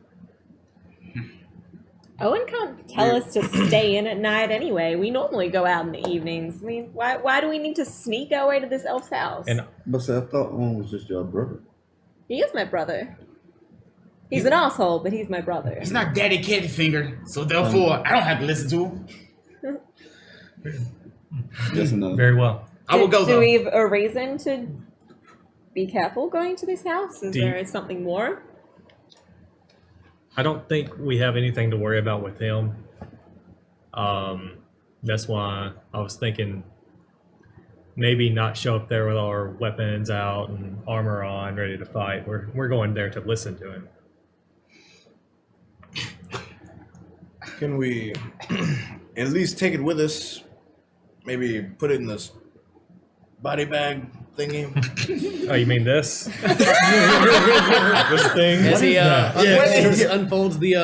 Owen can't tell us to stay in at night anyway. We normally go out in the evenings. I mean, why do we need to sneak our way to this elf's house? And But see, I thought Owen was just your brother. He is my brother. He's an asshole, but he's my brother. He's not Daddy Cattyfinger, so therefore I don't have to listen to him. Just another. very well. I will go Do though. we have a reason to be careful going to this house? Is Do you- there something more? I don't think we have anything to worry about with him. That's why I was thinking maybe not show up there with our weapons out and armor on, ready to fight. We're going there to listen to him. Can we at least take it with us? Maybe put it in this body bag thingy? Oh, you mean this? This thing? As he Yeah. unfolds the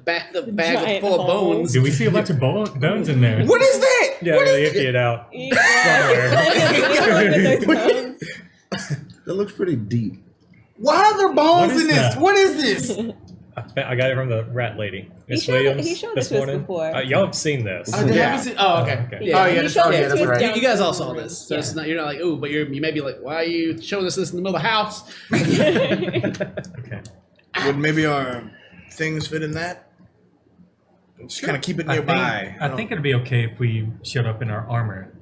bag Giant full of hole. bones. Do we see a bunch of bones in there? What is that? Yeah, What they is empty it out. Somewhere. That looks pretty deep. Why are there bones What is in this? that? What is this? I got it from the rat lady, Miss showed it- Williams. he showed it this to us morning. before. Y'all have seen this. Oh, Yeah. haven't seen- oh, okay. Okay. Yeah. Oh, yeah, He that's, showed oh, it yeah, to that's us right. down- You guys all saw this, so Yeah. it's not, you're not like, ooh, but you may be like, why are you showing us this in the middle of the house? Okay. Would maybe our things fit in that? Just kind of keep it nearby. I think it'd be okay if we showed up in our armor.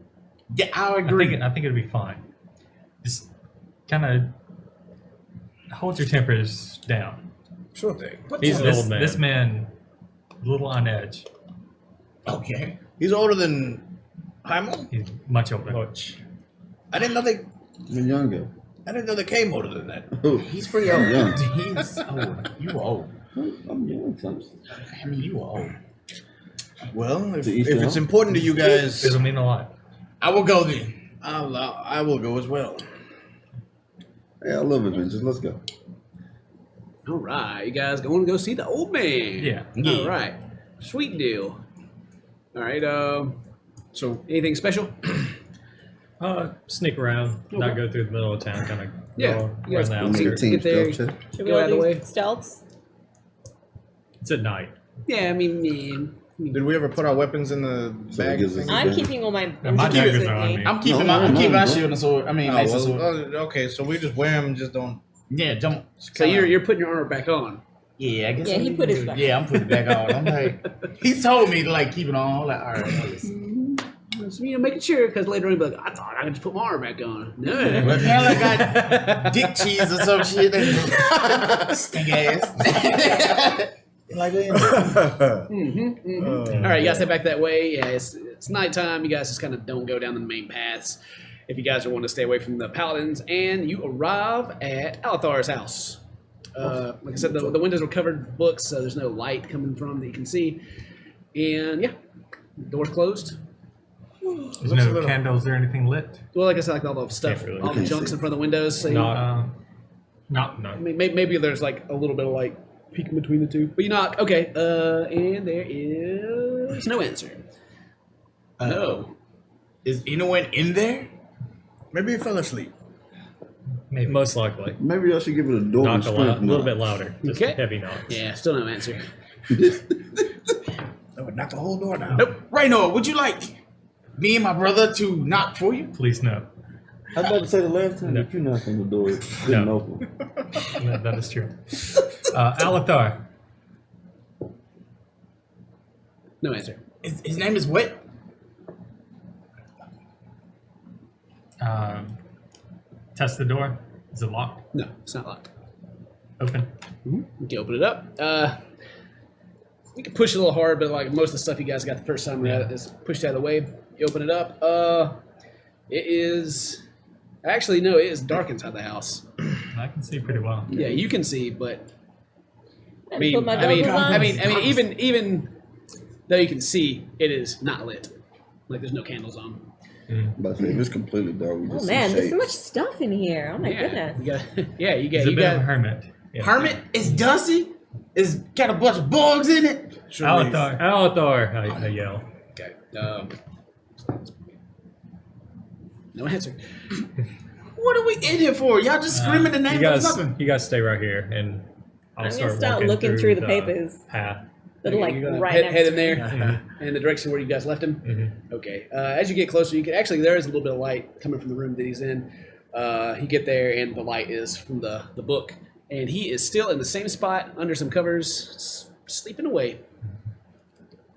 Yeah, I I agree. think it'd be fine. Just kind of hold your tempers down. Sure thing. He's an old man. This man, a little on edge. Okay. He's older than Heimel? He's much older. Much. I didn't know they came older than that. Oh, He's pretty I'm old. young. He's old. You old. I'm young, son. I mean, you old. Well, if To each it's their own. important to you guys, It'll mean a lot. I will go then. I will go as well. Hey, I love adventures. Let's go. All right, you guys going to go see the old man? Yeah. All right, sweet deal. All right, so anything special? Sneak around, Okay. not go through the middle of town, kind of Yeah, go you guys around the can outskirts. Team get there. stealth check. Should we Go all out of the way. do stealths? It's at night. Yeah, I mean, Did we ever put our weapons in the So it bag? gives us thing? a I'm bag. keeping all my my keep daggers with are on me. me. I'm keeping No, my no, shield and sword. I mean, Oh, axe and sword. okay, so we just wear them, just don't. Yeah, don't. so you're putting your armor back on. Yeah, I guess. Yeah, I he need put to his do- back Yeah, I'm putting it back on. I'm like, he told me to like keep it on. I'm like, all right, listen. So, making sure because later on you'll be like, I thought I could just put my armor back on. No. But now I got dick cheese or some shit. Stink ass. Like, All right, you guys head back that way. Yeah, it's nighttime. You guys just kind of don't go down the main paths if you guys are wanting to stay away from the paladins. And you arrive at Elthor's house. Like I said, the windows were covered with books, so there's no light coming from that you can see. And yeah, door's closed. There's Looks a no little- candles or anything lit. Well, like I said, like all the stuff, Can't really- all the Can't junks see. in front of the windows. So Not- No. No. maybe there's like a little bit of light peeking between the two. But you knock. Okay, and there is no answer. No. is anyone in there? Maybe he fell asleep. Maybe. Most likely. Maybe I should give it a door. Knock a little bit louder. Just Okay. heavy knocks. Yeah, still no answer. That would knock the whole door down. Nope. Raynor, would you like me and my brother to knock for you? Please no. I was about to say the last time that you knocked on the door, it didn't No. open. That is true. Elthor. No answer. His name is what? Test the door. Is it locked? No, it's not locked. Open. You can open it up. You can push it a little hard, but like most of the stuff you guys got the first time around is pushed out of the way. You open it up. It is actually no, it is dark inside the house. I can see pretty well. Yeah, you can see, but I put my I mean, goggles on. I mean, even though you can see, it is not lit. Like there's no candles on. But if it's completely dark, we just Oh see man, there's so shapes. much stuff in here. Oh my Yeah, goodness. you got, yeah, you got, He's a you bit of a got. hermit. Yeah. Hermit? It's dusty? It's got a bunch of bugs in it? Elthor. Elthor, I yell. Okay. No answer. What are we in here for? Y'all just screaming the name You of guys, nothing. you guys stay right here, and I'll I'm start gonna start walking looking through the papers. Path. That are like You're gonna right head next in to there in the direction where you guys left him. Mm-hmm. Okay. As you get closer, you can actually there is a little bit of light coming from the room that he's in. You get there, and the light is from the book, and he is still in the same spot under some covers, sleeping away.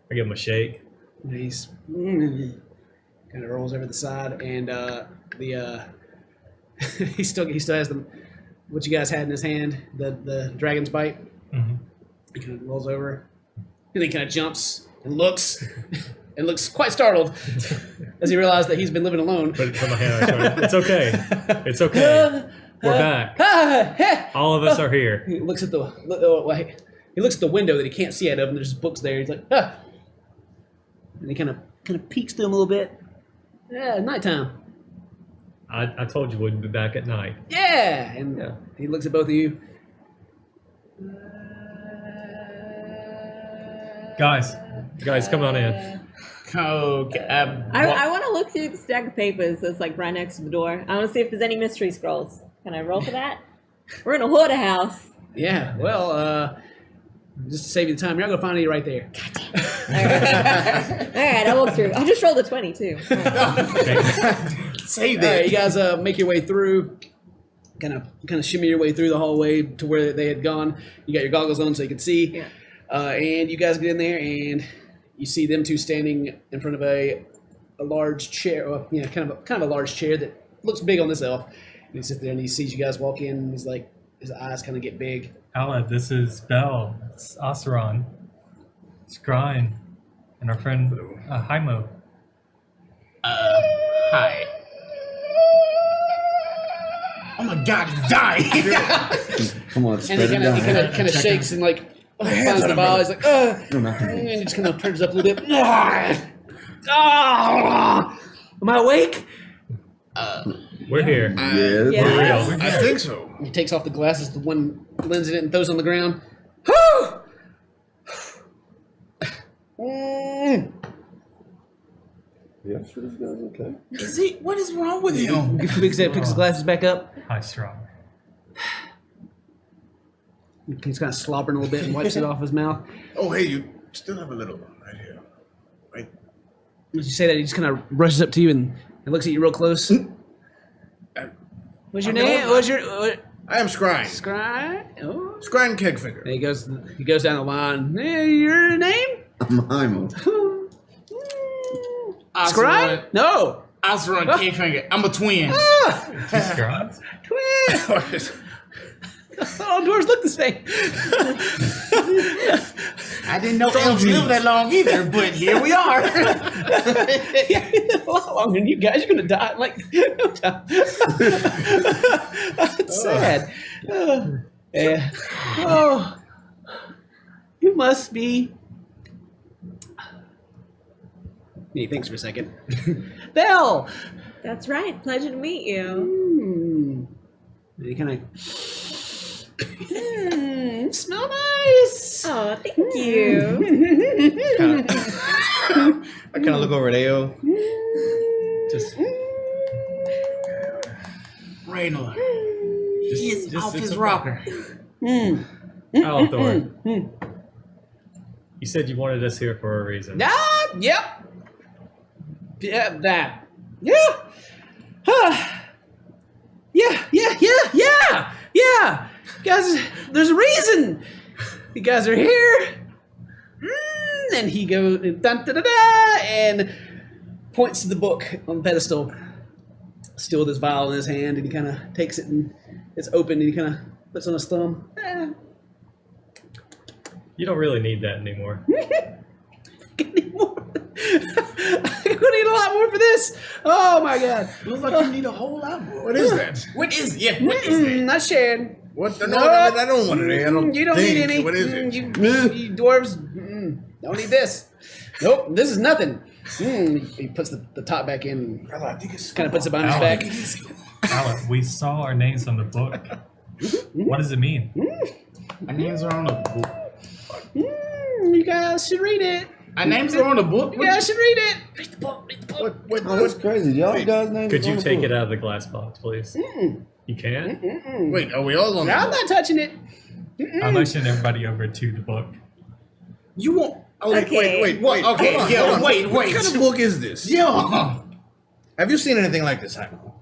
I give him a shake. And he's kind of rolls over the side, and he still has what you guys had in his hand, the dragon's bite. Mhm. He kind of rolls over, and he kind of jumps and looks, and looks quite startled as he realizes that he's been living alone. Put my hand on his shoulder. It's okay. It's okay. We're back. All of us are here. He looks at the window that he can't see out of, and there's books there. He's like, and he kind of peeks through them a little bit. Yeah, nighttime. I told you we'd be back at night. Yeah, and he looks at both of you. Guys, come on in. Okay. I want to look through the stack of papers that's like right next to the door. I want to see if there's any mystery scrolls. Can I roll for that? We're in a hoarder house. Yeah, well, just to save you the time, you're not gonna find any right there. All right, I'll look through. I just rolled a 20 too. Save All right, that. you guys make your way through, kind of shimmy your way through the hallway to where they had gone. You got your goggles on so you can see, Yeah. And you guys get in there and you see them two standing in front of a large chair, or, kind of a large chair that looks big on this elf. And he sits there and he sees you guys walk in. And he's like, his eyes kind of get big. Ala, this is Bell. It's Oseron. Scrine. And our friend Hymo. Hi. Oh my god, he's dying. Come on, And spread he it kind down. of shakes and like finds the ball. He's like, No, not and he just kind of turns up a little bit. Am I awake? We're here. Uh, Yes. For real. I think so. He takes off the glasses, the one lens in it, and throws it on the ground. Yeah, sure this guy's okay. Is he? What is wrong with him? He picks his glasses back up. High strong. He's kind of slobbering a little bit and wipes it off his mouth. Oh, hey, you still have a little one right here. Right. As you say that, he just kind of rushes up to you and looks at you real close. What's your name? What's your I am Scrine. Scry? Oh. Scrine Kegfinger. And he goes down the line. Hey, your name? I'm Hymo. Scry? No. Oseron Kingfinger. I'm a twin. Scrine? Twin. All doors look the same. I didn't know elves lived that long either, but here we are. Yeah, a lot longer than you guys. You're gonna die in, like no time. It's sad. Yeah. Oh, you must be. He thinks for a second. Belle. That's right. Pleasure to meet you. And he kind of. Smell nice. Oh, thank you. I kind of look over at Ao. Just Raynor, His just office it's okay. rocker. Elthor, you said you wanted us here for a reason. Yep. Yeah, that. Yeah. Yeah. Guys, there's a reason. You guys are here. And he goes and points to the book on the pedestal, still with his vial in his hand, and he kind of takes it and it's open and he kind of puts it on his thumb. You don't really need that anymore. I'm gonna need a lot more for this. Oh my god. Looks like you need a whole lot more. What is that? What is it? Not sharing. What? No, No. I don't want any. I don't. You don't think. need any. What is it? You dwarves don't need this. Nope, this is nothing. He puts the top back in, Brother, I think it's kind of puts it behind his back. Alan, we saw our names on the book. What does it mean? Our names are on the book. You guys should read it. Our names are on the book. You guys should read it. Read the book. Read the book. Oh, that's crazy. Y'all guys' names. Could on you the take book. it out of the glass box, please? You can? Wait, are we all on? I'm the not touching it. I'll motion everybody over to the book. You won't. Oh, Okay. wait. Okay, hold on, yeah, hold on. wait. What kind of book is this? Yeah. Have you seen anything like this, Hymo?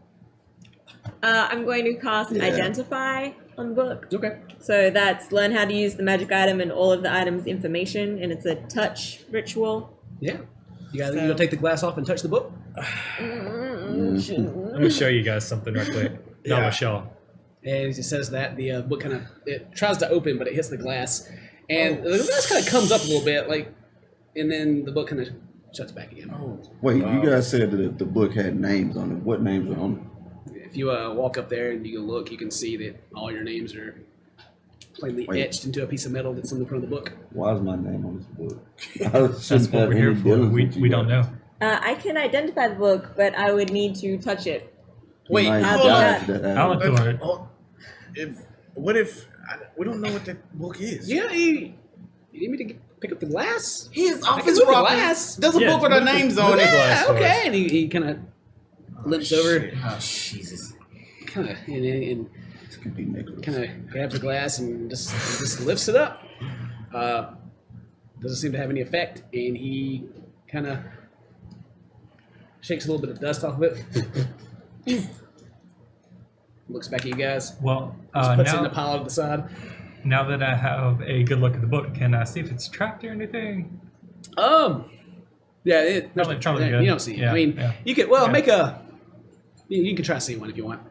I'm going to cast Identify on the book. Okay. So that's learn how to use the magic item and all of the item's information, and it's a touch ritual. Yeah. You guys gonna take the glass off and touch the book? I'm gonna show you guys something real quick. Not Yeah. Michelle. And as it says that, the book kind of it tries to open, but it hits the glass, and the glass kind of comes up a little bit, like, and then the book kind of shuts back again. Wait, you guys said that the book had names on it. What names are on If you walk up there and you can look, you can see that all your names are plainly Wait. etched into a piece of metal that's on the front of the book. it? Why is my name on this book? I That's shouldn't what have we're here any for. dealings We with you don't guys. know. I can identify the book, but I would need to touch it. You Wait, might hold die on. if that happens. Elthor, What if we don't know what that book is? Yeah, you need me to pick up the glass? His I can office move the rocker. glass. There's a Yeah, book with our move the- names move on the it. glass. Yeah, okay. And he kind of limps over, Oh, Jesus. kind of, and This could be Nicholas. kind of grabs the glass and just lifts it up. Doesn't seem to have any effect, and he kind of shakes a little bit of dust off of it. Looks back at you guys. well, Puts it in a now, pile to the side. now that I have a good look at the book, can I see if it's trapped or anything? Yeah, Probably you good. don't see it. Yeah, I mean, yeah. you could Yeah. make a. You can try to see one if you want.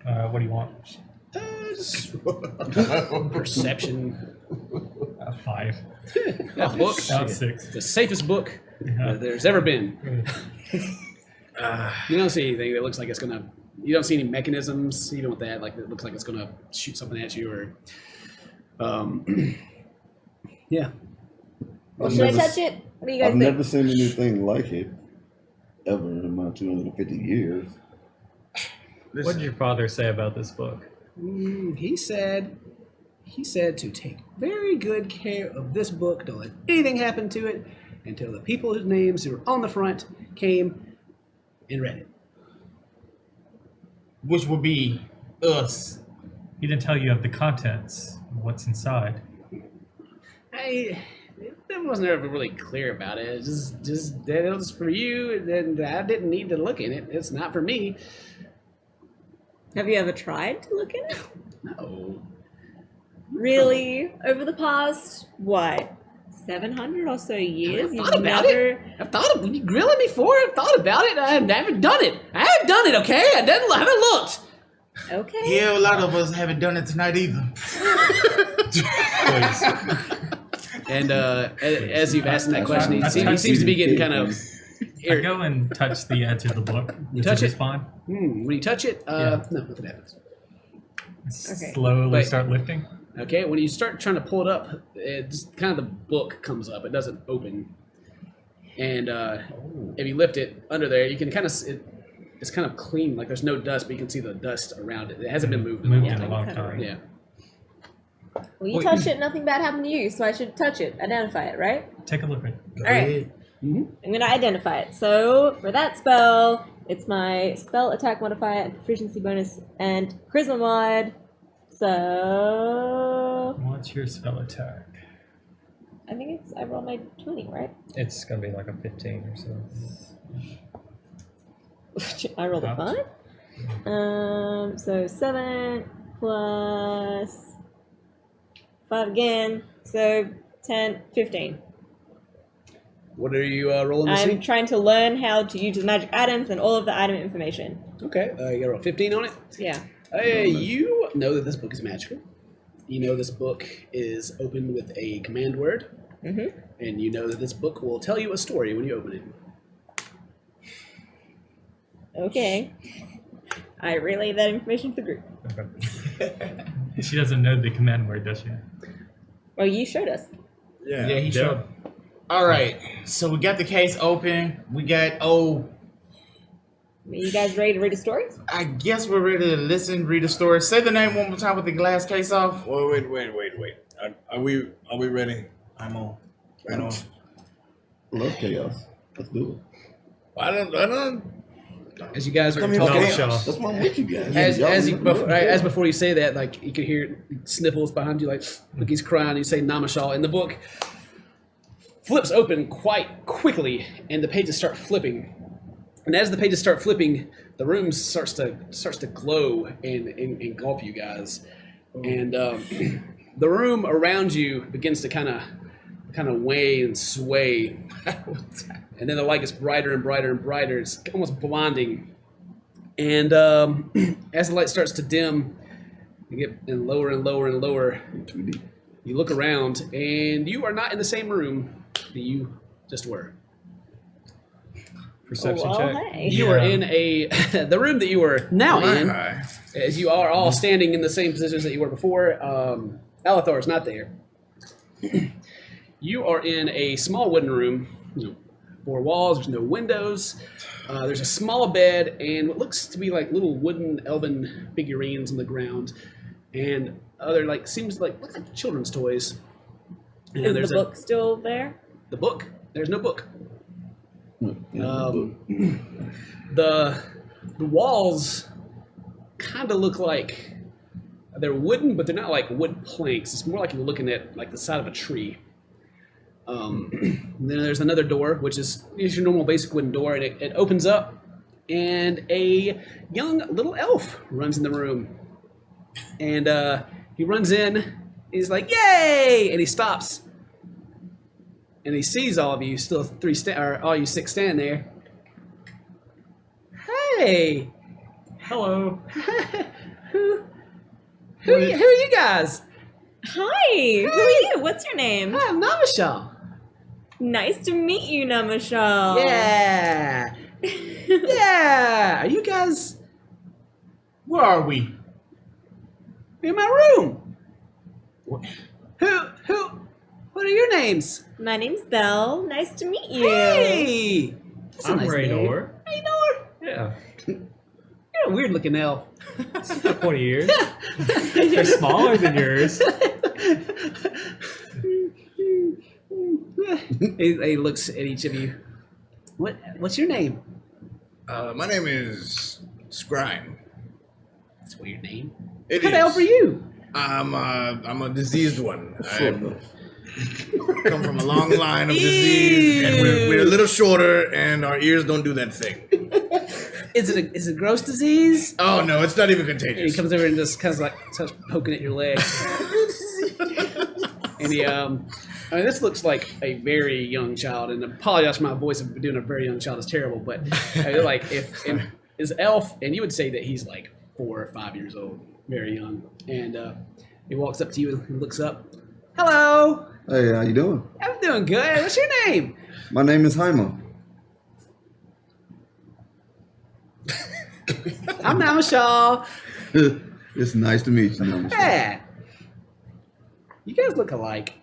What do you want? Just perception. 5. That book. That's 6. The safest book Yeah. there's ever been. You don't see anything that looks like it's gonna. You don't see any mechanisms, even with that. Like it looks like it's gonna shoot something at you, or. Yeah. I've Should I never- touch it? What do you guys I've think? never seen anything like it ever in my 250 years. What did your father say about this book? He said to take very good care of this book. Don't let anything happen to it until the people whose names were on the front came and read it. Which would be us. He didn't tell you of the contents, what's inside. I wasn't ever really clear about it. It's just that it was for you, and I didn't need to look in it. It's not for me. Have you ever tried to look in it? No. Really? Over the past, what, 700 or so years? I've thought about it. I've thought of you grilling me for it. I've thought about it. I haven't done it. I haven't done it. Okay, I haven't looked. Okay. Yeah, a lot of us haven't done it tonight either. Please. And as you've asked him that question, he I seems to be getting kind of. I go and touch the edge of the book. You Does touch it? respond? When you touch it, Yeah. no, nothing happens. Okay. Slowly Wait. start lifting. Okay, when you start trying to pull it up, it's kind of the book comes up. It doesn't open. And if you lift it under there, you can kind of it's kind of clean, like there's no dust, but you can see the dust around it. It hasn't been moved in a Moved long in a time. long kind of time. Yeah. Well, you touched it, nothing bad happened to you, so I should touch it, identify it, right? Take a look at it. All right. I'm going to identify it. So, for that spell, It's my spell attack modifier and proficiency bonus and charisma mod. So What's your spell attack? I think I roll my 20, right? It's gonna be like a 15 or so. I rolled a 5. So 7 plus 5 again. So 10, 15. What are you rolling to I'm see? trying to learn how to use the magic items and all of the item information. Okay, you got to roll 15 on it. Yeah. You know that this book is magical. You know this book is opened with a command word. Mm-hmm. And you know that this book will tell you a story when you open it. Okay. I relay that information to the group. Okay. She doesn't know the command word, does she? Well, you showed us. Yeah. Yeah, he Yeah. showed. All right, so we got the case open. We got Are you guys ready to read a story? I guess we're ready to listen, read the story. Say the name one more time with the glass case off. Wait. Are we ready? I'm on. Right on. Love chaos. Let's do it. I don't. As you guys are Come here, talking, chaos. That's why I'm with you guys. as before you say that, like you could hear sniffles behind you, like he's crying. You say Namashal, and the book flips open quite quickly, and the pages start flipping. And as the pages start flipping, the room starts to glow and engulf you guys, and the room around you begins to kind of wane and sway, and then the light gets brighter and brighter and brighter. It's almost blinding, and as the light starts to dim, you get lower and lower and lower. You look around, and you are not in the same room that you just were. Perception Oh, well, check. hey. You are in the room that you were now in, Hi. as you are all standing in the same positions that you were before. Elthor is not there. You are in a small wooden room, 4 walls, there's no windows. There's a small bed and what looks to be like little wooden elven figurines on the ground, and other look like children's toys. And Is there's the book still there? the book. There's no book. Yeah, The walls kind of look like they're wooden, but they're not like wood planks. It's more like you're looking at like the side of a tree. Then there's another door, which is your normal basic wooden door, and it opens up, and a young little elf runs in the room, and he runs in. He's like, "Yay!" and he stops, and he sees all of you, still all you 6 standing there. Hey, Hello. who are you guys? Hi! Who are you? What's your name? I'm Namashal. Nice to meet you, Namashal. Yeah. Yeah. Are you guys Where are we? in my room? What? What are your names? My name's Belle. Nice to meet you. Hey. That's a I'm nice Raynor. name. Raynor. Yeah. You're a weird looking elf. About 20 years. They're smaller than yours. He looks at each of you. What's your name? My name is Scrime. That's a weird name. It What the elf is. are you? I'm a diseased one. I come from a long line of disease, and we're a little shorter, and our ears don't do that thing. Is it a gross disease? Oh no, it's not even And he contagious. comes over and just kind of like starts poking at your leg. And he, this looks like a very young child. And I apologize for my voice of doing a very young child is terrible, but like if is elf, and you would say that he's like 4 or 5 years old, very young. And he walks up to you and looks up. Hello, Hey, how you doing? I'm doing good. What's your name? My name is Jaimo. I'm Namashal. It's nice to meet you. Namaste. Yeah. You guys look alike.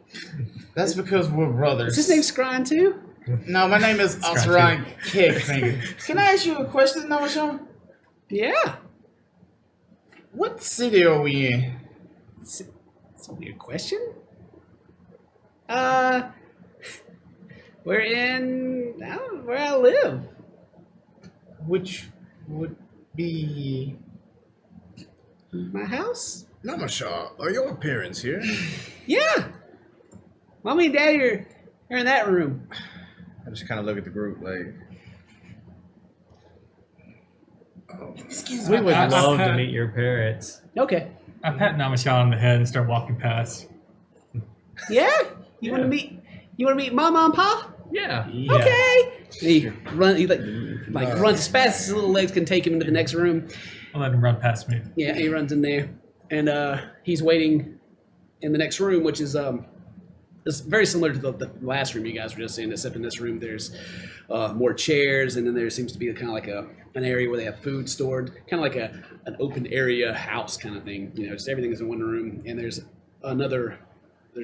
That's because we're brothers. Is his name Scrine too? No, my name is Osran Cakefinger. Can I ask you a question, Namashal? Yeah. What city are we in? It's a weird question. We're in where I live. Which would be my house. Namashaw, are your parents here? Yeah. Mommy and Daddy are in that room. I just kind of look at the group like, We would I- love to I- meet your parents. Okay. I pat Namasha on the head and start walking past. Yeah. You want to meet? You want to meet Mama and Pa? Yeah. Okay. He runs as fast as his little legs can take him into the next room. I'll let him run past me. Yeah, he runs in there, and he's waiting in the next room, which is it's very similar to the last room you guys were just in, except in this room there's more chairs, and then there seems to be kind of like an area where they have food stored, kind of like an open area house kind of thing. You know, just everything is in one room, and there's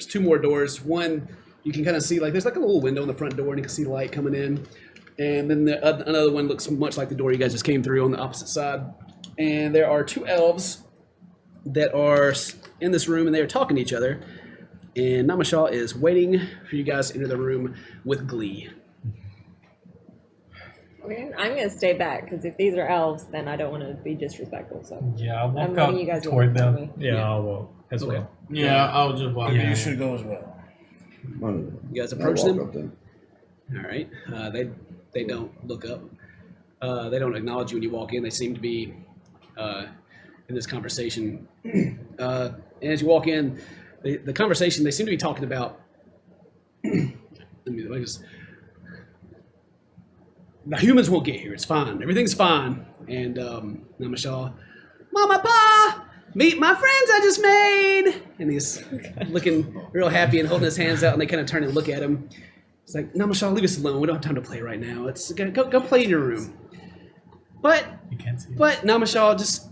two more doors. One you can kind of see there's like a little window in the front door, and you can see light coming in, and then another one looks much like the door you guys just came through on the opposite side. And there are two elves that are in this room, and they are talking to each other. And Namashaw is waiting for you guys to enter the room with glee. Okay, I'm gonna stay back because if these are elves, then I don't want to be disrespectful. So Yeah, I'll walk I'm up letting you guys toward tell them. me. Yeah, I will as Okay. well. Yeah, I'll just walk. Yeah. You should go as well. You guys I approach walk them. up there. All right. They don't look up. They don't acknowledge you when you walk in. They seem to be in this conversation. And as you walk in, the conversation, they seem to be talking about. The humans won't get here. It's fine. Everything's fine. And Namashaw, Mama, Pa, meet my friends I just made. And he's looking real happy and holding his hands out. And they kind of turn and look at him. It's like, Namashaw, leave us alone. We don't have time to play right now. It's go play in your room. But You can't see. Namashaw just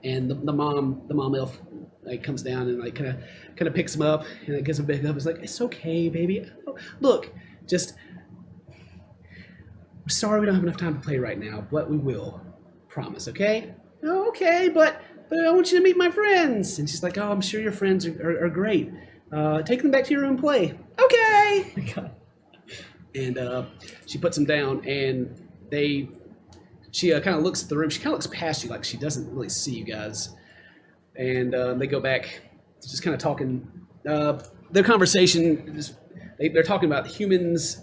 and the mom elf comes down and kind of picks him up and gets him back up. It's like, it's okay, baby. Look, just we're sorry we don't have enough time to play right now, but we will. Promise, okay? Oh, okay, but I want you to meet my friends. And she's like, oh, I'm sure your friends are great. Take them back to your room and play. Okay. And she puts them down, and she kind of looks at the room. She kind of looks past you like she doesn't really see you guys. And they go back, just kind of talking. Their conversation, they're talking about humans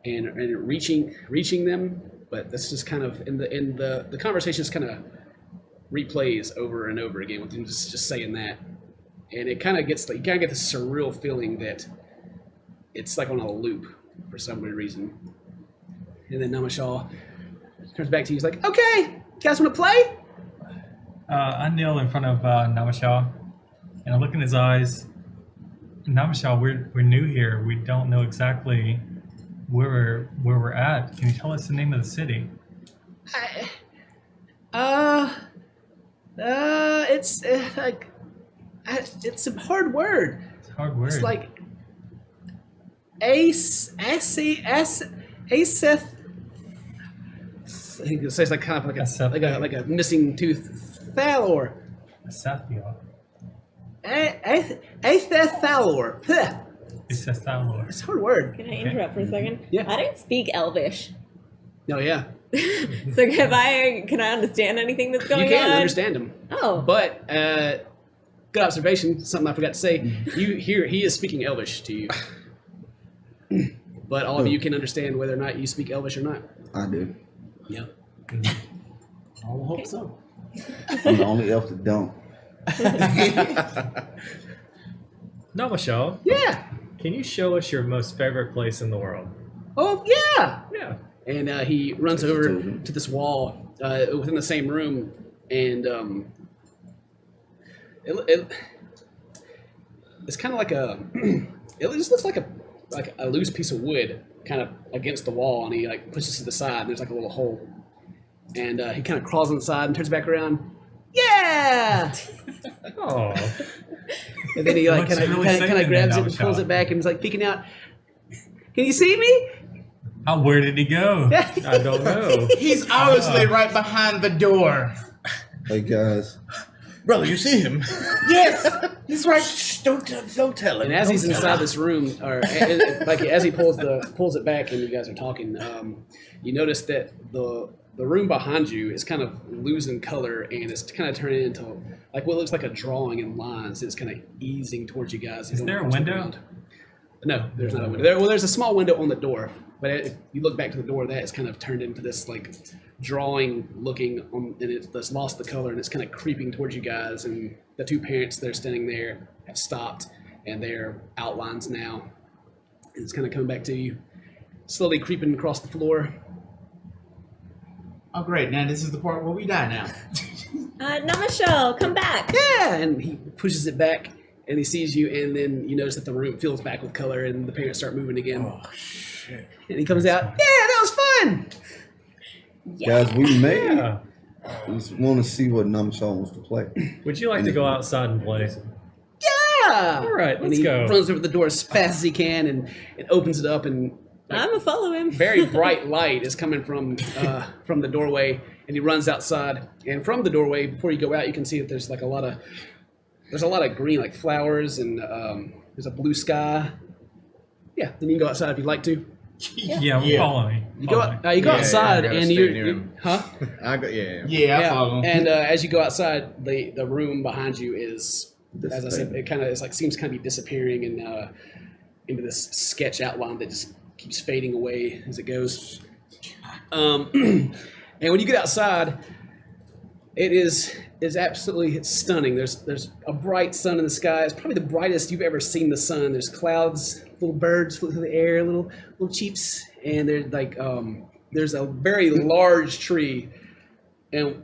and reaching them. But that's just kind of in the conversation just kind of replays over and over again with them just saying that. And it kind of gets you kind of get this surreal feeling that it's like on a loop for some weird reason. And then Namashaw turns back to you. He's like, okay, you guys want to play? I kneel in front of Namashaw, and I look in his eyes. Namashaw, we're new here. We don't know exactly where we're at. Can you tell us the name of the city? It's it's a hard word. It's a hard word. It's like Aseth. I think it says like kind of like a missing tooth. Thalor. Asathia. Aseth Thalor. It's a Thalor. It's a hard word. Can I interrupt for a second? Yeah. I don't speak Elvish, No, yeah. so can I understand anything that's going You can on? understand him. Oh, But good observation. Something I forgot to say. You hear he is speaking Elvish to you, but all of you can understand whether or not you speak Elvish or not. I do. Yeah. I hope so. I'm the only elf that don't. Namashaw, Yeah. can you show us your most favorite place in the world? Oh yeah. Yeah. And he runs over to this wall within the same room, and it's kind of like it just looks like a loose piece of wood kind of against the wall, and he pushes to the side, and there's like a little hole, and he kind of crawls inside and turns back around. Yeah. Oh. And then he Looks kind really of sickening grabs now, it and pulls Michelle. it back, and he's like peeking out. Can you see me? Oh, where did he go? I don't know. He's obviously right behind the door. Hey guys, Brother, you see him? Yes, he's right. Shh, don't tell him. And as Don't he's tell inside him. this room, or as he pulls it back, and you guys are talking, you notice that the room behind you is kind of losing color, and it's kind of turning into like what looks like a drawing in lines. It's kind of easing towards you guys. Is there a window? No, there's not a window. There's a small window on the door, but if you look back to the door, that is kind of turned into this like drawing looking on, and it's lost the color, and it's kind of creeping towards you guys. And the two parents that are standing there have stopped, and they're outlines now. And it's kind of coming back to you, slowly creeping across the floor. Oh, great. Now this is the part where we die now. Namashal, come back. Yeah, and he pushes it back, and he sees you, and then you notice that the room fills back with color, and the parents start moving again. Oh shit! And he comes out. Yeah, that was fun. Guys, we may Yeah. just want to see what Namshaw wants to play. Would you like to go outside and play? Yeah. All right, And let's he go. runs over the door as fast as he can, and it opens it up, and I'm gonna follow him. very bright light is coming from the doorway, and he runs outside. And from the doorway, before you go out, you can see that there's like a lot of green, like flowers, and there's a blue sky. Yeah, then you can go outside if you'd like to. Yeah, Yeah. follow me. You go Follow me. you go Yeah, outside, yeah, I gotta and stay you near him. huh? Yeah, I follow him. And as you go outside, the room behind you is, as I said, it kind of is like seems kind of be disappearing and into this sketch outline that just keeps fading away as it goes. And when you get outside, it is absolutely stunning. There's a bright sun in the sky. It's probably the brightest you've ever seen the sun. There's clouds, little birds float through the air, little cheeps, and there's like there's a very large tree, and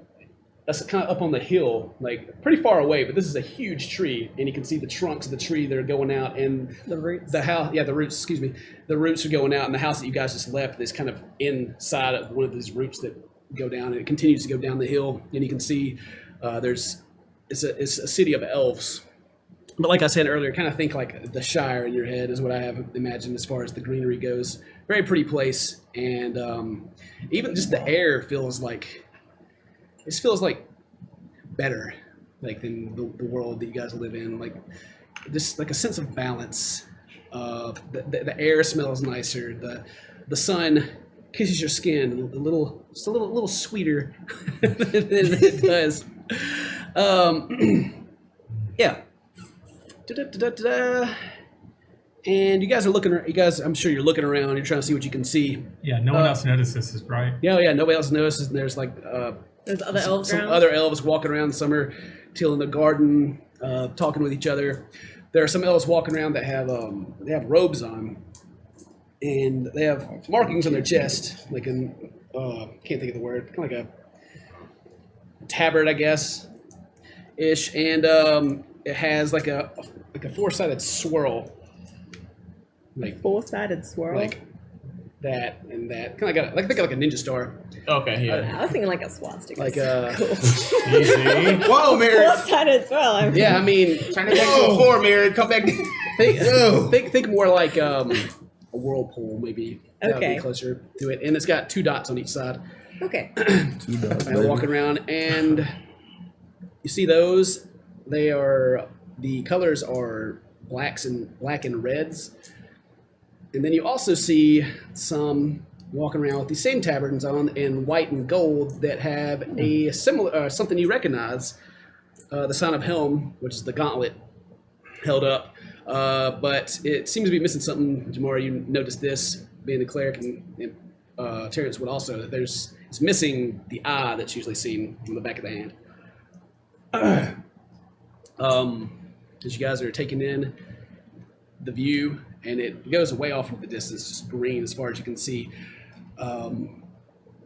that's kind of up on the hill, like pretty far away. But this is a huge tree, and you can see the trunks of the tree that are going out, and The roots. the house, yeah, the roots. Excuse me, the roots are going out, and the house that you guys just left is kind of inside of one of these roots that go down, and it continues to go down the hill, and you can see it's a city of elves. But like I said earlier, kind of think like the Shire in your head is what I have imagined as far as the greenery goes. Very pretty place, and even just the air feels like better, like than the world that you guys live in. Like just like a sense of balance. The air smells nicer. The sun kisses your skin just a little sweeter than it does. Yeah. Da-da-da-da-da. And you guys are looking. You guys, I'm sure you're looking around. You're trying to see what you can see. Yeah, no one else notices this, right? Yeah. Nobody else notices. And there's like There's other elves some around. other elves walking around. Some are tilling the garden, talking with each other. There are some elves walking around that have robes on, and they have markings on their chest, like in can't think of the word, kind of like a tabard, I guess, ish, and it has like a four-sided swirl, like Four-sided swirl. like that and that, kind of like think of like a ninja star, Okay, yeah. I was thinking like a swastika. like cool. Easy. Whoa, Mary. Four-sided swirl. yeah. I mean, Turn it back to a 4, Mary. Come back. think more like a whirlpool, maybe. That would Okay. be closer to it, and it's got 2 dots on each side. Okay. And walking around, and you see those. The colors are black and reds, and then you also see some walking around with these same tabards on in white and gold that have a similar something you recognize, the sign of Helm, which is the gauntlet held up, but it seems to be missing something. Jamora, you noticed this, being the cleric, and Terrence would also. It's missing the eye that's usually seen on the back of the hand. As you guys are taking in the view, and it goes way off into the distance, just green as far as you can see.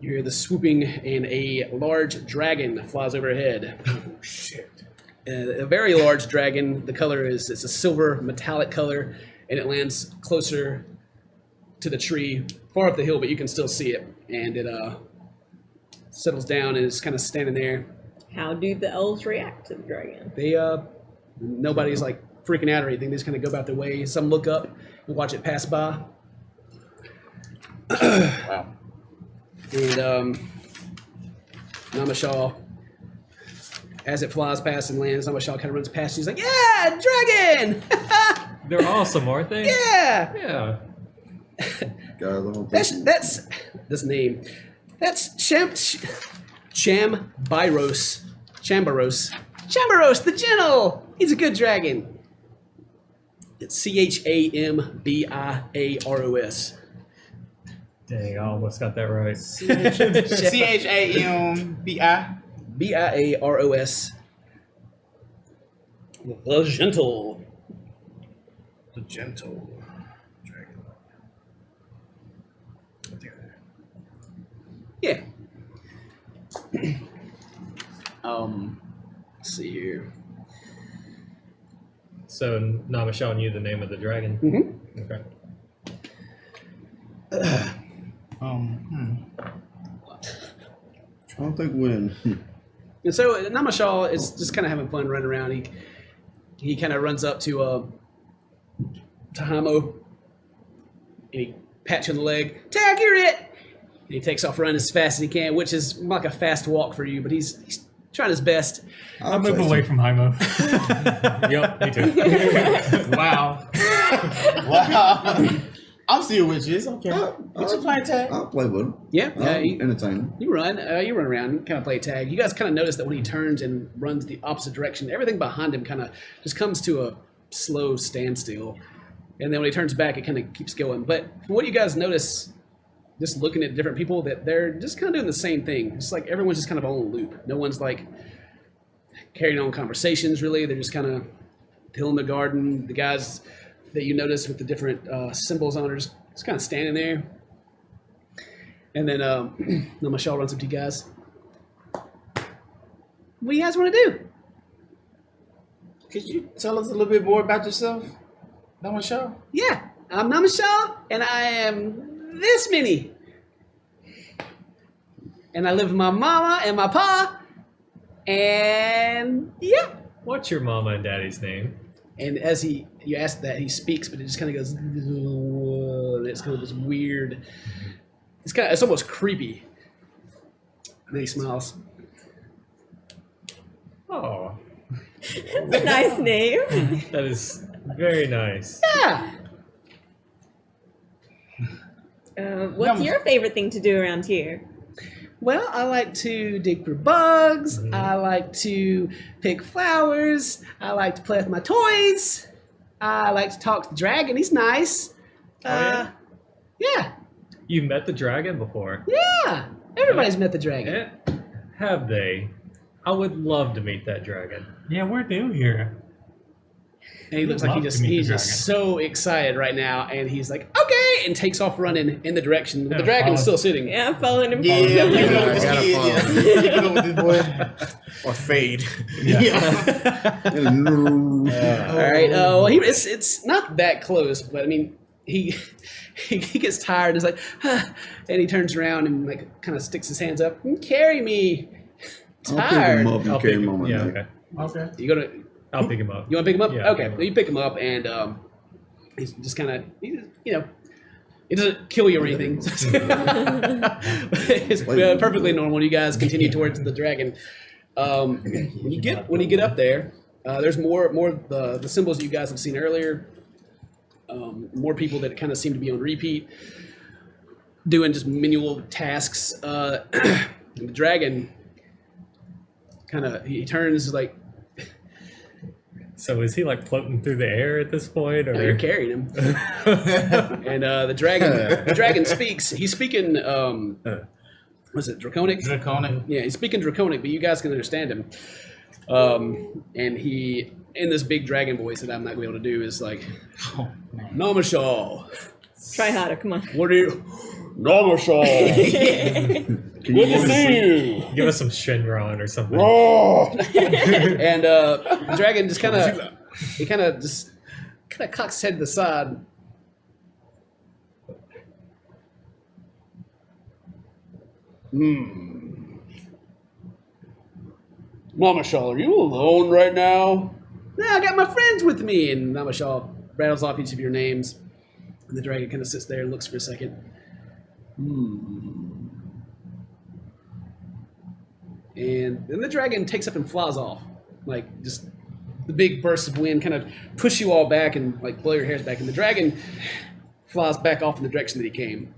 You hear the swooping, and a large dragon flies overhead. Oh shit! A very large dragon. The color it's a silver metallic color, and it lands closer to the tree, far up the hill, but you can still see it. And it settles down and is kind of standing there. How do the elves react to the dragon? They nobody's like freaking out or anything. They just kind of go about their way. Some look up and watch it pass by. Wow. And Namashal, as it flies past and lands, Namashal kind of runs past. He's like, "Yeah, dragon! They're awesome, aren't they? Yeah, Yeah. Guys, I don't think that's this name. That's Chambaros. Chambaros the Gentle. He's a good dragon. It's Chambiaros. Dang, I almost got that right. CHAMBI. Biaros. The Gentle. The gentle dragon. Yeah. Let's see here. So Namashal knew the name of the dragon. Mm-hmm. Okay. I don't think when. And so Namashal is just kind of having fun running around. He kind of runs up to Hamo and he pats you on the leg. Tag, you're it! And he takes off running as fast as he can, which is like a fast walk for you, but he's trying his best. I'll move away from Hymo. Yep, me too. Wow. Wow. I'm still with you. It's okay. What you playing tag? I'll play with him. Yeah, Entertaining. you run around, and kind of play tag. You guys kind of notice that when he turns and runs the opposite direction, everything behind him kind of just comes to a slow standstill. And then when he turns back, it kind of keeps going. But from what you guys notice, just looking at different people, that they're just kind of doing the same thing. Just like everyone's just kind of on a loop. No one's like carrying on conversations, really. They're just kind of tilling the garden. The guys that you notice with the different symbols on are just kind of standing there. And then Namashal runs up to you guys. What do you guys want to do? Could you tell us a little bit more about yourself? Namashal? Yeah, I'm Namashal, and I am this many. And I live with my mama and my pa, and yeah. What's your mama and daddy's name? And as you ask that, he speaks, but it just kind of goes, and it's kind of this weird, it's almost creepy. And then he smiles. Oh, That's a nice name. that is very nice. Yeah. What's your favorite thing to do around here? Well, I like to dig for bugs. I like to pick flowers. I like to play with my toys. I like to talk to the dragon. He's nice. Yeah? Yeah. You've met the dragon before. Yeah. Everybody's met the dragon. Eh, have they? I would love to meet that dragon. Yeah, we're new here. And he looks like Love to meet he's the just so excited right now. And he's like, okay, and takes off running in the direction. The Yeah, dragon is follow. still sitting. Yeah, I'm following him. Yeah, keep it up with this gotta kid. follow. Yeah. Keep it up with this boy. Or fade. All right. Well, it's not that close, but I mean, he gets tired. And is like, and he turns around and like kind of sticks his hands up. Carry me. I'll pick Tired. him up and I'll carry pick him on my yeah, neck. okay. Okay. You gonna? I'll pick him up. You want to pick him up? Yeah, Okay. pick him Well, you pick him up, and he's just kind of, it doesn't kill you or anything. It's perfectly normal. You guys continue towards the dragon. When you get up there, there's more of the symbols that you guys have seen earlier. More people that kind of seem to be on repeat, doing just manual tasks. And the dragon he turns like. So is he like floating through the air at this point, or You're carrying him. And the dragon speaks. He's speaking. Was it Draconic? Draconic. Yeah, he's speaking Draconic, but you guys can understand him. And he, in this big dragon voice that I'm not going to be able to do, is like, Namashal. Try harder, come on. What are you? Namashal. Good to see you. give us some Shenron or something? And the dragon just kind of cocks his head to the side. Namashal, are you alone right now? No, I got my friends with me. And Namashal rattles off each of your names. And the dragon kind of sits there and looks for a second. And then the dragon takes up and flies off. Like, just the big bursts of wind kind of push you all back and, like, blow your hairs back. And the dragon flies back off in the direction that he came.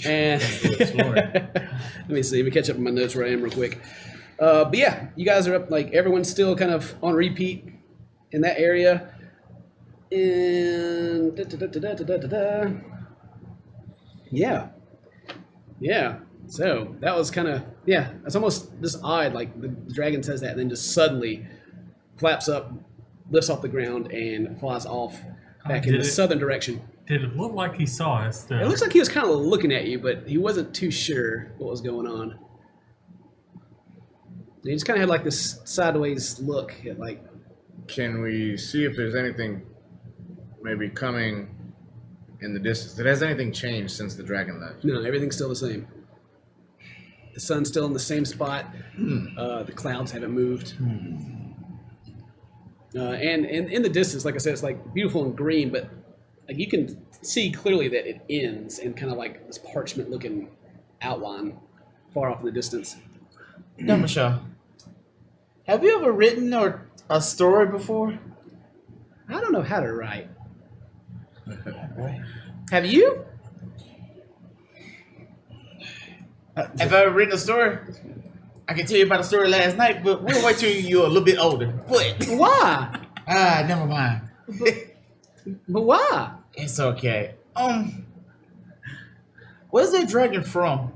And let me see. Let me catch up on my notes where I am real quick. But yeah, you guys are up. Like everyone's still kind of on repeat in that area. And yeah. So that was kind of It's almost just odd. Like the dragon says that, and then just suddenly flaps up, lifts off the ground, and flies off back in the southern direction. Did it look like he saw us? Though? It looks like he was kind of looking at you, but he wasn't too sure what was going on. He just kind of had like this sideways look at like. Can we see if there's anything maybe coming in the distance? Has anything changed since the dragon left? No, everything's still the same. The sun's still in the same spot. The clouds haven't moved. And in the distance, like I said, it's like beautiful and green, but like you can see clearly that it ends in kind of like this parchment-looking outline far off in the distance. Now, Michelle, have you ever written a story before? I don't know how to write. Have you? Have I ever written a story? I can tell you about a story last night, but we'll wait till you're a little bit older. But Why? never mind. But why? It's okay. Where's that dragon from?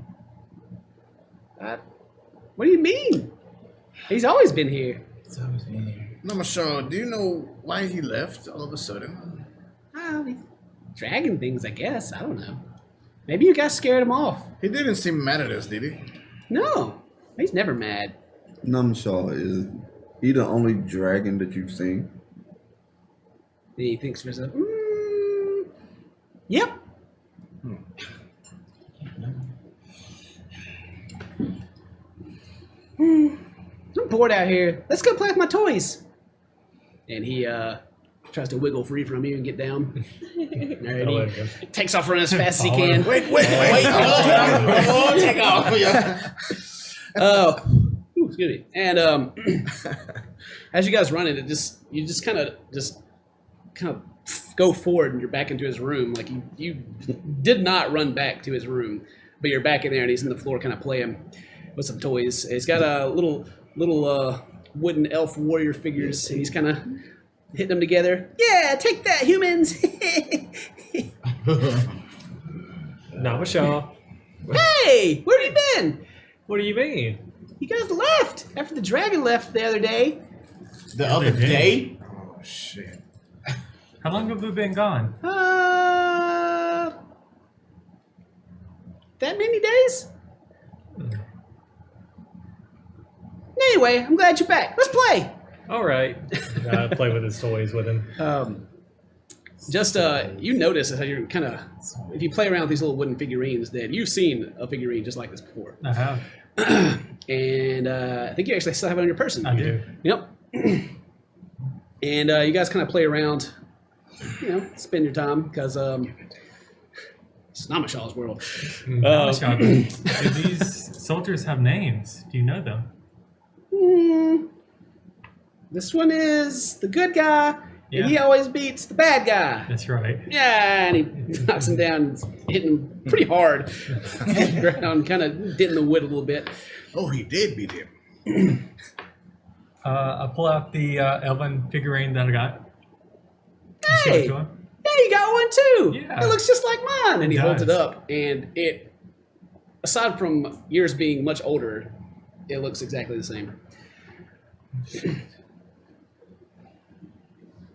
What do you mean? He's always been here. It's always been here. No, Michelle, do you know why he left all of a sudden? These dragon things, I guess. I don't know. Maybe you guys scared him off. He didn't seem mad at us, did he? No, he's never mad. Numshaw, is he the only dragon that you've seen? Then he thinks for himself, yep. I'm bored out here. Let's go play with my toys. And he tries to wiggle free from you and get down. Alright, he takes off running as fast as he can. Wait. Oh, take off. Yeah. Excuse me. And as you guys run it, you just kind of go forward and you're back into his room. Like you did not run back to his room, but you're back in there and he's in the floor kind of playing with some toys. He's got a little wooden elf warrior figures and he's kind of hitting them together. Yeah, take that, humans. Not Michelle. Hey, where have you been? What do you mean? You guys left after the dragon left the other day. The other day? Oh, shit. How long have we been gone? That many days? Anyway, I'm glad you're back. Let's play. All right. Play with his toys with him. You notice how you're kind of, if you play around with these little wooden figurines, that you've seen a figurine just like this before. I have. And I think you actually still have it on your person. I do. Yep. And you guys kind of play around, spend your time because it's Namashaw's world. Do these soldiers have names? Do you know them? This one is the good guy, Yeah. and he always beats the bad guy. That's right. Yeah, and he knocks him down, hitting him pretty hard on the ground, kind of denting the wood a little bit. Oh, he did beat him. I pull out the Elven figurine that I got. and show it Hey, to him. hey, you got one too. Yeah. It looks just like mine. And he It holds it does. up, and it, aside from yours being much older, it looks exactly the same.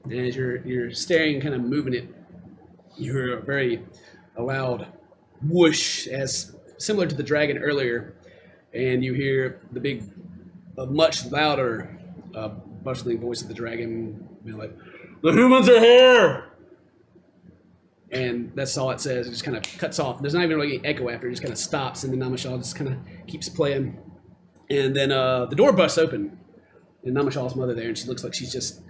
And as you're staring, kind of moving it, you hear a loud whoosh, as similar to the dragon earlier, and you hear a much louder, bustling voice of the dragon, being like, "The humans are here!" And that's all it says. It just kind of cuts off. There's not even really an echo after. It just kind of stops, and then Namashal just kind of keeps playing. And then the door busts open, and Namashal's mother there, and she looks like she's just,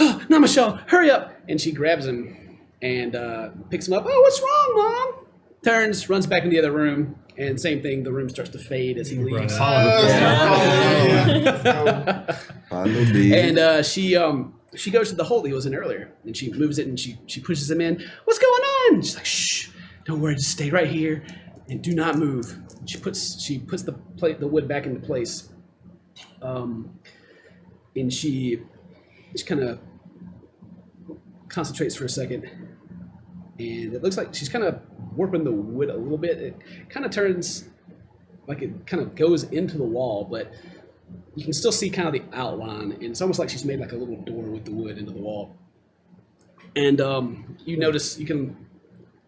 "Oh, Namashal, hurry up!" And she grabs him and picks him up. "Oh, what's wrong, Mom?" Turns, runs back in the other room, and same thing. The room starts to fade as he leaves. Follow me. And she goes to the hole he was in earlier, and she moves it, and she pushes him in. "What's going on. She's like, shh, don't worry, just stay right here and do not move. She puts the wood back into place. And she just kind of concentrates for a second. And it looks like she's kind of warping the wood a little bit. It kind of turns, like it kind of goes into the wall, but you can still see kind of the outline. And it's almost like she's made like a little door with the wood into the wall. And you notice,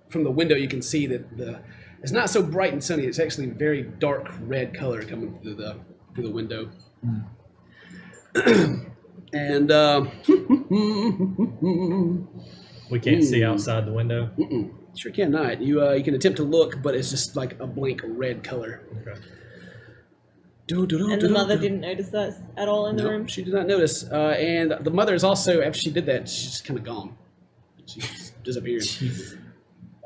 from the window, you can see that it's not so bright and sunny. It's actually very dark red color coming through the window. And We can't see outside the window. Sure cannot. You can attempt to look, but it's just like a blank red color. Okay. And the mother didn't notice us at all in the room? She did not notice. And the mother is also, after she did that, she's just kind of gone. She just disappeared.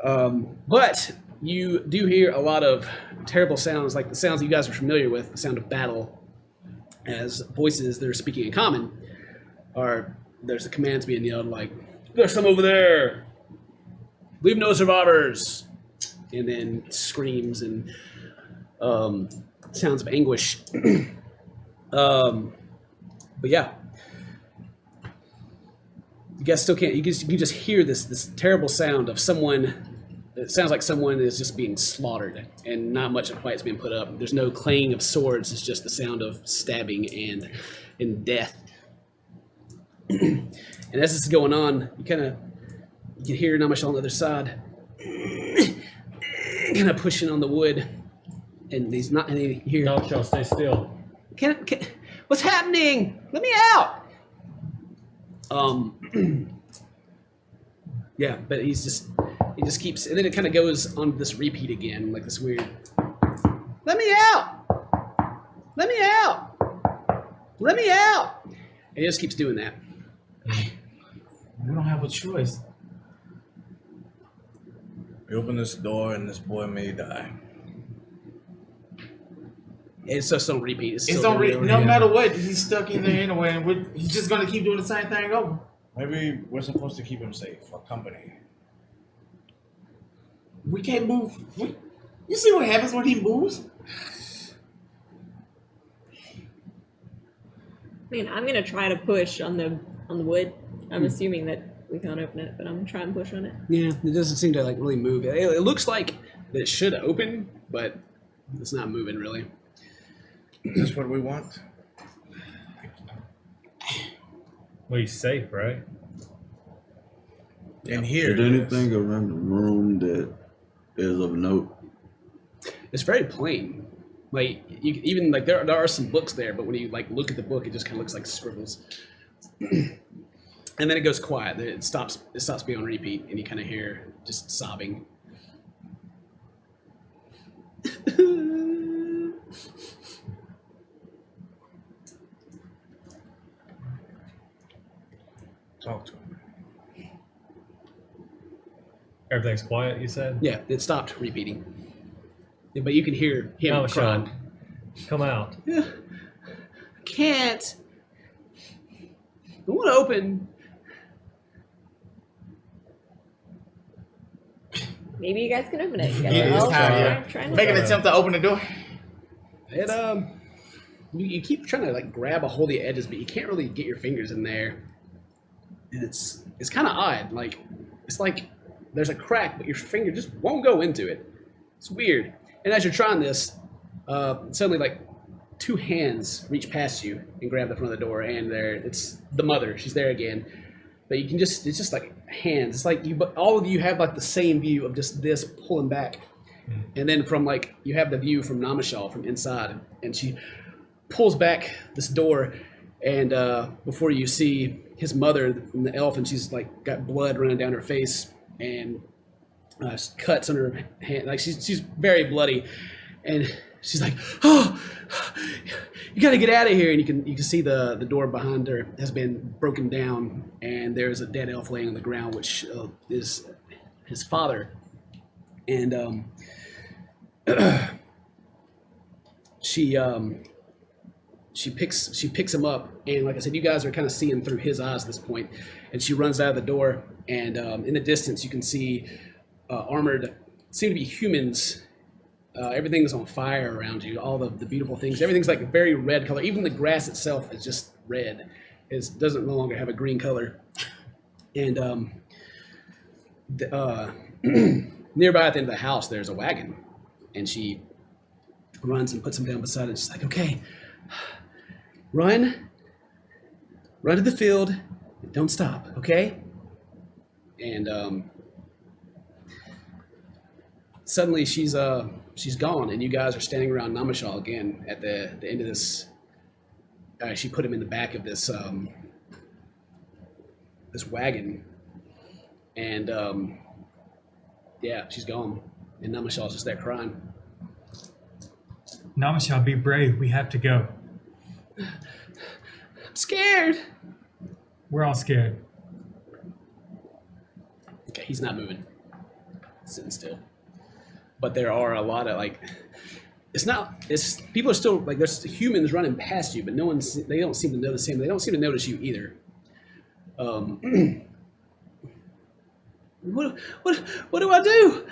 But you do hear a lot of terrible sounds, like the sounds you guys are familiar with, the sound of battle, as voices that are speaking in common there's the commands being yelled like, "There's some over there! Leave no survivors!" And then screams and sounds of anguish. But yeah. You guys still can't, you can just hear this terrible sound of someone. It sounds like someone is just being slaughtered, and not much of a fight's being put up. There's no clanging of swords. It's just the sound of stabbing and death. And as this is going on, you can hear Namash on the other side, kind of pushing on the wood, and he's not. And you hear, No, shall stay still. Can, what's happening? Let me out. Yeah, but he just keeps, and then it kind of goes on this repeat again, like this weird, "Let me out! Let me out! Let me out!" And he just keeps doing that. We don't have a choice. We open this door and this boy may die. It's just on repeat. It's It's still on no matter what, he's stuck in there anyway, and he's just gonna keep doing the same thing over. Maybe we're supposed to keep him safe for company. We can't move. You see what happens when he moves? I mean, I'm gonna try to push on the wood. I'm assuming that we can't open it, but I'm gonna try and push on it. Yeah, it doesn't seem to like really move. It looks like that it should open, but it's not moving really. That's what we want. Well, he's safe, right? In here. Is there anything around the room that is of note? It's very plain. Like even like there are some books there, but when you like look at the book, it just kind of looks like scribbles. And then it goes quiet. It stops being on repeat, and you kind of hear just sobbing. Talk to him. Everything's quiet, you said? Yeah, it stopped repeating. Yeah, but you can hear him No, crying. Sean. Come out. Yeah, I can't. I want to open. Maybe you guys can open it. You guys Yeah, are all it's time, trying to Make an open it. attempt to open the door. It you keep trying to like grab a hold of the edges, but you can't really get your fingers in there. And it's kind of odd. Like it's like there's a crack, but your finger just won't go into it. It's weird. And as you're trying this, suddenly like two hands reach past you and grab the front of the door, and it's the mother. She's there again. But it's just like hands. It's like all of you have like the same view of just this pulling back. And then from like, you have the view from Namashal from inside, and she pulls back this door, and before you see his mother, the elf, and she's like got blood running down her face, and cuts on her hand, like she's very bloody, and she's like, "Oh, you got to get out of here!" And you can see the door behind her has been broken down, and there's a dead elf laying on the ground, which is his father, and she picks him up, and like I said, you guys are kind of seeing through his eyes at this point, and she runs out of the door, and in the distance you can see armored, seem to be humans. Everything's on fire around you. All the beautiful things. Everything's like a very red color. Even the grass itself is just red. It doesn't no longer have a green color. And nearby at the end of the house, there's a wagon, and she runs and puts him down beside it. She's like, "Okay, run to the field, and don't stop, okay?" And suddenly she's gone, and you guys are standing around Namashal again at the end of this. She put him in the back of this this wagon, and yeah, she's gone, and Namashal's just there crying. Namashal, be brave. We have to go. I'm scared. We're all scared. Okay, he's not moving, sitting still. But there are a lot of like, it's people are still like there's humans running past you, but they don't seem to notice him. They don't seem to notice you either. What do I do?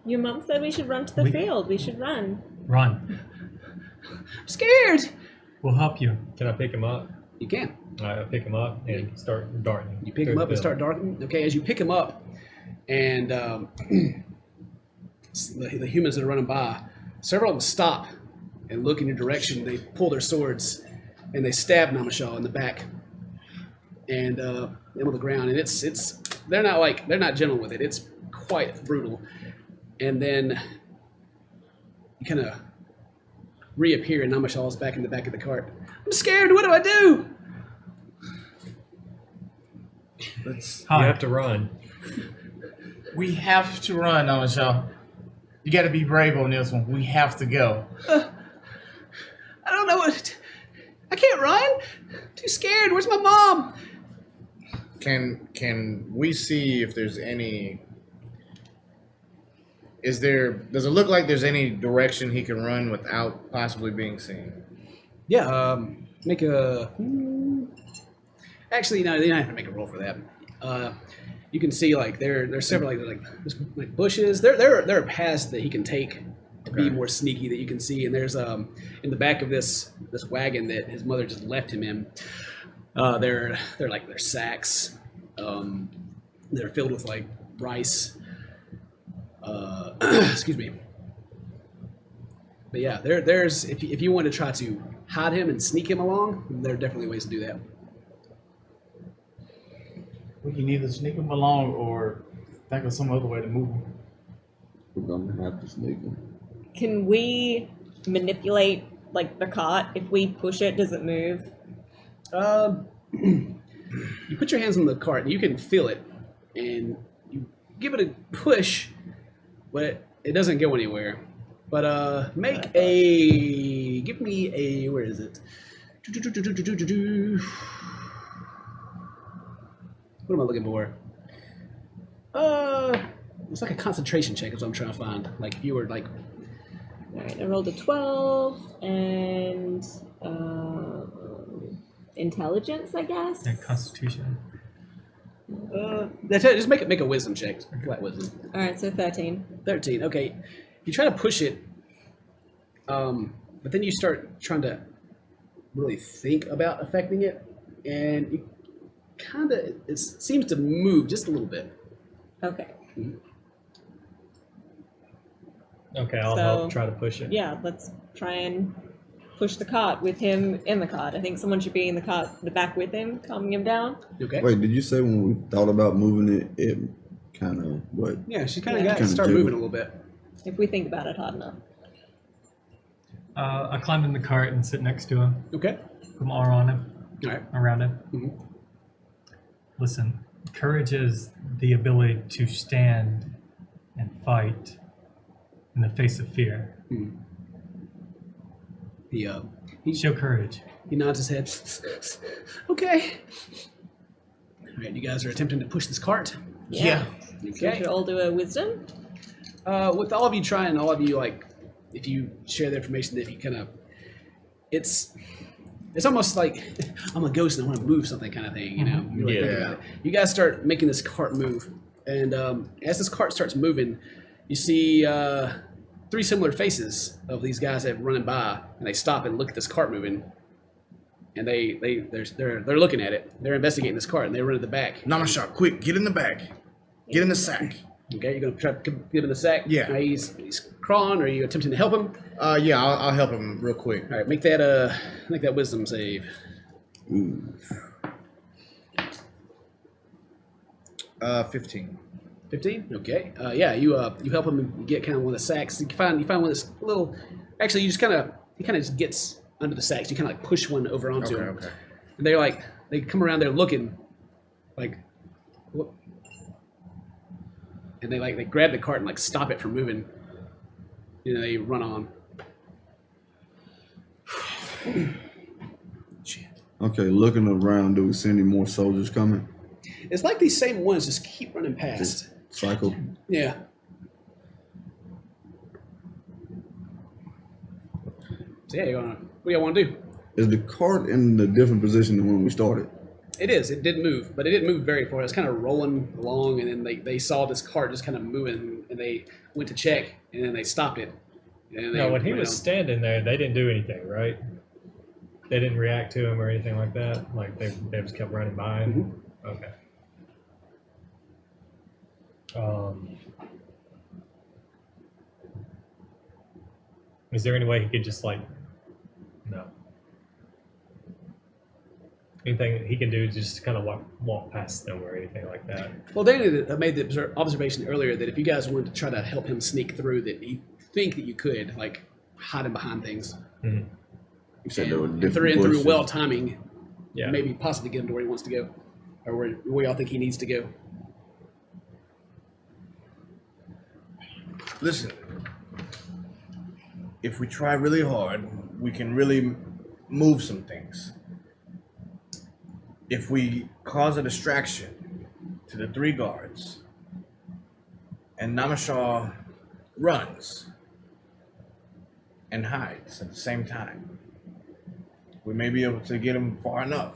Your mom said we should run to the field. We should run. Run. I'm scared. We'll help you. Can I pick him up? You can. I pick him up and start darting. You pick him up and start darting. Okay, as you pick him up, and the humans that are running by, several of them stop and look in your direction. They pull their swords and they stab Namashal in the back and into the ground. And it's they're not gentle with it. It's quite brutal. And then you kind of reappear, and Namashal is back in the back of the cart. I'm scared. What do I do? You have to run. We have to run, Namashal. You got to be brave on this one. We have to go. I don't know what. I can't run. I'm too scared. Where's my mom? Can we see if there's any? Does it look like there's any direction he can run without possibly being seen? Yeah. Make a. Actually, no. You don't have to make a roll for that. You can see like there's several like bushes. There are paths that he can take to be more sneaky that you can see. And there's in the back of this wagon that his mother just left him in. They're sacks. They're filled with like rice. Excuse me. But yeah, there's if you want to try to hide him and sneak him along, there are definitely ways to do that. We can either sneak him along or think of some other way to move him. We're gonna have to sneak him. Can we manipulate like the cart? If we push it, does it move? You put your hands on the cart and you can feel it, and you give it a push, but it doesn't go anywhere. But give me a, where is it? What am I looking for? It's like a concentration check is what I'm trying to find. Like if you were like. All right, I rolled a 12 and intelligence, I guess. Yeah, Constitution. That's it. Just make a wisdom check. Flat wisdom. All right, so 13. 13. Okay. You try to push it, but then you start trying to really think about affecting it, and you it seems to move just a little bit. Okay. Okay, I'll help try to push it. Yeah, let's try and push the cart with him in the cart. I think someone should be in the cart, the back with him, calming him down. Okay. Wait, did you say when we thought about moving it, it kind of what? Yeah, she kind of got to start moving a little bit. If we think about it hard enough. I climb in the cart and sit next to him. Okay. Put my arm on him. All right. Around him. Mm-hmm. Listen, courage is the ability to stand and fight in the face of fear. Mm-hmm. He Show courage. He nods his head. Okay. All right, you guys are attempting to push this cart. Yeah. So we Okay. should all do a wisdom. With all of you trying, all of you like, if you share the information, if you kind of, there's It's almost like I'm a ghost and I want to move something kind of thing, you know? You really think Yeah. about it. You guys start making this cart move, and as this cart starts moving, you see 3 similar faces of these guys that are running by, and they stop and look at this cart moving, and they're looking at it. They're investigating this cart, and they run to the back. Namashar, quick, get in the back. Get in the sack. Okay, you're gonna try to give him the sack. Yeah. Now he's crawling. Or are you attempting to help him? Yeah, I'll help him real quick. All right, make that wisdom save. 15. 15. Okay. Yeah, you help him get kind of one of the sacks. You find one of this little. Actually, he kind of just gets under the sacks. You kind of like push one over onto him. Okay. And they come around there looking, like, whoop. And they grab the cart and like stop it from moving. You know, they run on. Okay, looking around, do we see any more soldiers coming? It's like these same ones just keep running past. Cycle. Yeah. So yeah, what do y'all want to do? Is the cart in a different position than when we started? It is. It did move, but it didn't move very far. It was kind of rolling along, and then they saw this cart just kind of moving, and they went to check, and then they stopped it. And they No, when he went was on. standing there, they didn't do anything, right? They didn't react to him or anything like that. Like they just kept running by him. Okay. Is there any way he could just no? Anything he can do just kind of walk past them or anything like that? Well, Danny made the observation earlier that if you guys wanted to try to help him sneak through, that you think that you could, like, hide him behind things. You said there were And different through bushes. well timing, Yeah. maybe possibly get him to where he wants to go, or where y'all think he needs to go. Listen, if we try really hard, we can really move some things. If we cause a distraction to the 3 guards, and Namashar runs and hides at the same time, we may be able to get him far enough.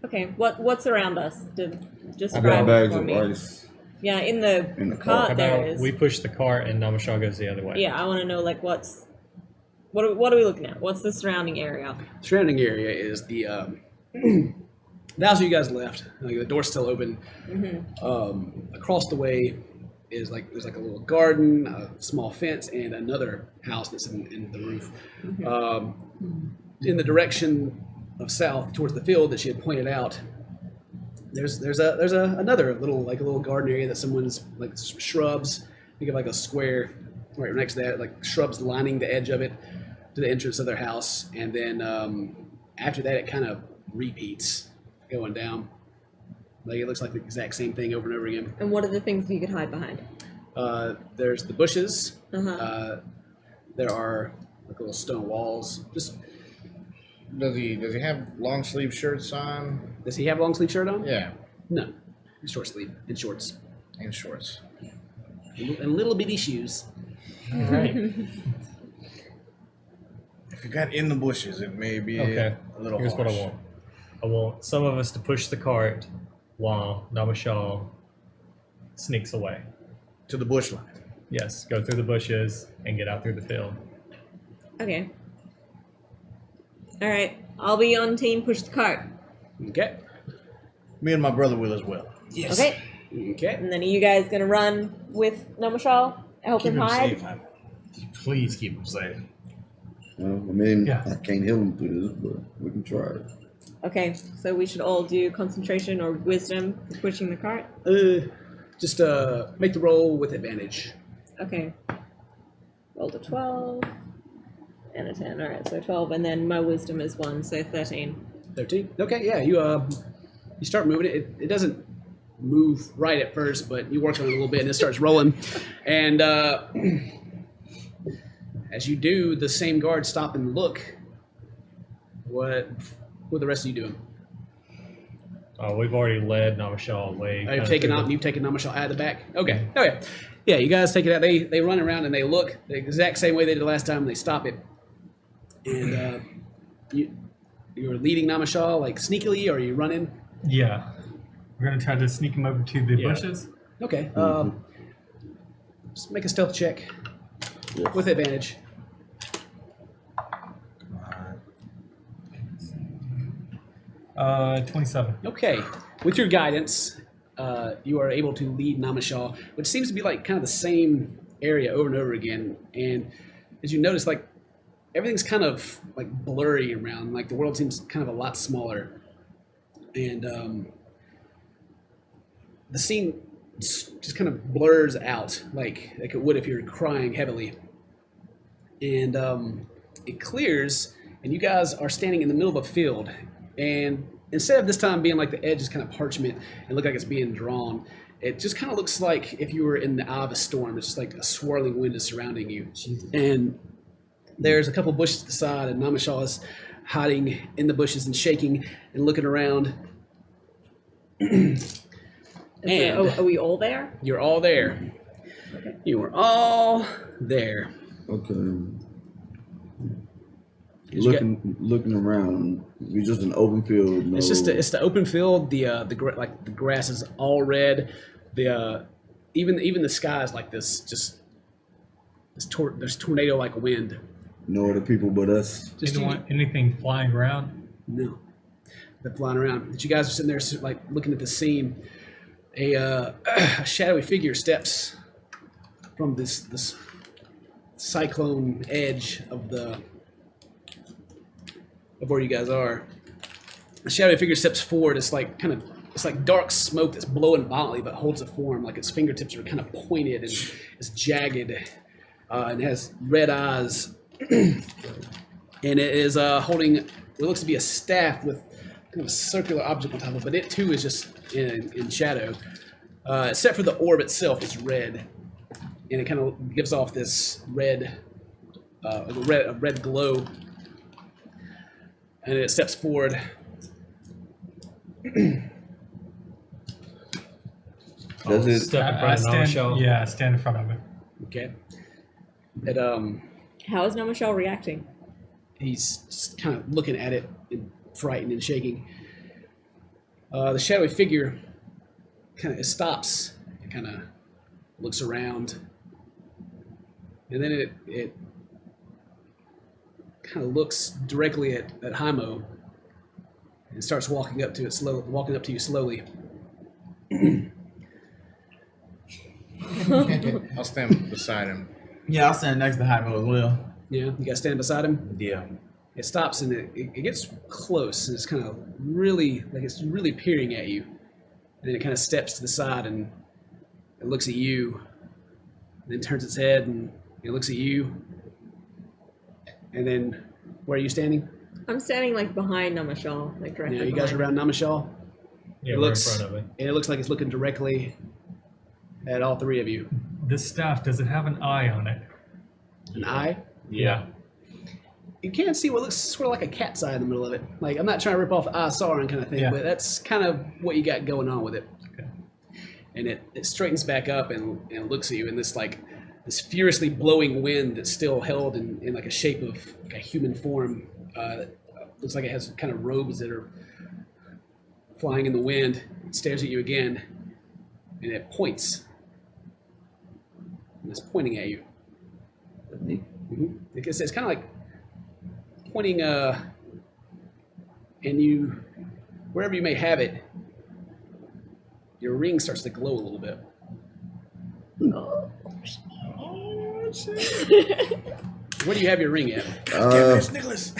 Okay, what's around us? I Describe got it bags for of me. rice. Yeah, in the In the cart cart. there About is. we push the cart and Namashal goes the other way. Yeah, I want to know what are we looking at? What's the surrounding area? Surrounding area is the the house you guys left. Like, the door's still open. Across the way is there's a little garden, a small fence, and another house that's in the roof. In the direction of south towards the field that she had pointed out, there's another little garden area that someone's like shrubs. Think of like a square right next to that, like shrubs lining the edge of it to the entrance of their house, and then after that it kind of repeats going down. Like it looks like the exact same thing over and over again. And what are the things you could hide behind? There's the bushes. Uh-huh. There are like little stone walls. Just Does he have long sleeve shirts on? does he have a long sleeve shirt on? Yeah, No, he's short sleeve and shorts and shorts. and little bitty shoes. All right. If you got in the bushes, it may be Okay. a little Here's what I harsh. want. I want some of us to push the cart while Namashal sneaks away. To the bush line. Yes, go through the bushes and get out through the field. Okay. All right, I'll be on team push the cart. Okay. Me and my brother will as well. Yes. Okay, Okay. and then are you guys gonna run with Nomashal? Help Keep him him hide? safe. Please keep him safe. I mean, Yeah. I can't heal him through this, but we can try it. Okay, so we should all do concentration or wisdom for pushing the cart. Just make the roll with advantage. Okay. Rolled a 12 and a 10. All right, so 12, and then my wisdom is 1, so 13. 13. Okay. Yeah. You start moving it. It doesn't move right at first, but you work on it a little bit and it starts rolling. And as you do, the same guards stop and look. What are the rest of you doing? We've already led Namashal away. You've taken Namashal out of the back. Okay. Oh yeah. Yeah. You guys take it out. They run around and they look the exact same way they did last time. And they stop it. And you're leading Namashal like sneakily, or are you running? Yeah. We're gonna try to sneak him over to the Yeah. bushes. Okay. Just make a stealth check Yes. with advantage. 27. Okay. With your guidance, you are able to lead Namashal, which seems to be like kind of the same area over and over again. And as you notice, like everything's kind of like blurry around. Like the world seems kind of a lot smaller, and the scene just kind of blurs out like it would if you were crying heavily. And it clears, and you guys are standing in the middle of a field. And instead of this time being like the edge is kind of parchment and look like it's being drawn, it just kind of looks like if you were in the eye of a storm. It's just like a swirling wind is surrounding you. And there's a couple bushes to the side, and Namashal is hiding in the bushes and shaking and looking around. And are we all there? you're all there. Okay. You are all there. Okay. Did you Looking around, we're just an open field. No, It's just it's the open field. The grass is all red. Even the sky is like this. Just there's tornado like wind. no other people but us. Just Didn't want anything flying around. No, they're flying around. But you guys are sitting there like looking at the scene. A shadowy figure steps from this cyclone edge of where you guys are. The shadowy figure steps forward. It's like dark smoke that's blowing violently, but holds a form. Like its fingertips are kind of pointed and it's jagged, and has red eyes. And it is holding what looks to be a staff with kind of a circular object on top of it, but it too is just in shadow. Except for the orb itself, it's red, and it kind of gives off this red glow. And it steps forward. Does it? Step in front of stand, Namashal. yeah, I stand in front of him. Okay. It How is Namashal reacting? he's just kind of looking at it, and frightened and shaking. The shadowy figure kind of stops and kind of looks around, and then it kind of looks directly at Hymo and starts walking up to you slowly. I'll stand beside him. Yeah, I'll stand next to Jaime as well. Yeah, you guys stand beside him. Yeah. It stops and it gets close, and it's kind of really peering at you. And then it kind of steps to the side and it looks at you, and then turns its head and it looks at you. And then, where are you standing? I'm standing like behind Namashal, like directly. Yeah, you guys are behind. around Namashal. Yeah, It we're in looks- front of it. And it looks like it's looking directly at all three of you. This staff, does it have an eye on it? An eye? Yeah. You can see what looks sort of like a cat's eye in the middle of it. Like, I'm not trying to rip off eye Sauron kind of thing, Yeah. but that's kind of what you got going on with it. Okay. And it straightens back up and looks at you in this furiously blowing wind that's still held in like a shape of like a human form. Looks like it has kind of robes that are flying in the wind. It stares at you again, and it points. And it's pointing at you. Mm-hmm. It's kind of like pointing, and you, wherever you may have it, your ring starts to glow a little bit. Where do you have your ring at? Nicholas.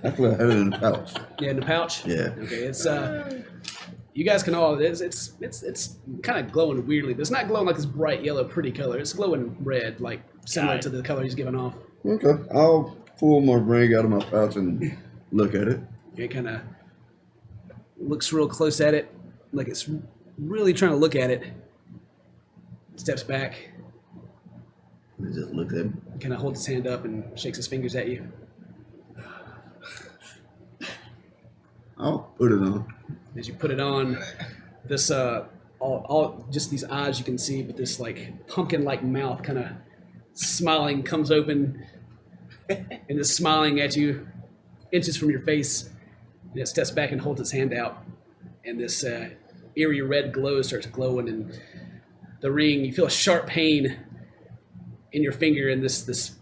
Actually, I had it in the pouch. Yeah, in the pouch. Yeah. Okay, it's you guys can all it's kind of glowing weirdly, but it's not glowing like this bright yellow pretty color. It's glowing red, like similar to the color he's giving off. Okay, I'll pull my ring out of my pouch and look at it. It kind of looks real close at it, like it's really trying to look at it. Steps back, It just looks at me. kind of holds his hand up and shakes his fingers at you. I'll put it on. As you put it on, this all just these eyes you can see, but this like pumpkin-like mouth kind of smiling comes open, and is smiling at you, inches from your face. And it steps back and holds its hand out, and this eerie red glow starts glowing, and the ring. You feel a sharp pain in your finger, and this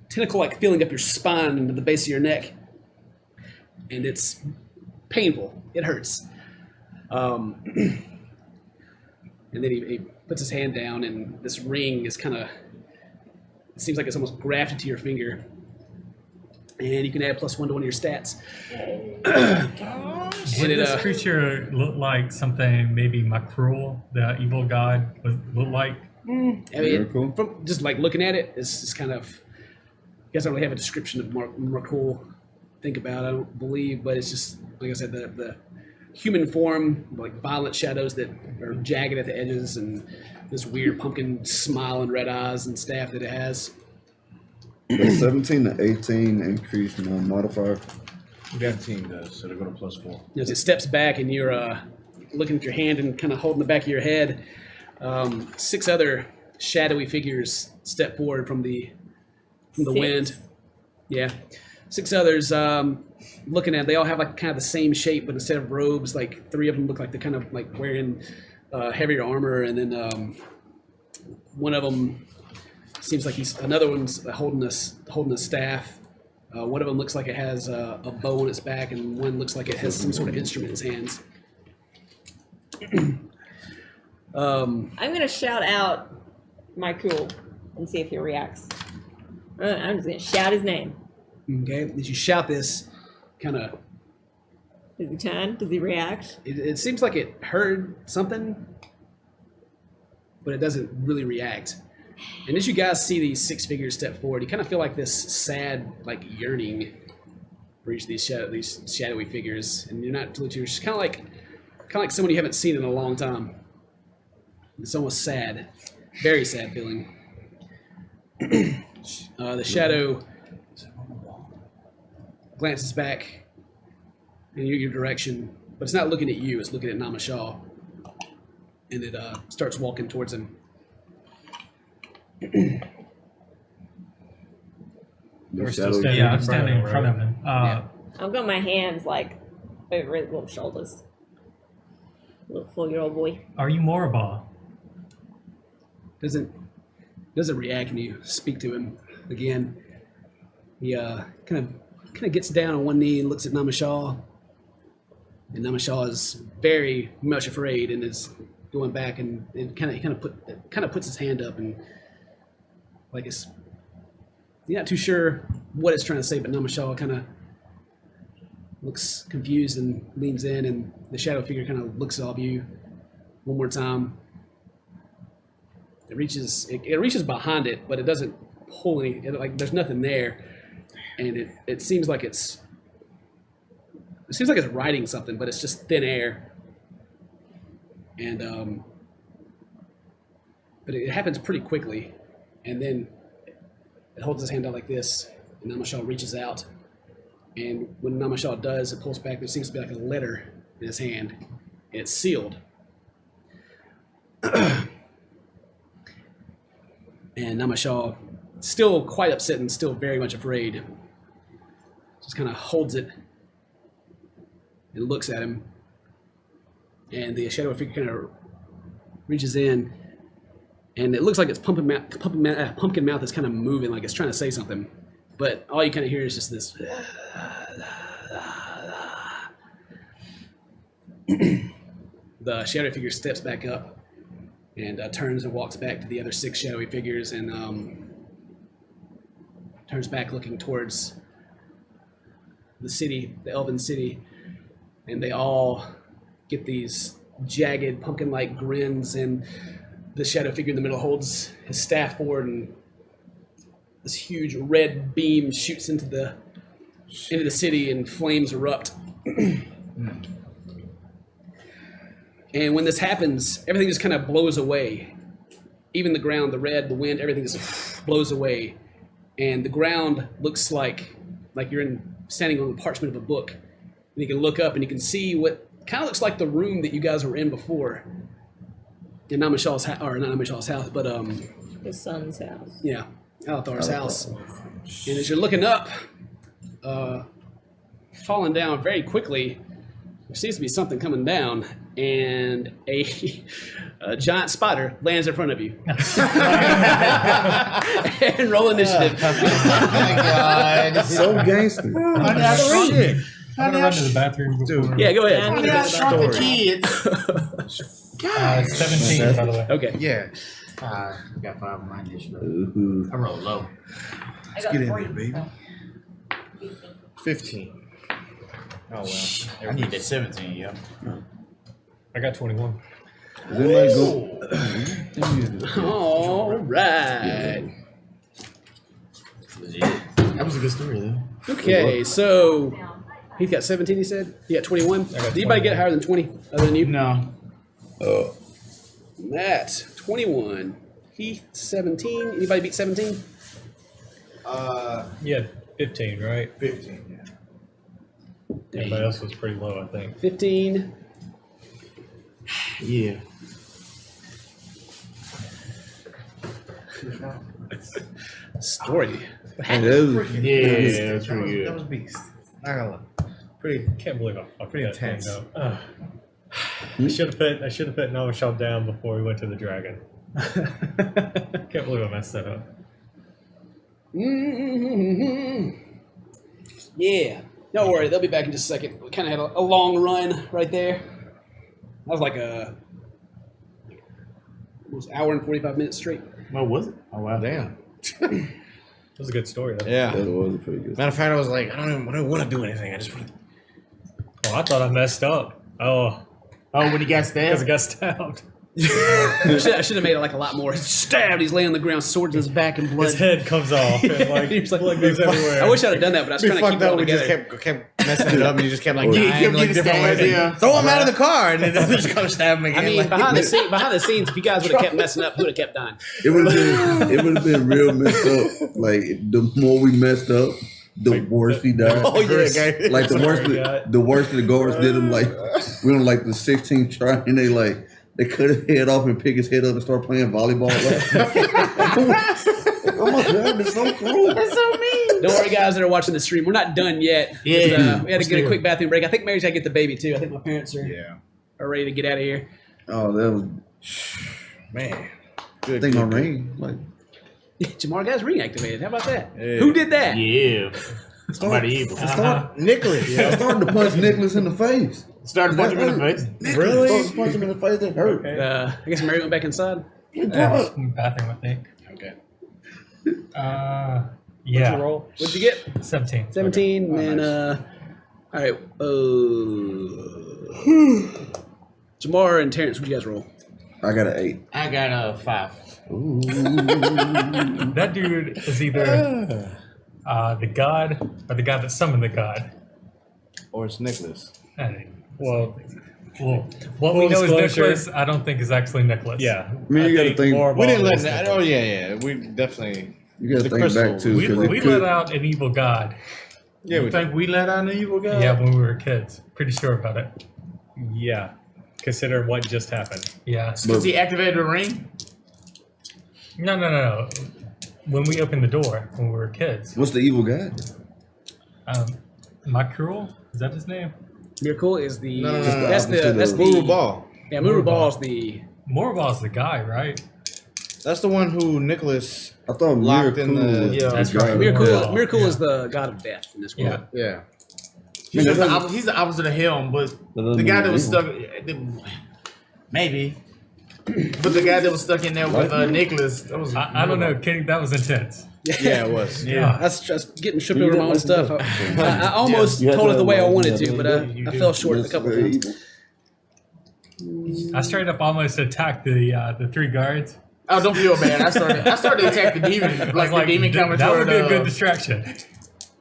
tentacle-like feeling up your spine into the base of your neck, and it's painful. It hurts. And then he puts his hand down, and this ring is kind of. It seems like it's almost grafted to your finger. And you can add +1 to one of your stats. Would this creature look like something maybe Makruel, the evil god, look like? I mean, Very cool. from just like looking at it, it's kind of. You guys don't really have a description of more cool. Think about, I don't believe, but it's just like I said, the human form, like violent shadows that are jagged at the edges, and this weird pumpkin smile and red eyes and staff that it has. The 17 to 18 increase my modifier. 15 does, so they're going to +4. As it steps back and you're looking at your hand and kind of holding the back of your head, 6 other shadowy figures step forward from the wind. Yeah, 6 others looking at. They all have like kind of the same shape, but instead of robes, like 3 of them look like they're kind of like wearing heavier armor, and then one of them seems like another one's holding a staff. One of them looks like it has a bow on its back, and one looks like it has some sort of instrument in its hands. I'm gonna shout out my cool and see if he reacts. I'm just gonna shout his name. Okay, as you shout this, kind of, Is he turn? Does he react? it seems like it heard something, but it doesn't really react. And as you guys see these 6 figures step forward, you kind of feel like this sad, like yearning for each of these shadowy figures, and you're not totally sure. It's kind of like someone you haven't seen in a long time. It's almost sad, very sad feeling. The shadow glances back in your direction, but it's not looking at you. It's looking at Namashaw, and it starts walking towards him. We're shadow- still standing Yeah, I'm in front of standing him, in front of right? him. I've got my hands like over his little shoulders. Little 4-year-old boy. Are you Morabah? Doesn't react when you speak to him again. He kind of gets down on one knee and looks at Namashaw, and Namashaw is very much afraid and is going back, and kind of puts his hand up, and like you're not too sure what it's trying to say, but Namashaw kind of looks confused and leans in, and the shadow figure kind of looks at all of you one more time. It reaches behind it, but it doesn't pull any. There's nothing there, and it seems like it's riding something, but it's just thin air. And but it happens pretty quickly, and then it holds his hand out like this, and Namashaw reaches out, and when Namashaw does, it pulls back. There seems to be like a letter in his hand, and it's sealed. And Namashaw, still quite upset and still very much afraid, just kind of holds it and looks at him. And the shadow figure kind of reaches in, and it looks like its pumpkin mouth is kind of moving, like it's trying to say something. But all you kind of hear is just this. The shadow figure steps back up and turns and walks back to the other 6 shadowy figures, and turns back looking towards the city, the Elven city, and they all get these jagged pumpkin-like grins, and the shadow figure in the middle holds his staff forward, and this huge red beam shoots into the city, and flames erupt. And when this happens, everything just kind of blows away. Even the ground, the red, the wind, everything just blows away. And the ground looks like you're standing on the parchment of a book. And you can look up and you can see what kind of looks like the room that you guys were in before. In Namashaw's house, or not Namashaw's house, but His son's house. yeah. Elthor's house. And as you're looking up, falling down very quickly, there seems to be something coming down, and a giant spider lands in front of you. And roll initiative. Oh my God. So gangster. Honey, I shrunk. I'm gonna run to the bathroom before. Yeah, go ahead. Honey, I shrunk the kids. 17, by the way. Okay. Yeah. I got 5 on my initiative. Ooh. I rolled low. Let's get in there, baby. 15. Oh well. I need that 17, yeah. I got 21. Does anybody go? All right. That was a good story, though. Okay, so he's got 17, he said? He got 21? Did anybody get higher than 20 other than you? No. Matt, 21. Heath, 17. Anybody beat 17? Yeah, 15, right? 15. Yeah. Everybody else was pretty low, I think. 15. Yeah. Story. Hey, that was- Yeah, that's pretty That good. was beast. Not gonna lie. Pretty. Can't believe I fucked Pretty that thing intense. up. Ugh. I should have put Nova Shop down before we went to the dragon. Can't believe I messed that up. Yeah. Don't worry, they'll be back in just a second. We kind of had a long run right there. That was like almost hour and 45 minutes straight. What was it? Oh, wow. Damn. It was a good story, though. Yeah. That was pretty good. Matter of fact, I was like, I don't want to do anything. I just want to. Oh, I thought I messed up. Oh, Oh, when he got because I stabbed? got stabbed. I should have made it like a lot more. He's stabbed. He's laying on the ground, sword in his back and blood. His head comes off. And like, He's like, blood goes everywhere. I wish I'd have done that, but I was We trying to keep fucked it all up. We just together. kept messing it up, and you just kept like Yeah, he dying kept like getting different stabbed, ways. yeah. Throw him out of the car, and then just gonna stab him again. I mean, like, behind the scenes, if you guys would have kept messing up, who would have kept dying? It would have been real messed up. Like the more we messed up, the worse he died. oh yeah, guy. Like the worst, the worst of the guards did him. Like we on like the 16th try, and they cut his head off and pick his head up and start playing volleyball. Oh my god, it's so cruel. That's so mean. Don't worry, guys that are watching the stream. We're not done yet. Yeah. Just, we had to get a quick bathroom break. I think Mary's got to get the baby, too. I think my parents are ready to get out of here. Oh, that was. Man. I Good. think my good. ring. Like Jamar got his ring activated. How about that? Yeah. Who did that? Yeah. Somebody evil. Nicholas. I started to punch Nicholas in the face. Started punching him in the face. Really? Started to punch him in the face. That hurt. I guess Mary went back inside. Yeah, just in the bathroom, I think. Okay. What'd Yeah, you roll? What'd you get? 17. 17. And, all right. Jamar and Terrence, what'd you guys roll? I got an 8. I got a 5. Ooh. That dude is either the god or the guy that summoned the god. Or it's Nicholas. Well, What we know is disclosure. Nicholas, I don't think is actually Nicholas. yeah. I mean, you gotta think. more We didn't about let that. Oh yeah. We definitely. You gotta The think crystal. back too. We 'cause it let could- out an evil god. Yeah, we think we let out an evil guy? Yeah, when we were kids. Pretty sure about it. Yeah. Consider what just happened. Yeah. Because he activated the ring? No. When we opened the door when we were kids. What's the evil guy? Makruel? Is that his name? Miracle is the. No. That's the. That's the. Muru Ball. Yeah, Muru Ball is the. Morval's the guy, right? That's the one who Nicholas. I thought Locked in Miracle the- was Yeah, that's guy. right. Miracle, Yeah. Miracle Yeah. is the god of death in this world. Yeah. He's, Man, just that he's the opposite of him, but That doesn't the guy mean that was evil. stuck. Maybe. But the guy that was stuck in there with Nicholas, that was. I don't know, Kenny, that was intense. Yeah, it was. Yeah. That's just getting tripped You over got my own like stuff. that. I almost You had told it to the way I have wanted like to, that. but I fell short a That's couple very times. evil. I straight up almost attacked the 3 guards. Oh, don't feel bad. I started to attack the demon. I was Like the demon coming that would toward be a good distraction.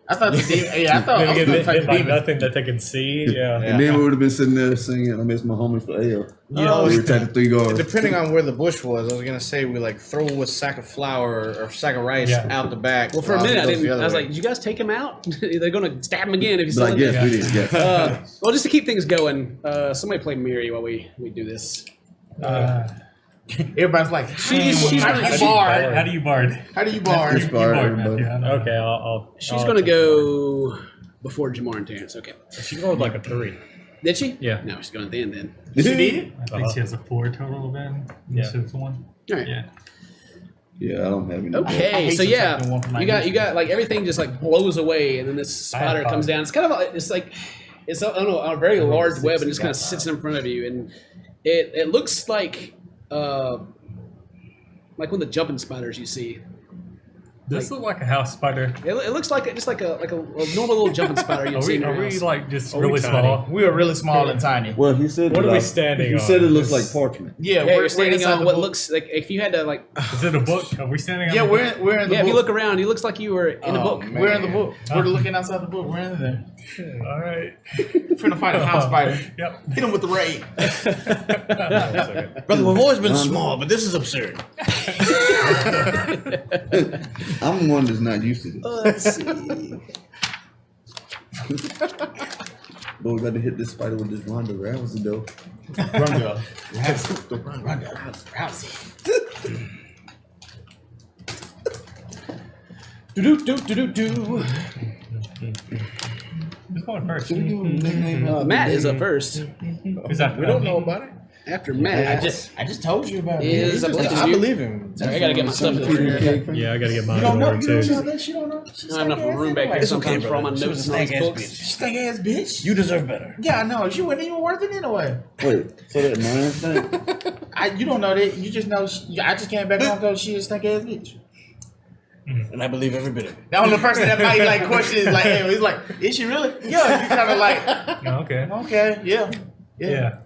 I thought the demon. Yeah, I thought I Maybe was get going to hit fight the by demon. nothing that they can see. Yeah. And then we would have been sitting there singing, I miss my homies for AO. Yeah. We attacked the 3 guards. Depending on where the bush was, I was gonna say we like throw a sack of flour or sack of rice Yeah. out the back. Well, for a while he minute, I goes the didn't. other I was way. like, "Did you guys take him out? They're going to stab him again if he's But still I in there." guess we did, yes. Well, just to keep things going, somebody play Miri while we do this. Everybody's like, She's how gonna- do you bard? How do you bard? How do you bard? Just bard, Bard, everybody. Matthew, I don't know. Okay, I'll She's gonna go before Jamar and Terrence. Okay. She rolled like a 3. Did she? Yeah. No, she's going at the end then. She did? I think she has a 4 total then. Yeah. So it's 1. All right. Yeah. Yeah, I don't have any. I Okay, hate so yeah, subtracting one from my you got initiative. like everything just like blows away, and then this spider fun. comes down. It's kind of it's like it's I don't know a very large web, and just kind of sits in front of you, and it looks like one of the jumping spiders you see. This looks like a house spider. It looks like just like a normal little jumping spider you'd Are see we, in your are we house. like just Are we really tiny? small? We are really small and tiny. Well, he said. What are we like- standing He on? said it looks This- like parchment. Yeah, Yeah, you're we're standing inside on the what book. looks like if you had to like. Is it a book? Are we standing on Yeah, the we're book? we're in the Yeah, if book. you look around, it looks like you were in a book. man. We're in the book. Oh. We're looking outside the book. We're in there. All right. We're finna fight a house spider. Yep. Hit him with the raid. Brother, we've always been small, but this is absurd. I'm the one that's not used to this. Let's see. But we got to hit this spider with this Ronda Rousey though. Run, girl. Run, girl. Rousey. Do do do do do. Who's going first? Matt is up first. Is that We don't know about it. After Matt I just told you about it. is I believe, I believe him. Sorry, I gotta get my stuff over here. Yeah, I gotta get mine You don't know, in you order don't know too. that. You don't know. I don't have enough room back here It's okay, sometimes for all my brother. She notes was a and all these stank-ass books. bitch. Stank ass bitch. You deserve better. Yeah, I know. She wasn't even worth it anyway. Wait, so that man thing? You don't know that. You just know. I just came back home because she is stank ass bitch. And I believe every bit of it. The only person that might like question is like, hey, he's like, is she really? Yeah, you kind of like, Okay. okay, yeah, Yeah.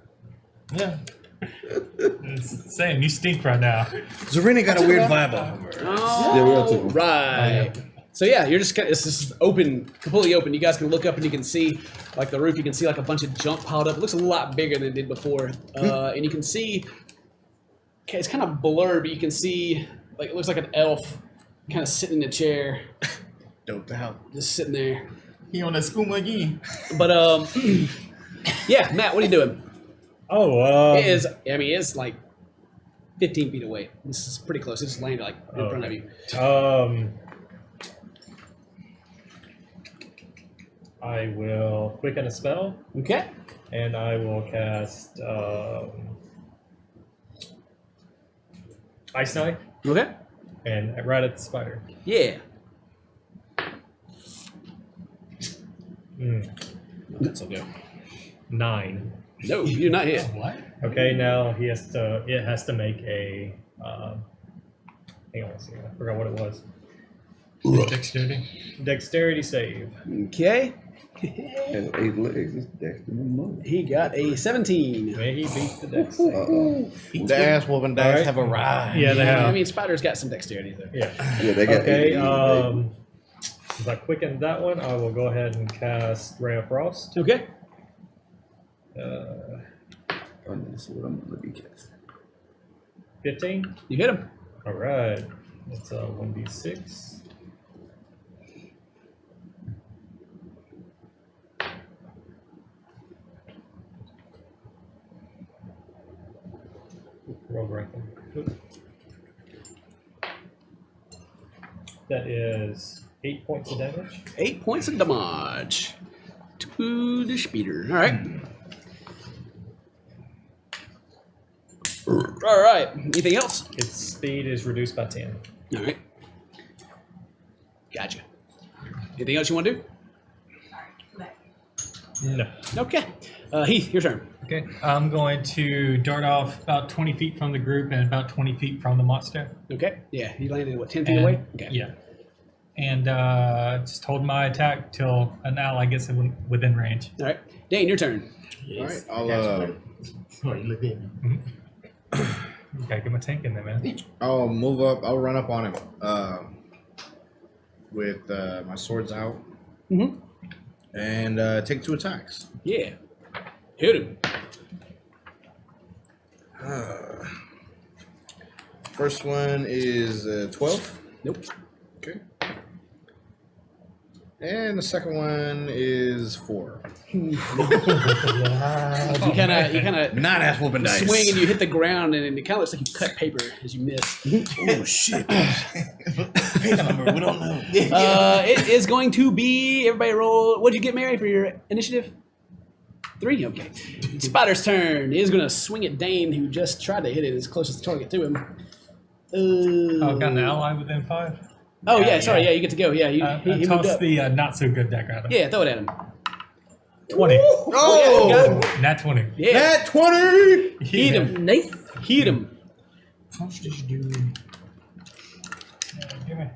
yeah. It's saying you stink right now. Zarina got a weird vibe off of her. Yeah, we all took one. Right. So yeah, you're just it's just open, completely open. You guys can look up and you can see like the roof. You can see like a bunch of junk piled up. It looks a lot bigger than it did before, and you can see. Okay, it's kind of blurred, but you can see like it looks like an elf, kind of sitting in a chair, Dope the hell. just sitting there. He on that skooma again. But yeah, Matt, what are you doing? Oh, It is. I mean, it's like 15 feet away. This is pretty close. It's just landed like in front of you. I will quicken a spell, Okay. and I will cast Ice Knife, Okay. and right at the spider. Yeah. That's okay. 9. No, you do not hit. What? Okay, now he has to. It has to make a. Hang on a second. I forgot what it was. Dexterity. Dexterity save. Okay. Has 8 legs. It's Dexter mother. He got a 17. May he beat the dex save. Uh-oh. The ass whooping dice Alright. have arrived. Yeah, they have. I mean, spiders got some dexterity though. Yeah. Yeah, they got Okay. 8. If I quicken that one, I will go ahead and cast Ray of Frost. Okay. Oh, that's what I'm gonna be casting. 15. You hit him. All right. That's 1d6. Roll right there. That is 8 points of damage. 8 points of damage to the speeder. All right. All right. Anything else? Its speed is reduced by 10. All right. Gotcha. Anything else you want to do? No. Okay. Heath, your turn. Okay. I'm going to dart off about 20 feet from the group and about 20 feet from the monster. Okay. Yeah. You landed, what, 10 feet And- away? Okay. Yeah. And just hold my attack till an ally gets within range. All right. Dane, your turn. All right, I'll Oh, you look at me. Gotta get my tank in there, man. I'll move up. I'll run up on him with my swords out Mm-hmm. and take 2 attacks. Yeah. Hit him. First one is 12. Nope. Okay. And the second one is 4. You kind of Not ass whooping dice. swing and you hit the ground, and it kind of looks like you cut paper as you miss. Oh shit. Page number, we don't know. It is going to be everybody roll. What'd you get, Mary, for your initiative? 3. Okay. Spider's turn. He is going to swing at Dane, who just tried to hit it as close as the target to him. I've got an ally within 5. Oh yeah, sorry. Yeah, you get to go. Yeah, he moved Toss up. the not so good deck at him. Yeah, throw it at him. 20. Oh, yeah, got him. Nat 20. Yeah, Nat 20! heat him. Nice. Heat him. Give me.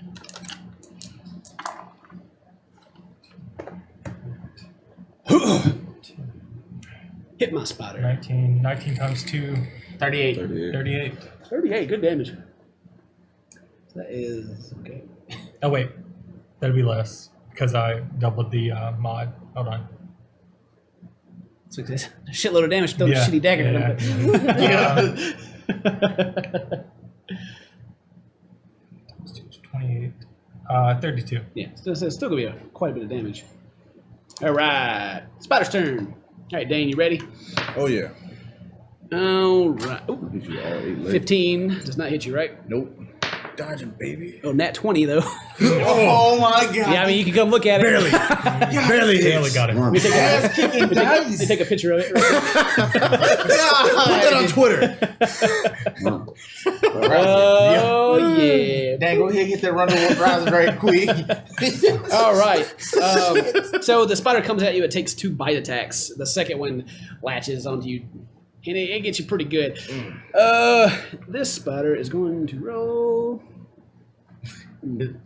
Hit my spider. 19 times 2, 38. 38. 38, good damage. That is okay. Oh, wait. That'll be less because I doubled the mod. Hold on. So it's a shitload of damage. Throw the Yeah, shitty dagger at him. Yeah. 28. 32. Yeah, still gonna be quite a bit of damage. All right, Spider's turn. All right, Dane, you ready? Oh yeah. All right. Ooh, Hit you all 8 legs. 15 does not hit you, right? Nope. Dodging, baby. Oh, nat 20 though. Oh my god. Yeah, I mean you can come look at it. Barely. Barely Barely hits. got it. Run. We take a, Ass kicking dice. we take a picture of it. Right? Put that on Twitter. Run. Oh yeah. Dang, go ahead and hit that run the browser right quick. All right. So the spider comes at you. It takes 2 bite attacks. The second one latches onto you, and it gets you pretty good. This spider is going to roll.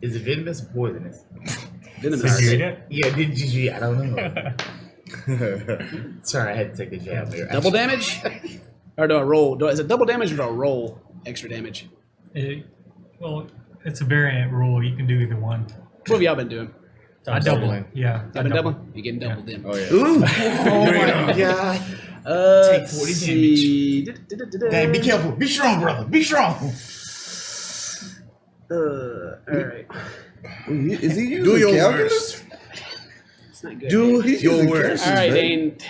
Is it venomous or poisonous? Venomous. Did you eat it? Yeah, did you? I don't know. Sorry, I had to take the jab there. Double damage? Or do I roll? Is it double damage or do I roll extra damage? Well, it's a variant rule. You can do either one. What have y'all been doing? I double. Yeah. Y'all been doubling? You're getting doubled in. Oh yeah. Oh my god. Take 40 see. Dang, be careful. Be strong, brother. Be strong. All right. Is he using Do your calculus? worst. It's not good. Dude, he's Your using worst. All right, calculus,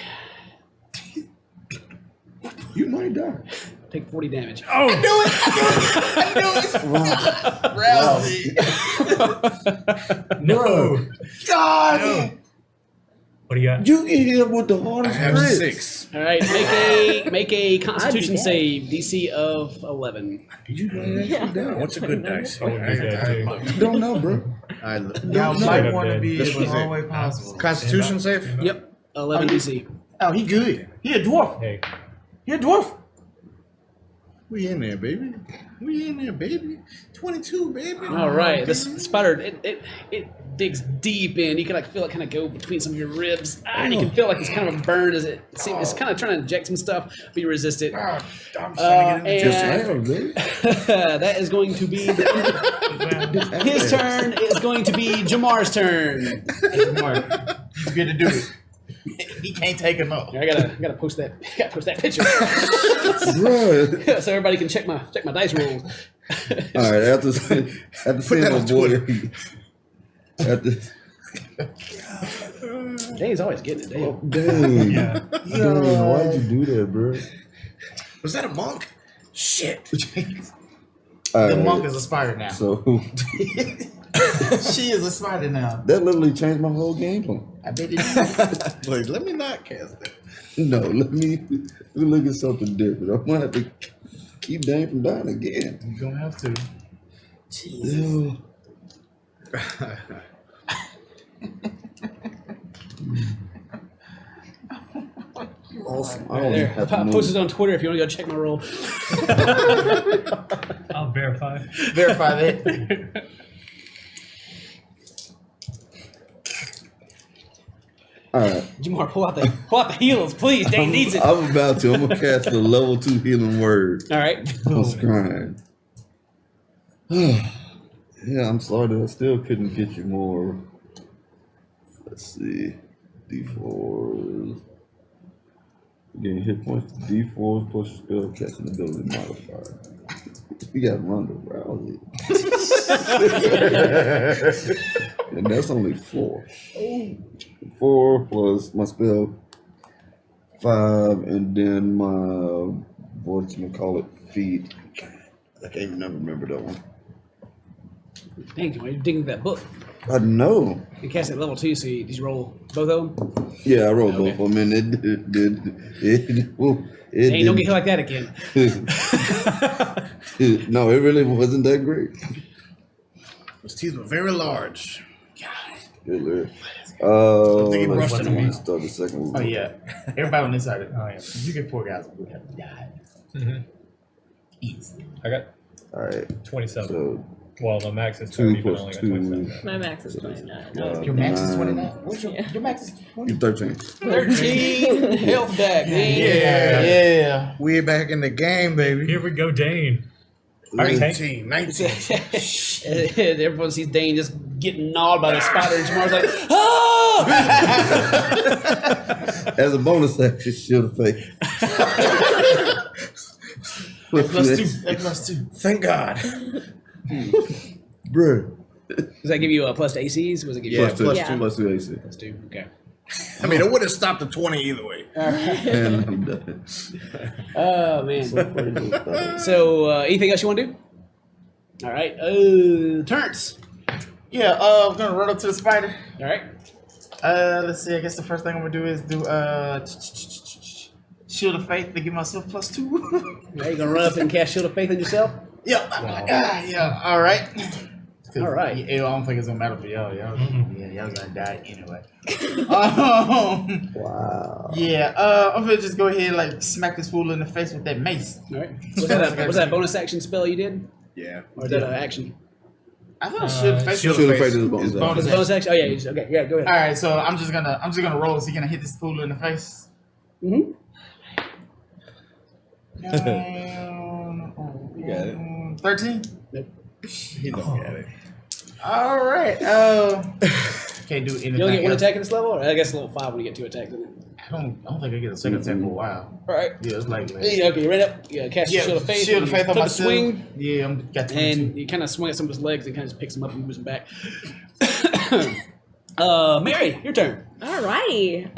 Dane. You might die. Take 40 damage. I knew it. No. God. What do you got? You get hit with the I hardest have crits. 6. All right, make a Constitution dead. save, DC of 11. Did you write that shit down? What's a good dice? I would be dead too. You don't know, bro. Y'all Should might have want to been. be This as was far it. away possible. Constitution save? Yep, 11 DC. Oh, he good. He a dwarf. Hey, He a dwarf. We in there, baby. We in there, baby. 22, baby. All right, this spider it digs deep in. You can feel it kind of go between some of your ribs, and you can feel like it's kind of a burn as it's kind of trying to inject some stuff, but you resist it. I'm trying to get Just And hang, baby. that is going to be his turn. Is going to be Jamar's turn. Mark, you get to do it. He can't take him up. I gotta post that. Gotta post that picture Bruh. so everybody can check my dice rolls. All right, after seeing that my on boy, after Dane's always getting it. Damn. dang, Yeah. dang, why'd you do that, bro? Was that a monk? Shit. All The right, monk is a spider now. so She is a spider now. that literally changed my whole game plan. I bet it. Please, let me not cast it. No, let me look at something different. I'm gonna have to keep Dane from dying again. You don't have to. Ew. Awesome. I don't even There, have to I'll move. post it on Twitter if you want to go check my roll. I'll verify. Verify that. All right, Jamar, pull out the heals, please. Dane needs it. I'm about to. I'm gonna cast the level 2 healing word All right. on scrying. Yeah, I'm sorry that I still couldn't get you more. Let's see, D4s. Getting hit points. D4s plus your spell casting ability modifier. You got Ronda Rousey. And that's only 4. 4 plus my spell 5, and then my whatchamacallit feet. I can't even remember that one. Dang, why are you digging that book? I know. You cast it at level 2, so did you roll both of them? Yeah, I rolled Okay. both of them, and it Hey, don't get hit like that again. No, it really wasn't that great. Those teeth were very large. It really- think he brushed let's it away. start the second one. Oh yeah, everybody on this side. Oh, yeah. You get 4 guys, we have died. Mhm. Easy. I got All right, 27. so Well, the max is 2 30, but I plus only got 2. 27. My max is 29. Your max is 9. 29. What's your max is 20? 13. 13 health back, man. Yeah. We're back in the game, baby. Here we go, Dane. All right, Tank. 19. Everyone sees Dane just getting gnawed by the spider, and Jamar's like, ah! As a bonus action, shield of faith. +2. Thank God. Bruh. Does that give you a plus to ACs? Was it give you Yeah, Plus 2. plus Yeah. Plus 2 AC. plus 2? Okay. I mean, it would have stopped at 20 either way. And I'm done. Oh, man. So, anything else you want to do? All right. Turns. Yeah, I'm gonna run up to the spider. All right. Let's see. I guess the first thing I'm gonna do is do Shield of Faith to give myself +2. Now you're going to run up and cast Shield of Faith on yourself? Yeah. I'm like, yeah. All right. All right. I don't think it's gonna matter for y'all. Y'all gonna die anyway. Wow. Yeah. I'm gonna just go ahead and like smack this fool in the face with that mace. All right. Was that a bonus action spell you did? Yeah. Or is that an action? I thought Shield of Faith. Shield of faith is a bonus bonus action. Was it a bonus action? Oh, yeah. Okay. Yeah, go All ahead. right, so I'm just gonna roll. Is he gonna hit this fool in the face? Mm-hmm. You got it. 13. He don't get it. All right. Can't do anything. You only get one else. attack at this level? Or I guess level 5 when you get 2 attacks. Isn't it? I don't think I get a second attack for a while. All right. Yeah, it's like Yeah, okay, you ran up, you cast your Shield of Faith, Shield of Faith on took a myself. swing, Yeah, I'm got 22. and you kind of swing at some of his legs and kind of just picks him up and moves him back. Mary, your turn. Alrighty.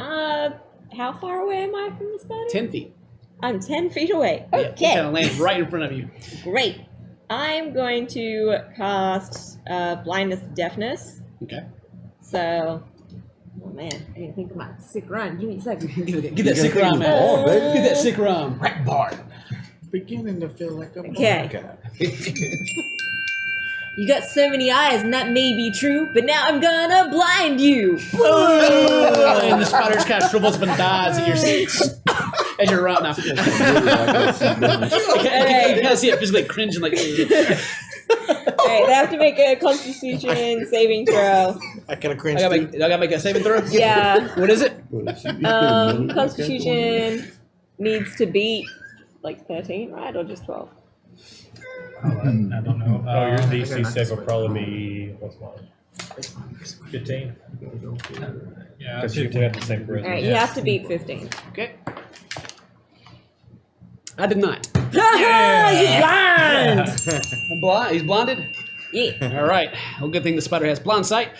How far away am I from the spider? 10 feet. I'm 10 feet away. Yeah, Okay. it kind of lands right in front of you. Great. I'm going to cast blindness deafness. Okay. So, oh man, I didn't think of my sick rhyme. Give me a second. Get that sick rhyme, man. Oh, baby. Get that sick rhyme. Rat bard. Beginning to feel like a Okay. You got so many eyes, and that may be true, but now I'm gonna blind you. And the spider just kind of shrivels up and dies at your as you're right now. You kind of see it physically cringing like. Alright, they have to make a Constitution saving throw. I kind of cringe. I gotta make a saving throw. Yeah. What is it? Constitution needs to beat like 13, right? Or just 12? I don't know. Oh, your DC save will probably be, what's mine? 15? Yeah, Because we have the same charisma. Alright, you have to beat 15. Okay. I did not. You blind! I'm blind. He's blinded. Yeah. All right. Well, good thing the spider has blind sight.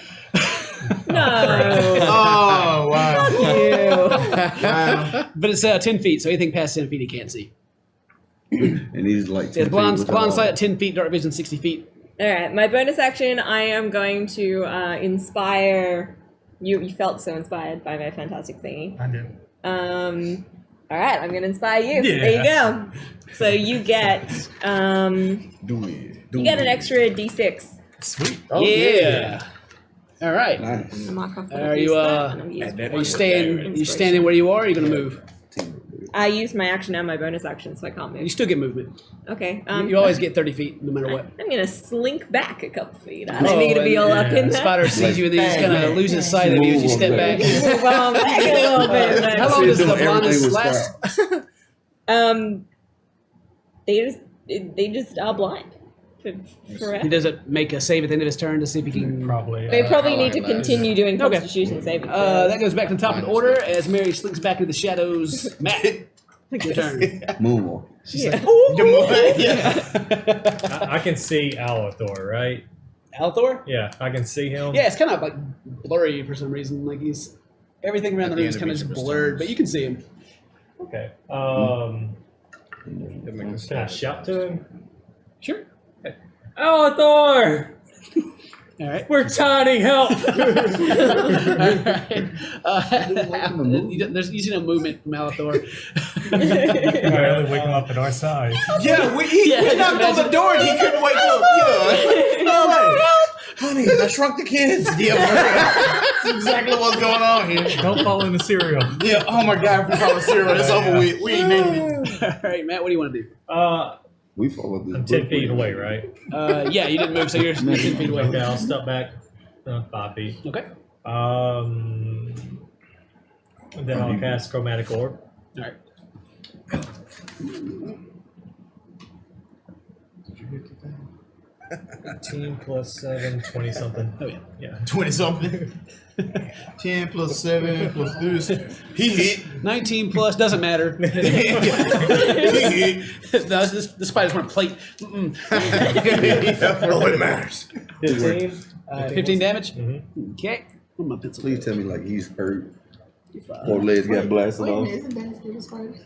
No. Oh wow. You. But it's 10 feet, so anything past 10 feet he can't see. And he's like, It's 10 feet blind without- sight at 10 feet, dark vision 60 feet. Alright, my bonus action, I am going to inspire. You felt so inspired by my fantastic thingy. I do. Alright, I'm gonna inspire you. Yeah. There you go. So you get Do it. you get an extra D6. Sweet. Oh, yeah. All right. Nice. I'm not confident Are I've you used that, and I've used are you staying? You standing where you are? Or are you gonna move? I used my action and my bonus action, so I can't You move. still get movement. Okay. You always get 30 feet, no matter what. I'm gonna slink back a couple feet. I don't need to be all up in The there. spider sees you and then he's gonna lose his sight of you as you step back. Move on back a little bit. How long does the Everything blindness was last? They just are blind. Forever. He doesn't make a save at the end of his turn to see if he can. Probably. They probably how need long to it lasts. continue doing Okay. Constitution saving That throws. goes back to the top of the order as Mary slinks back into the shadows. Matt, take your turn. Moonwalk. Yeah. Yeah. I can see Elthor, right? Elthor? Yeah, I can see him. Yeah, it's kind of like blurry for some reason. Like everything around At the the room is end kind of of each just of his blurred, turns. but you can see him. Okay. That makes Can I sense. shout to him? Sure. Elthor! All right. We're tiny, help! All right. You see no movement from Elthor. I only wake him up at our size. Yeah, we Yeah, knocked on the door and he couldn't wake up. Yeah. Honey, I shrunk the kids. Yeah, that's exactly what's going on here. Don't fall in the cereal. Yeah, oh my god, if we call it zero, it's over with. We ain't making it. All right, Matt, what do you want to do? We followed this. I'm book 10 feet pretty away, well. right? Yeah, you didn't move, so you're 10 feet away. Okay, I'll step back 5 feet. Okay. Then I'll cast Chromatic Orb. All right. 18 plus 7, 20 something. Oh, yeah. Yeah. 20 something. 10 plus 7 plus this. He hit. 19 plus doesn't matter. He hit. No, the spiders want to plate. Mm-mm. Oh, it matters. 15. 15 damage? Mhm. Okay. Where's my pencil? Please tell me like he's hurt. 4 legs got blasted Wait a off. minute, isn't that as good as spiders?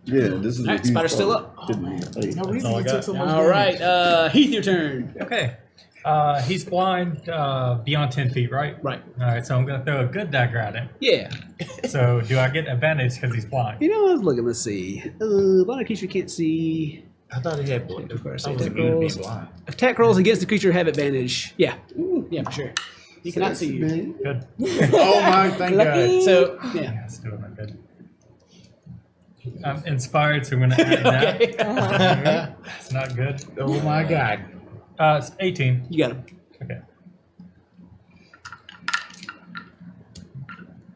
Yeah, this is. All right, a huge spider's still problem. up. Didn't he? Hey, No all reason I he got. took so much All right, Heath, your turn. Okay. He's blind beyond 10 feet, right? Right. All right, so I'm going to throw a good dagger at him. Yeah. So do I get advantage because he's blind? You know, I was looking. Let's see. Blind creature can't see. I thought he had blood. Of course, I attack wasn't going to rolls. be blind. Attack rolls against the creature have advantage. Yeah. Yeah, for sure. He cannot see you. Man. Good. Oh my, thank God. So, yeah. Yeah, still not good. I'm inspired, so I'm going to add that. Okay. It's not good. Oh my God. It's 18. You got him. Okay.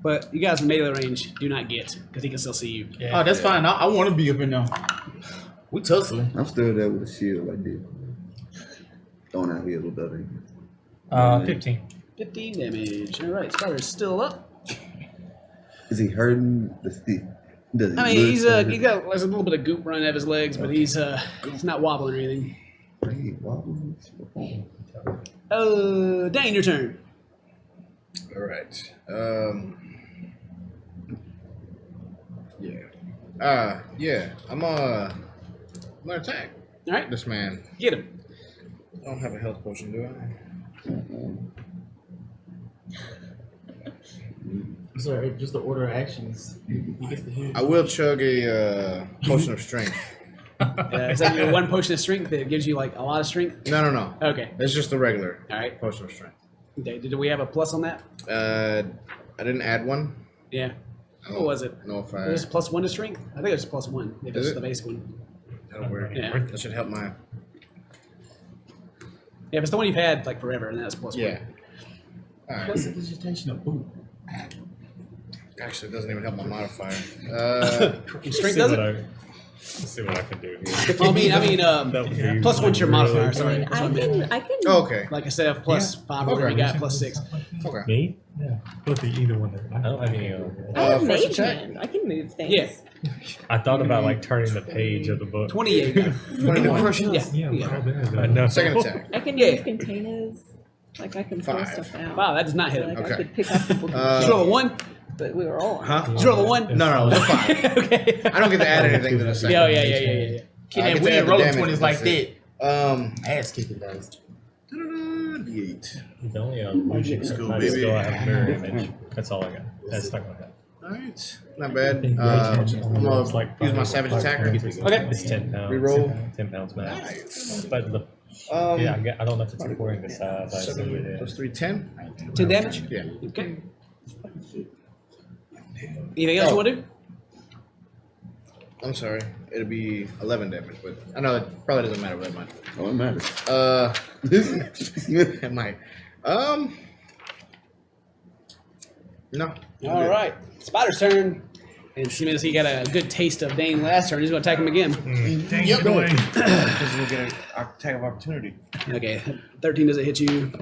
But you guys in melee range do not get, because he can still see you. Yeah. Oh, that's fine. I want to be up in there. We tussling. I'm still there with a shield like this. Throwing out here with other. 15. 15 damage. All right, spider's still up. Is he hurting? Does he I mean, he's got there's a little bit of goop running out of his legs, but he's not wobbling or anything. Dane, your turn. All right. Yeah. I'm gonna attack All right, this man. get him. I don't have a health potion, do I? Sorry, just the order of actions. He gets the hit. I will chug a potion of strength. Is that your one potion of strength that gives you like a lot of strength? No. Okay. It's just the regular All right. potion of strength. Okay. Did we have a plus on that? I didn't add one. Yeah. What was it? No, if I. Was it plus 1 to strength? I think it was plus 1. If Is it's it? the basic one. That'll work. Yeah. That should help my. Yeah, if it's the one you've had like forever, and that's plus 1. Yeah. All right. What's the digitation of boot? Actually, it doesn't even help my modifier. Strength does it? Let's see what I can do here. Well, I mean, That would be plus 1's your really- modifier. I Sorry. mean, That's what I meant. I can. Oh, okay. Like instead of plus 5 or whatever you got, plus 6. Okay. Me? Yeah. Look at either one there. I don't have any. I have first mage attack. hand. I can move things. Yeah. I thought about like turning the page of the book. 28. 21. Yeah. Yeah, Yeah. well, there I it know. Second attack. I can Yeah. move containers. Like I can throw 5. stuff out. Wow, that does not hit So, him. like Okay. I could pick up the book, Did you roll a 1? but we were all on. Huh? Did you roll a 1? No, that's fine. Okay. I don't get to add anything to the second. Yeah. I Kid, get we to ain't add the rolling damage, 20s that's like it. that. Ass kicking dice. D8. The only magic School, magic baby. skill I have mirror image. That's all I got. That's stuck in my head. Alright. Not bad. It's I'm like gonna use my savage attacker. Okay. It's 10 pounds. Reroll. 10 pounds max. Nice. But the yeah, I don't know if it's according to size. I assume 7 it plus is. 3, 10. 10 damage? Yeah. Okay. Anything else you want to do? I'm sorry. It'll be 11 damage, but I know it probably doesn't matter that much. Oh, it matters. It might. No. All right. Spider's turn. And seeing as he got a good taste of Dane last turn, he's going to attack him again. Dang Yep. it, boy. Because we'll get an attack of opportunity. Okay. 13 doesn't hit you.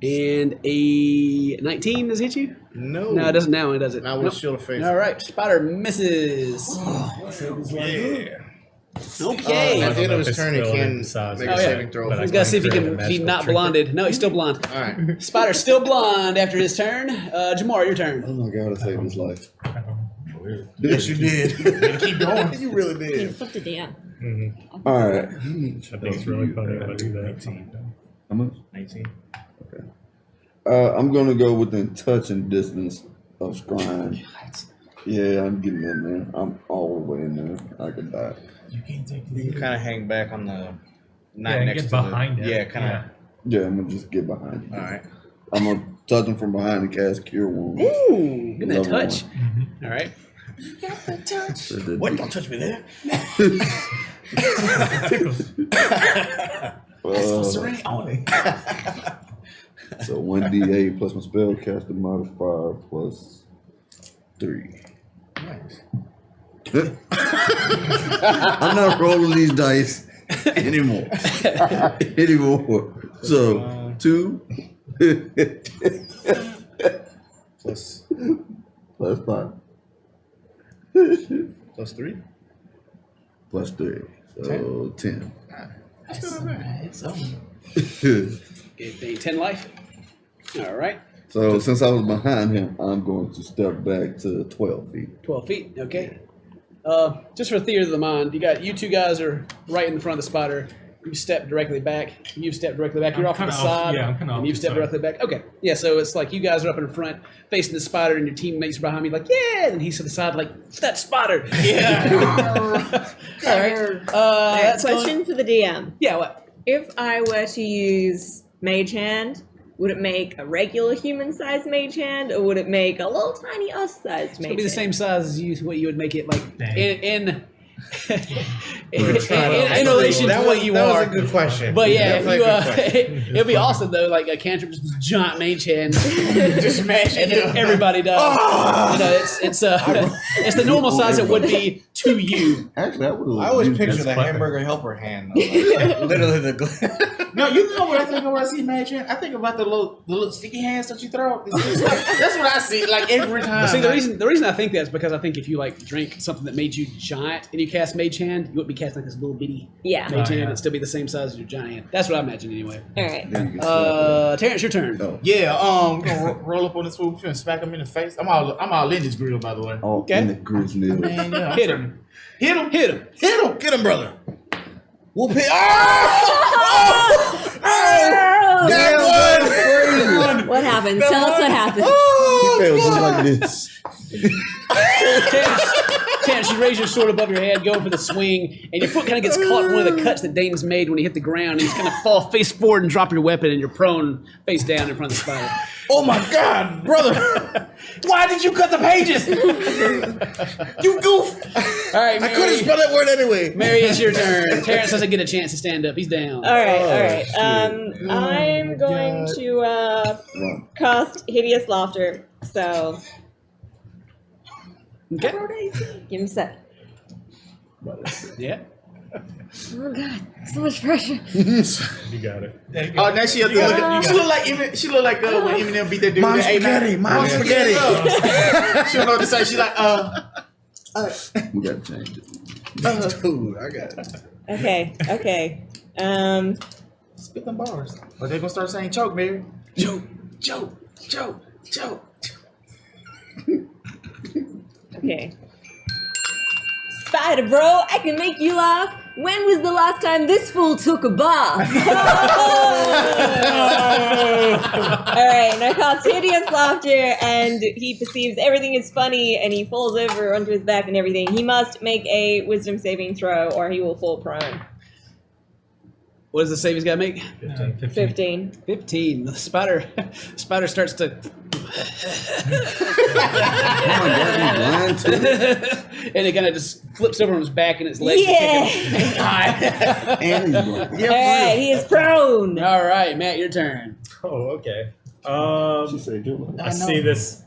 And a 19 does it hit you? No. No, it doesn't now. It doesn't. Now with Nope. Shield of Faith. All right. Spider misses. Yeah. Okay. At the end of If his it's turn, he filled can in size. make Oh, a yeah. saving throw. But I He's got to see if he Create a can. He's magical not trinket. blonded. No, he's still blonde. All right. Spider's still blonde after his turn. Jamar, your turn. Oh my god, I saved his life. Yes, you did. Keep going. You really did. Fuck the damn. All right. I think it's really funny when I do that. How much? 19. I'm gonna go within touching distance of Scrying. Yeah, I'm getting in there. I'm all the way in there. I could die. You can't take You can kind of hang back on the. Not Yeah, next get to behind the, it. Yeah, kind of. Yeah, I'm gonna just get behind you. All right. I'm gonna touch him from behind and cast Cure Wounds. Ooh, get that Level touch. All right. What? Don't touch me there. Serenity only. So 1d8 plus my spellcaster modifier plus 3. I'm not rolling these dice anymore. So 2 Plus plus 5 plus 3. plus 3. So 10. Get 10 life. All right. So since I was behind him, I'm going to step back to 12 feet. 12 feet. Okay. Just for theater of the mind, you two guys are right in front of the spider. You step directly back. You step directly back. You're I'm off to the kinda off- side. yeah, I'm kinda and off you the step side. directly back. Okay. Yeah, so it's like you guys are up in front facing the spider and your teammates are behind me like, yeah. And he's to the side like, it's that spider. Yeah. All right. That's Question for the DM. Yeah, what? If I were to use Mage Hand, would it make a regular human-sized Mage Hand, or would it make a little tiny us-sized Mage Hand? It'll be the same size as you, what you would make it like Dang. in relation to what you that are. was a good question. But yeah, if Definitely you, a good question. it'd be awesome though, like a cantrip, just this giant mage hand, Just smash and it. then everybody does. You know, it's the normal size it would be to you. Actually, that would. I always picture the clever. hamburger helper hand. Though, like, literally the. No, you know what I think of when I see Mage Hand? I think about the little sticky hands that you throw. That's what I see like every time. See, the reason I think that is because I think if you like drink something that made you giant and you cast mage hand, you wouldn't be casting like this little bitty Yeah. mage hand. yeah. It'd still be the same size as your giant hand. That's what I imagine anyway. All right. Then you can slap Terrence, your turn. it. Oh. Yeah, we're gonna roll up on this fool and smack him in the face. I'm all in this grill, by the way. All Okay. in the grizzly. Man, yeah, Hit him. hit him. Hit him. Hit him. Get him, brother. Whoop it. Oh! That one. What happens? Tell us what happens. He fell just like this. Terrence, you raise your sword above your head, going for the swing, and your foot kind of gets caught in one of the cuts that Dane's made when he hit the ground, and you just kind of fall face forward and drop your weapon, and you're prone face down in front of the spider. Oh my God, brother! Why did you cut the pages? You goof! All right, I couldn't Mary. spell that word anyway. Mary, it's your turn. Terrence doesn't get a chance to stand up. He's down. All right, all right. shit. I'm going to Run. cast Hideous Laughter. So, Okay. give me a sec. Yeah. Oh God, so much pressure. You got it. Oh, now she look like she look like when Eminem beat that dude. Mom with the spaghetti, A9. mom spaghetti. She don't know what to say. She like We gotta change it. Dude, I got it. Okay. spit them bars. Or they gonna start saying choke, Mary. Joe. Okay. Spider bro, I can make you laugh. When was the last time this fool took a bath? Alright, now cast Hideous Laughter, and he perceives everything is funny, and he falls over onto his back and everything. He must make a wisdom saving throw, or he will fall prone. What does the save he's got to make? 15. 15. The spider starts to... Oh my god, he's blind too. and it kind of just flips over on his back and his legs are Yeah! kicking. And he's blind. Alright, he is prone. All right, Matt, your turn. Oh, okay. She said, "Joe." I see this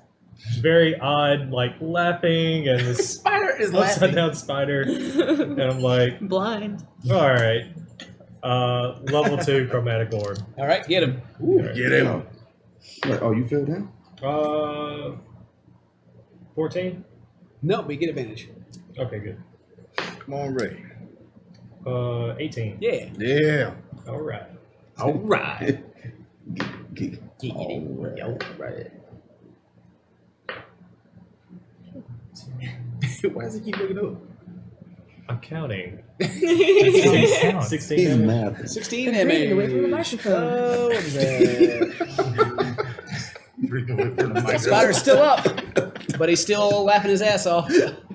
very odd, like, laughing and this Spider is upside laughing. down spider, and I'm like, Blind. all right. Level 2 chromatic orb. All right, get him. Get him. Wait, oh, you fell down? 14. No, we get advantage. Okay, good. Come on, Ray. 18. Yeah. Yeah. All right. All right. Right. Why does he keep looking up? I'm counting. Count. 16 He's damage. mad. 16 Breathe damage. away from the microphone. Oh, what is that? Breathe away from the mic. Spider's still up, but he's still laughing his ass off.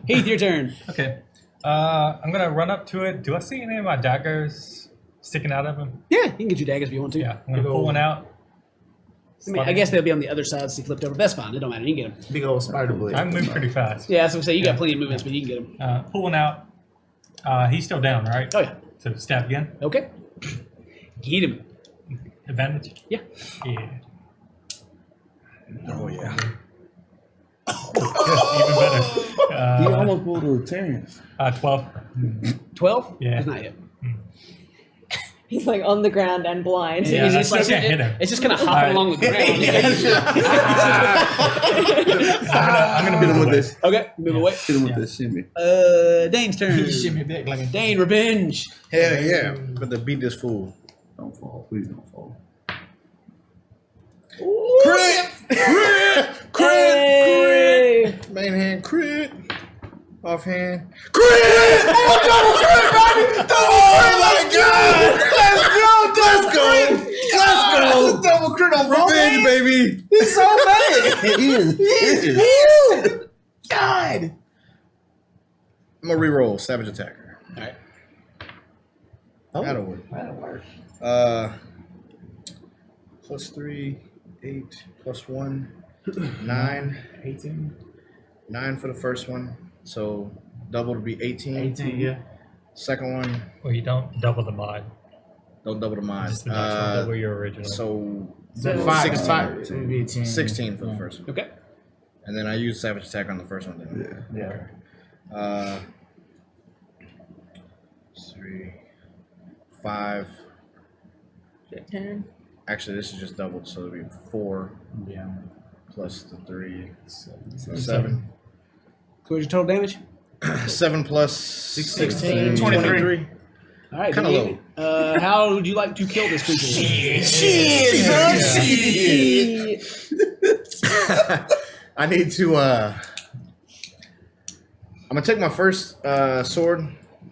Heath, your turn. Okay. I'm gonna run up to it. Do I see any of my daggers sticking out of him? Yeah, you can get your daggers if you want to. Yeah. I'm gonna pull one out. I guess they'll be on the other side, so you flipped over. That's fine. It don't matter. You can get them. Big old spider blade. I move pretty fast. Yeah, that's what I'm saying. You got plenty of movements, but you can get them. Pull one out. He's still down, right? Oh, yeah. So stab again. Okay. Get him. Advantage. Yeah. Yeah. Oh yeah. Even better. He almost pulled a Terrence. 12. 12? Yeah. It's not yet. He's like on the ground and blind. Yeah, It's that's just, why I it's, can't hit him. it's just kind of hopping along the ground. I'm gonna Hit him move with away. this. Okay, move away. Hit him with this shimmy. Dane's turn. Shimmy back like a Dane, revenge. Hell yeah. Better beat this fool. Don't fall. Please don't fall. Hey! Main hand crit. Offhand. Let's go. Double crit on revenge, baby. He's so bad. He is. God. I'm gonna reroll Savage Attacker. All right. That'll work. That'll work. +3, 8, +1, 9. 18. 9 for the first one. So double to be 18. 18, yeah. Second one, Well, you don't double the mod. don't double the mine. Just the next one, double your original. So So Five. 5. 5. So it'd be 18. 16 for the first one. Okay. And then I use Savage Attack on the first one. Then. Yeah. 3, 5. 10. Actually, this is just doubled, so it'll be 4 Yeah. plus the 3. So 7. So what's your total damage? 7 plus 16. 23. All right. Kinda Dane, how would you like to kill this creature? I need to. I'm gonna take my first sword,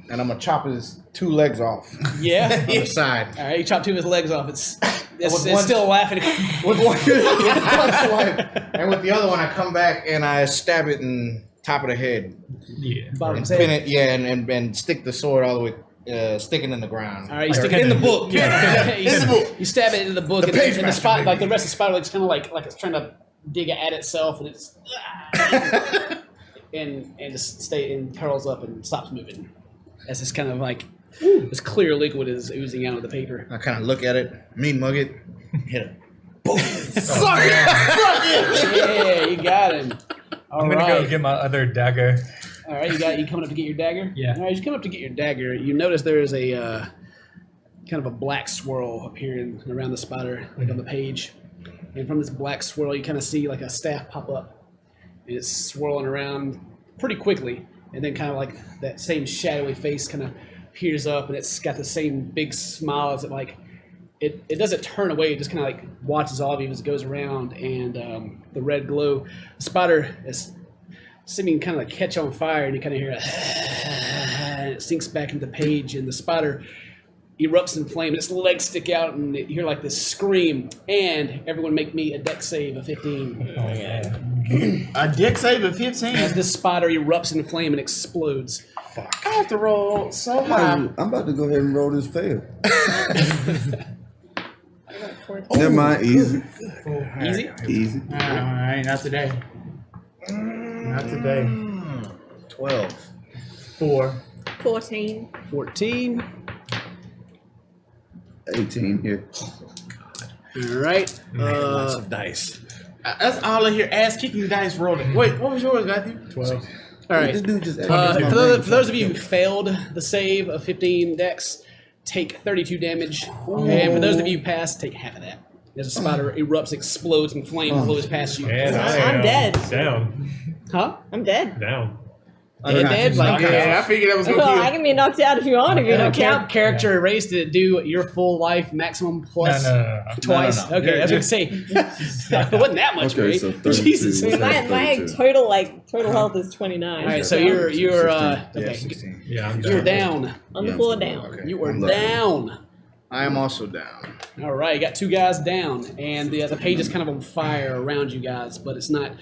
and I'm gonna chop his 2 legs off Yeah. on the side. All right. You chop 2 of his legs off. It's With one- still laughing. With one swipe, and with the other one, I come back and I stab it in top of the head Yeah. Bottom and head. pin it. Yeah, and stick the sword all the way, sticking in the ground. All right, you stick it in the book. Yeah. you, In the book. You stab it in the book, The and page the master, spot, baby. like the rest of the spider, it's kind of like it's trying to dig at itself, and it's and just stay and curls up and stops moving. As this kind of like this clear liquid is oozing out of the paper. I kind of look at it, mean mug it, hit it. Yeah, you got him. All I'm gonna right. go get my other dagger. All right, you coming up to get your dagger? Yeah. All right, you come up to get your dagger. You notice there is a kind of a black swirl appearing around the spider, like on the page. And from this black swirl, you kind of see like a staff pop up, and it's swirling around pretty quickly. And then kind of like that same shadowy face kind of peers up, and it's got the same big smile as it like it doesn't turn away. It just kind of like watches all of you as it goes around, and the red glow. The spider is seeming kind of like catch on fire, and you kind of hear and it sinks back into the page, and the spider erupts in flame. Its legs stick out, and you hear like this scream. And everyone make me a dex save of 15. Oh yeah. A dick save of 15. As this spider erupts in flame and explodes. I have to roll so high. I'm about to go ahead and roll this fail. Never mind. Easy. Easy. Easy. Alright, not today. Not today. 12. 4. 14. 14. 18 here. All right. Lots of dice. That's all I hear. Ass kicking dice rolling. Wait, what was yours, Matthew? 12. All right. This dude just For those of you who failed the save of 15 dex, take 32 damage. And for those of you who passed, take half of that. As a spider erupts, explodes, and flame blows past you. And I'm dead. Down. Huh? I'm dead. Down. Dead, like Yeah, I figured that was gonna Well, I kill. can be knocked out if you want to be knocked out. character erased. Did it do your full life maximum plus No. twice? No. Okay, I was gonna say it wasn't that much, Okay, right? so 32. Jesus. I mean, my 32. total health is 29. All right, so you're Yeah, okay. 16. Yeah, I'm You're down. down. on the floor down. Okay. You are I'm down. I am also down. All right, you got two guys down, and the page is kind of on fire around you guys, but it's not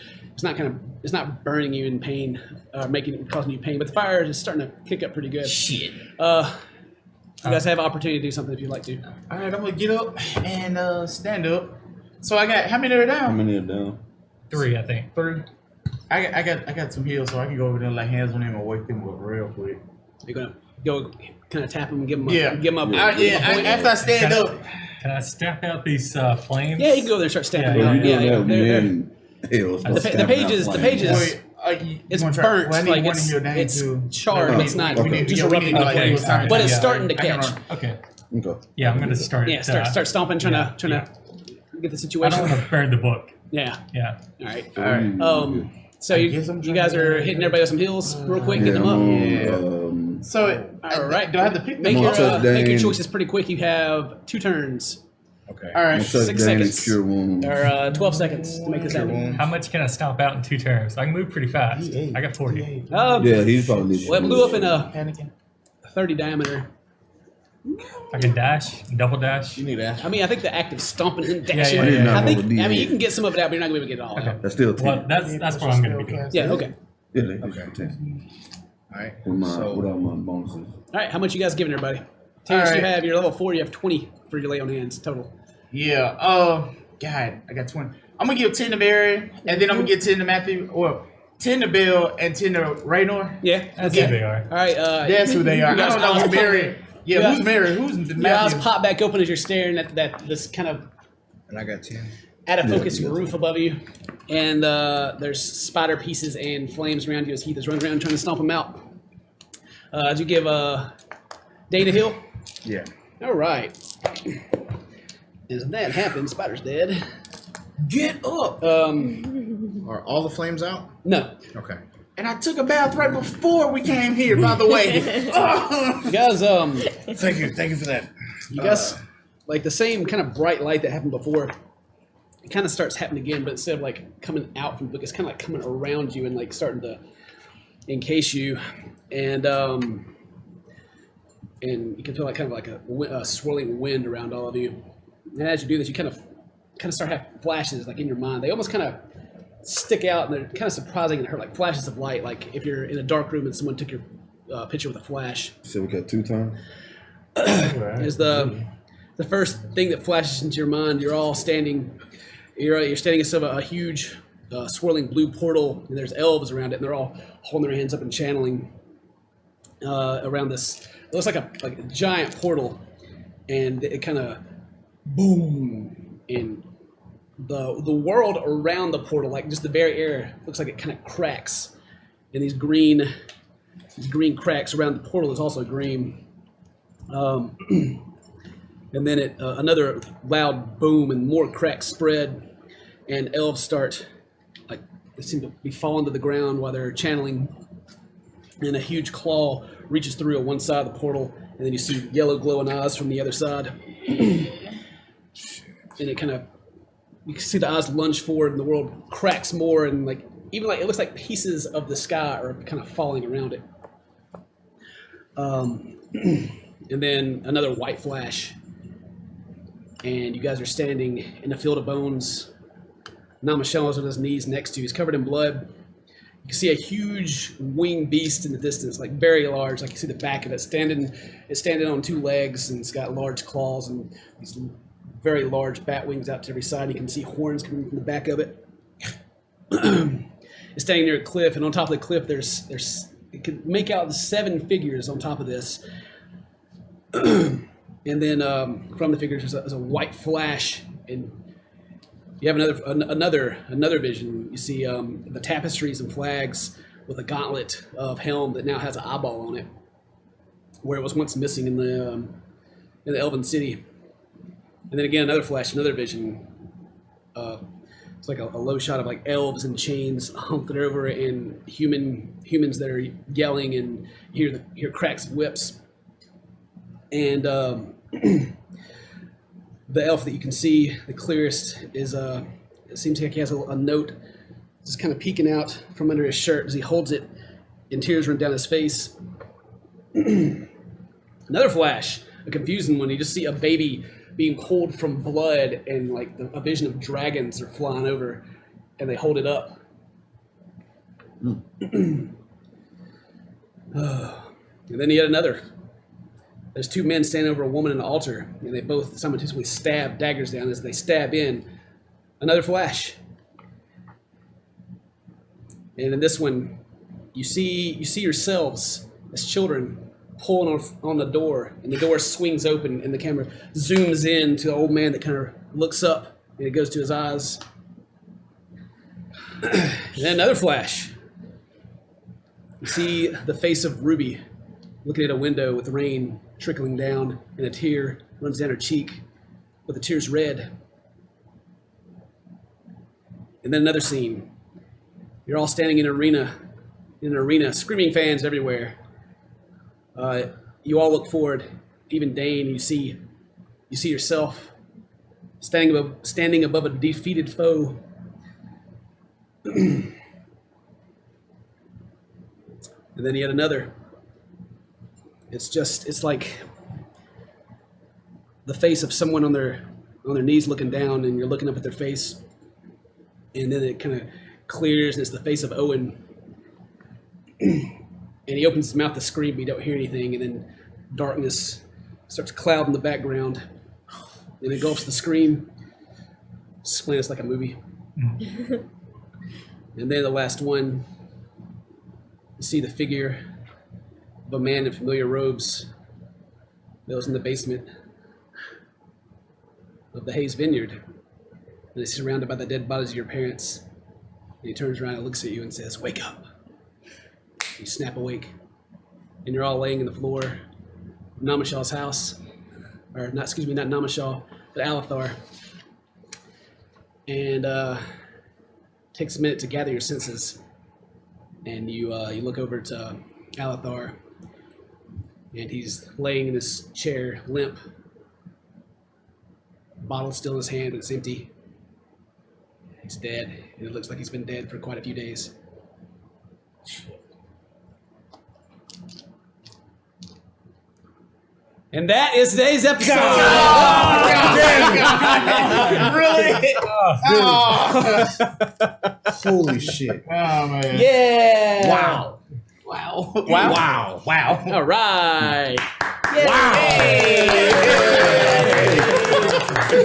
burning you in pain or causing you pain, but the fire is starting to kick up pretty good. Shit. You guys have opportunity to do something if you'd like to. All right, I'm gonna get up and stand up. So I got how many are How down? many are down? 3, I think. 3. I got some heals, so I can go over there and lay hands on him and wake them up real quick. You're gonna go kind of tap him and give him a After I stand up, Can I step out these flames? Yeah, you can go there and start stamping. Yeah, Well, out. you don't Yeah, have they're- men. Hell, The pages, wait, it's you gonna burnt, well, I need like one it's, to heal Dane it's too. charred, We it's not need- we need- just yeah, we erupting need to, like like, flames. go time. But it's Yeah, starting to I can catch. run. Okay. Okay. Yeah, I'm gonna start. Yeah, start stomping, trying to get the I situation. don't want to burn the book. Yeah, Yeah. all right. All right. So I you guess I'm guys trying are to- hitting everybody with some heals real quick, Yeah, getting them up. So All right. do I have to pick Make them your up? touch make your Dane. choices pretty quick. You have 2 turns Okay. All right. Touch 6 Dane and seconds. cure wounds. or 12 seconds to make this happen. How much can I stomp out in 2 turns? I can move pretty fast. I got 40. Yeah, he's probably. Well, it blew up in a Panicking. 30 diameter. I can dash, double dash. You need that. I mean, I think the act of stomping and dashing. yeah, yeah, yeah. I think. Over I mean, D8. you can get some of it out, but you're not going to be able to get it all Okay. out. That's still 10. Well, that's what I'm gonna be doing. Yeah. Okay. Yeah, they just 10. All right. With So all my bonuses. All right. How much you guys giving everybody? Terrence, you right. have your level 4. You have 20 for your lay on hands total. Yeah. God, I got 20. I'm gonna give 10 to Barry, and then I'm gonna give 10 to Matthew, or 10 to Bill, and 10 to Raynor. Yeah. That's okay. who they are. All right. That's who they are. I guys don't know eyes who's Barry. pop- Yeah, you who's guys- Barry? Who's Your eyes Matthew? pop back open as you're staring at this kind of and I got 10. out of focus Yeah. roof above you, and there's spider pieces and flames around you as Heath is running around trying to stomp them out. Did you give Dane a heal? Yeah. All right. As that happens, Spider's dead. Get up. Are all the flames out? No. Okay. And I took a bath right before we came here, by the way. You guys, Thank you for that. you guys, like the same kind of bright light that happened before, it kind of starts happening again, but instead of like coming out from the book, it's kind of like coming around you and like starting to encase you, and you can feel like kind of like a swirling wind around all of you. And as you do this, you kind of start having flashes like in your mind. They almost kind of stick out, and they're kind of surprising and hurt, like flashes of light. Like if you're in a dark room and someone took your picture with a flash. So we got 2 turns. Is the first thing that flashes into your mind. You're all standing. You're standing in front of a huge swirling blue portal, and there's elves around it, and they're all holding their hands up and channeling around this. It looks like a giant portal, and it kind of boom, and the world around the portal, like just the very air, looks like it kind of cracks, and these green cracks around the portal is also green. And then another loud boom, and more cracks spread, and elves start, like, they seem to be falling to the ground while they're channeling, and a huge claw reaches through on one side of the portal, and then you see yellow glowing eyes from the other side. And it kind of, you can see the eyes lunge forward, and the world cracks more, and like even like it looks like pieces of the sky are kind of falling around it. And then another white flash, and you guys are standing in a field of bones. Namichel is on his knees next to you. He's covered in blood. You can see a huge winged beast in the distance, like very large. Like you see the back of it standing. It's standing on 2 legs, and it's got large claws and these very large bat wings out to every side. You can see horns coming from the back of it. It's standing near a cliff, and on top of the cliff, there's you can make out the 7 figures on top of this. And then from the figures, there's a white flash, and you have another vision. You see the tapestries and flags with a gauntlet of helm that now has an eyeball on it, where it was once missing in the Elven city. And then again, another flash, another vision. It's like a low shot of like elves in chains humped over, and humans that are yelling, and hear cracks of whips. And the elf that you can see the clearest is it seems like he has a note just kind of peeking out from under his shirt as he holds it, and tears run down his face. Another flash, a confusing one. You just see a baby being pulled from blood, and like a vision of dragons are flying over, and they hold it up. And then yet another. There's two men standing over a woman in an altar, and they both simultaneously stab daggers down. As they stab in, another flash. And in this one, you see yourselves as children pulling on the door, and the door swings open, and the camera zooms in to the old man that kind of looks up, and it goes to his eyes. And then another flash. You see the face of Ruby looking at a window with rain trickling down, and a tear runs down her cheek, but the tear's red. And then another scene. You're all standing in an arena, screaming fans everywhere. You all look forward, even Dane. You see yourself standing above a defeated foe. And then yet another. It's like the face of someone on their knees looking down, and you're looking up at their face, and then it kind of clears, and it's the face of Owen. And he opens his mouth to scream, but you don't hear anything, and then darkness starts clouding the background, and engulfs the scream. Explain it's like a movie. And then the last one, you see the figure of a man in familiar robes that was in the basement of the Hayes Vineyard, and he's surrounded by the dead bodies of your parents. And he turns around and looks at you and says, "Wake up." You snap awake, and you're all laying in the floor of Namashaw's house, or not Namashaw, but Elthor. And takes a minute to gather your senses, and you look over to Elthor, and he's laying in his chair, limp, bottle still in his hand, but it's empty. He's dead, and it looks like he's been dead for quite a few days. And that is today's episode. Really? Holy shit! Oh man! Yeah. Wow! All right.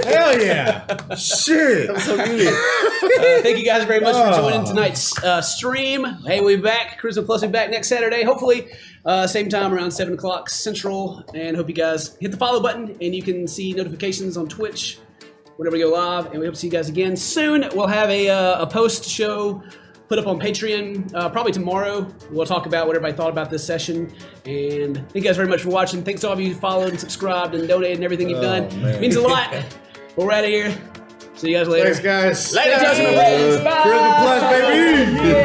Hell yeah! Shit! That was so good. Thank you guys very much for joining tonight's stream. Hey, we'll be back. Charisma Plus will be back next Saturday, hopefully. Same time, around 7 o'clock Central. And hope you guys hit the follow button, and you can see notifications on Twitch whenever we go live. And we hope to see you guys again soon. We'll have a post show put up on Patreon probably tomorrow. We'll talk about what everybody thought about this session. And thank you guys very much for watching. Thanks to all of you who followed and subscribed and donated and everything you've done. Man. It means a lot. We're out of here. See you guys later. Thanks, guys. Later. Thanks, my friends. Bye. Charisma Plus, baby. Yeah.